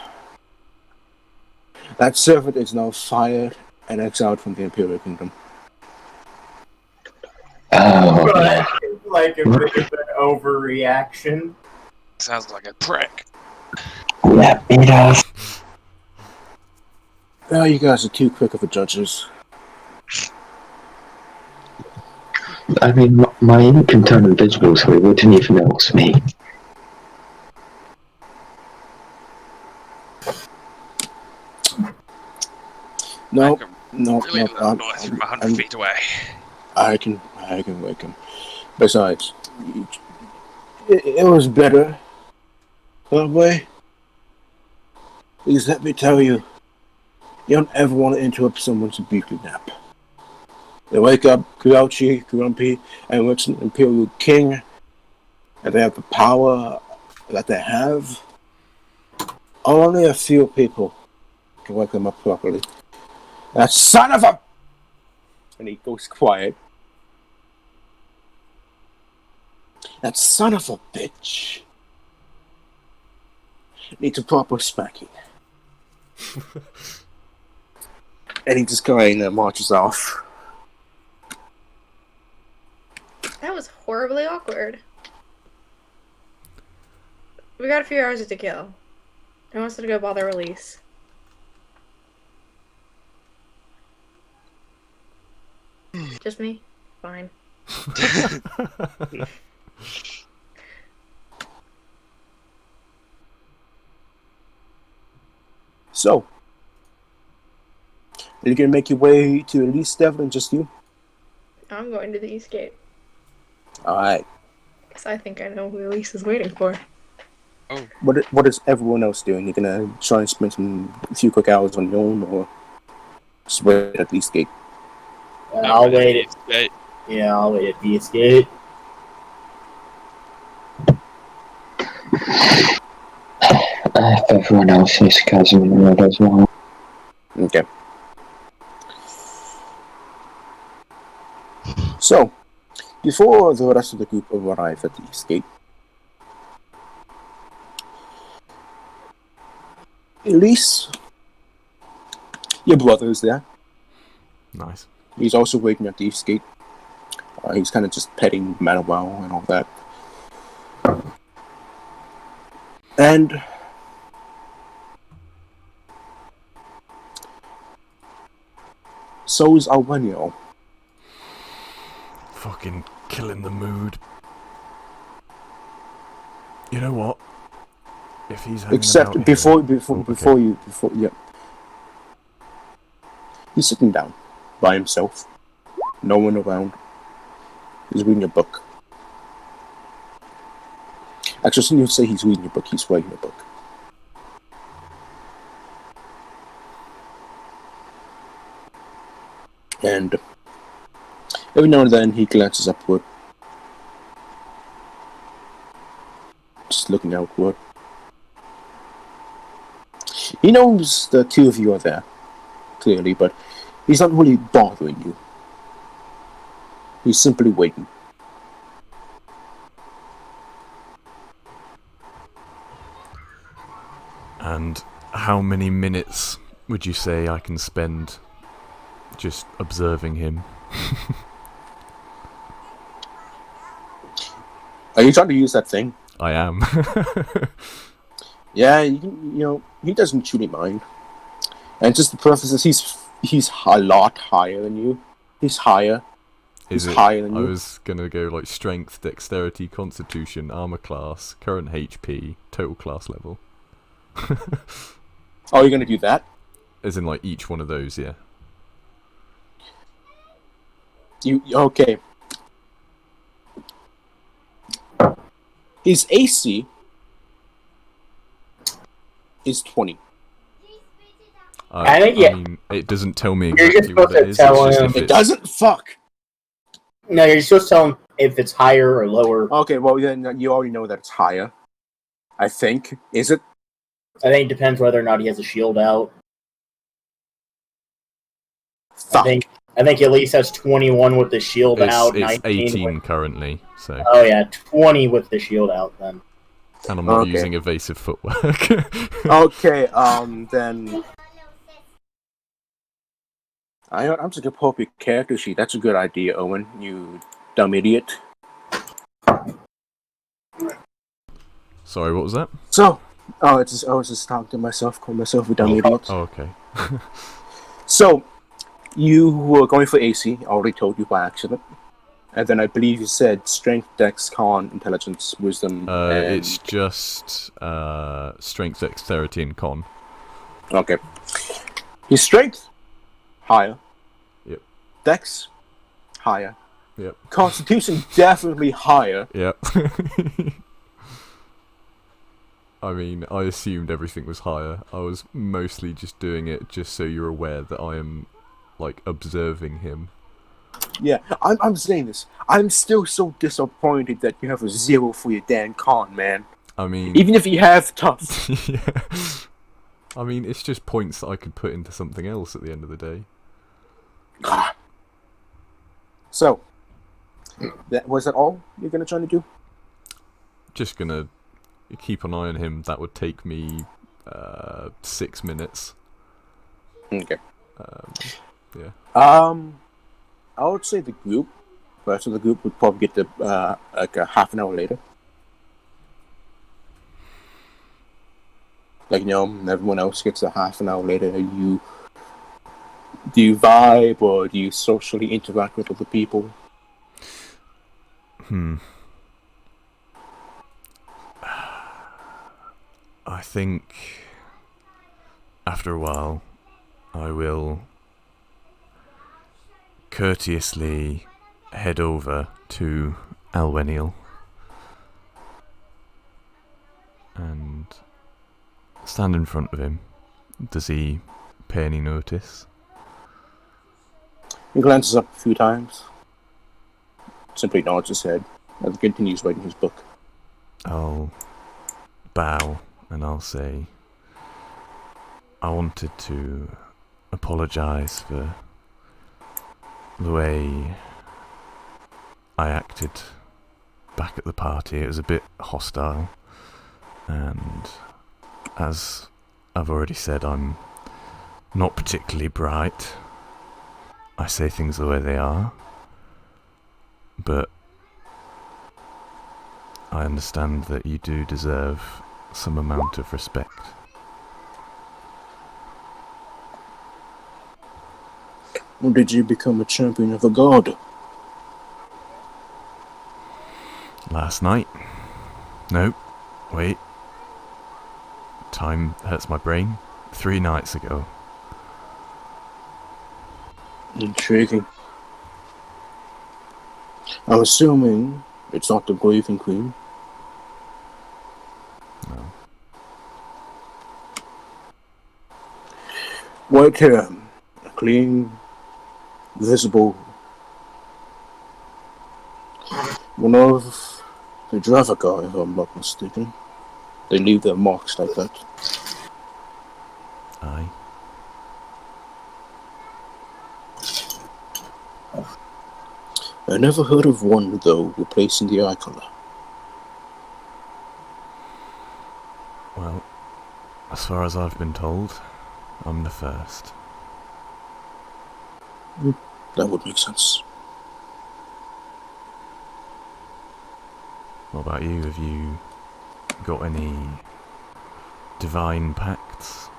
That servant is now fired and exiled from the Imperial Kingdom. Oh, yeah. Like a bit of an overreaction. Sounds like a prick. Yeah, he does. Oh, you guys are too quick of the judges. I mean, my ink can turn invisible, so he wouldn't even know it's me. No, I can no, really no. loud noise from 100 feet away. I can wake him. Besides, it was better that way. Because let me tell you, you don't ever want to interrupt someone's beauty nap. They wake up grouchy, grumpy, and it's an Imperial King, and they have the power that they have. Only a few people can wake them up properly. That son of a... And he goes quiet. That son of a bitch needs a proper smacking. And he just kind of marches off. That was horribly awkward. We got a few hours to kill. Who wants to go bother Elys? Just me? Fine. So, are you gonna make your way to Elys, Devlin, just you? I'm going to the East Gate. Alright. Because I think I know who Elys is waiting for. What is everyone else doing? You gonna try and spend a few quick hours on your own, or just wait at the East Gate? I'll wait at... Yeah, I'll wait at the East Gate. If everyone else is cousin in red as well. Okay. So, before the rest of the group arrive at the East Gate, Elys, your brother is there. Nice. He's also waiting at the East Gate. He's kind of just petting Manuel and all that. And so is Alwenio. Fucking killing the mood. You know what? If he's hanging Except about before here... yeah. He's sitting down by himself. No one around. He's reading a book. Actually, shouldn't you say he's reading a book? He's writing a book. And every now and then he glances upward. Just looking outward. He knows the two of you are there, clearly, but he's not really bothering you. He's simply waiting. And how many minutes would you say I can spend just observing him? Are you trying to use that thing? I am. Yeah, you know, he doesn't truly mind. And just the preface is he's a lot higher than you. He's higher. Is He's it? higher than I you. was gonna go like strength, dexterity, constitution, armor class, current HP, total class level. Oh, you're gonna do that? As in like each one of those, yeah. You okay? His AC is 20. I think, yeah. I mean, it doesn't tell me You're just exactly what supposed it to is. tell It's just him- if It it's... doesn't fuck. No, you're supposed to tell him if it's higher or lower. Okay, well then you already know that it's higher. I think. Is it? I think it depends whether or not he has a shield out. Fuck. I think Elys has 21 with the shield out. It's 19 18 with, currently, so. oh yeah, 20 with the shield out then. And I'm not Okay. using evasive footwork. Okay, then. I'm just gonna pull up your character sheet. That's a good idea, Owen. You dumb idiot. Sorry, what was that? So, I was just talking to myself, calling myself a dumb idiot. Oh, okay. So, you were going for AC. I already told you by accident. And then I believe you said strength, dex, con, intelligence, wisdom, and... It's just strength, dexterity, and con. Okay. His strength, higher. Yep. Dex, higher. Yep. Constitution, definitely higher. Yep. I mean, I assumed everything was higher. I was mostly just doing it just so you're aware that I am, like, observing him. Yeah, I'm saying this. I'm still so disappointed that you have a 0 for your damn con, man. I mean... Even if you have tough. Yeah. I mean, it's just points that I could put into something else at the end of the day. So, was that all you're gonna try to do? Just gonna keep an eye on him. That would take me 6 minutes. Okay. Yeah. I would say the rest of the group would probably get to like a half an hour later. Like, you know, everyone else gets a half an hour later. Do you vibe or do you socially interact with other people? I think after a while I will courteously head over to Alweniel and stand in front of him. Does he pay any notice? He glances up a few times, simply nods his head, and continues writing his book. I'll bow and I'll say, I wanted to apologise for the way I acted back at the party. It was a bit hostile, and as I've already said, I'm not particularly bright. I say things the way they are, but I understand that you do deserve some amount of respect. When did you become a champion of the god? Last night? No, wait. Time hurts my brain. 3 nights ago. Intriguing. I'm assuming it's not the Breathing Queen. No. White hair, clean, visible. One of the Dravaka, if I'm not mistaken. They leave their marks like that. Aye. I never heard of one, though, replacing the eye color. Well, as far as I've been told, I'm the first. That would make sense. What about you? Have you got any divine pacts?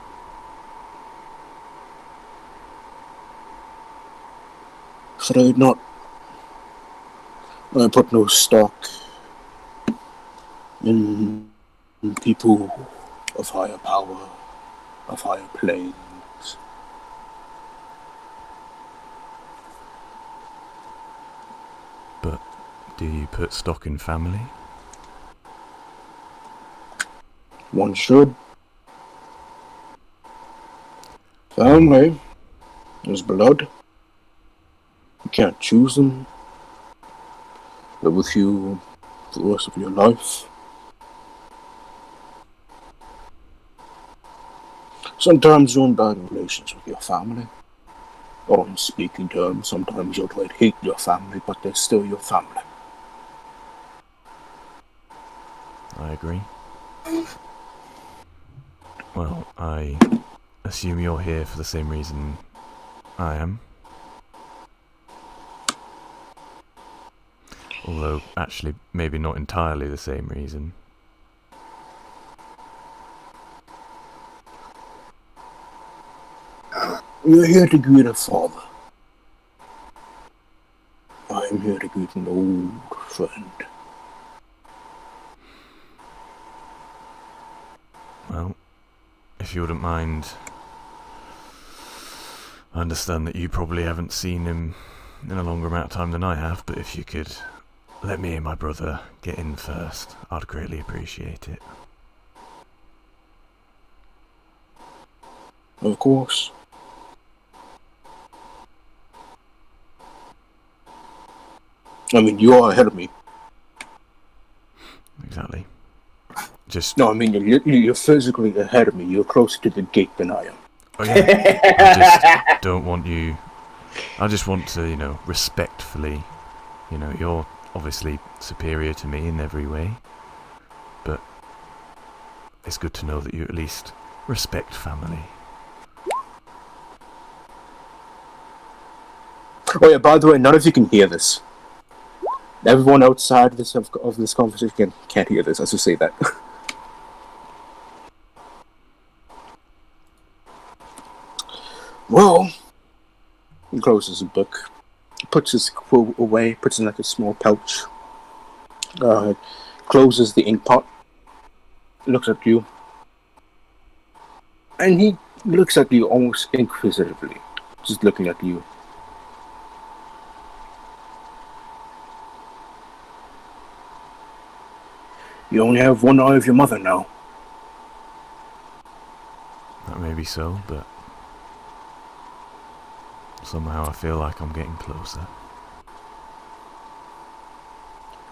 Afraid not. I put no stock in people of higher power, of higher planes. But do you put stock in family? One should. Family is blood. You can't choose them. live with you for the rest of your life. Sometimes you're in bad relations with your family. Or in speaking terms, sometimes you'll try to hate your family, but they're still your family. I agree. Well, I assume you're here for the same reason I am. Although, actually, maybe not entirely the same reason. You're here to greet a father. I'm here to greet an old friend. Well, if you wouldn't mind, I understand that you probably haven't seen him in a longer amount of time than I have, but if you could let me and my brother get in first, I'd greatly appreciate it. Of course. I mean, you are ahead of me. Exactly. Just... No, I mean, you're physically ahead of me. You're closer to the gate than I am. Oh yeah. I just don't want you... I just want to, respectfully... you're obviously superior to me in every way. But it's good to know that you at least respect family. Oh yeah, by the way, none of you can hear this. Everyone outside of this conversation can't hear this. I should say that. Well, he closes the book, puts his quill away, puts it in like a small pouch, closes the ink pot, looks at you, and he looks at you almost inquisitively, just looking at you. You only have one eye of your mother now. That may be so, but somehow I feel like I'm getting closer.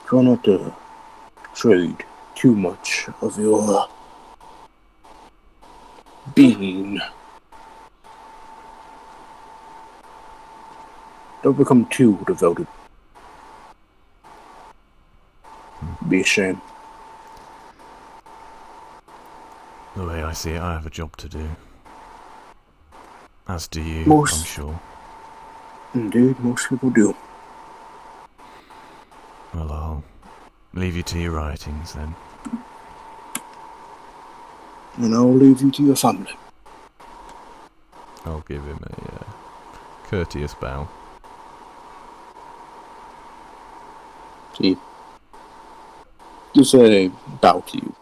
Try not to trade too much of your being. Don't become too devoted. Be a shame. The way I see it, I have a job to do. As do you, I'm sure. Indeed, most people do. Well, I'll leave you to your writings then. And I'll leave you to your family. I'll give him a courteous bow. See, just a bow to you.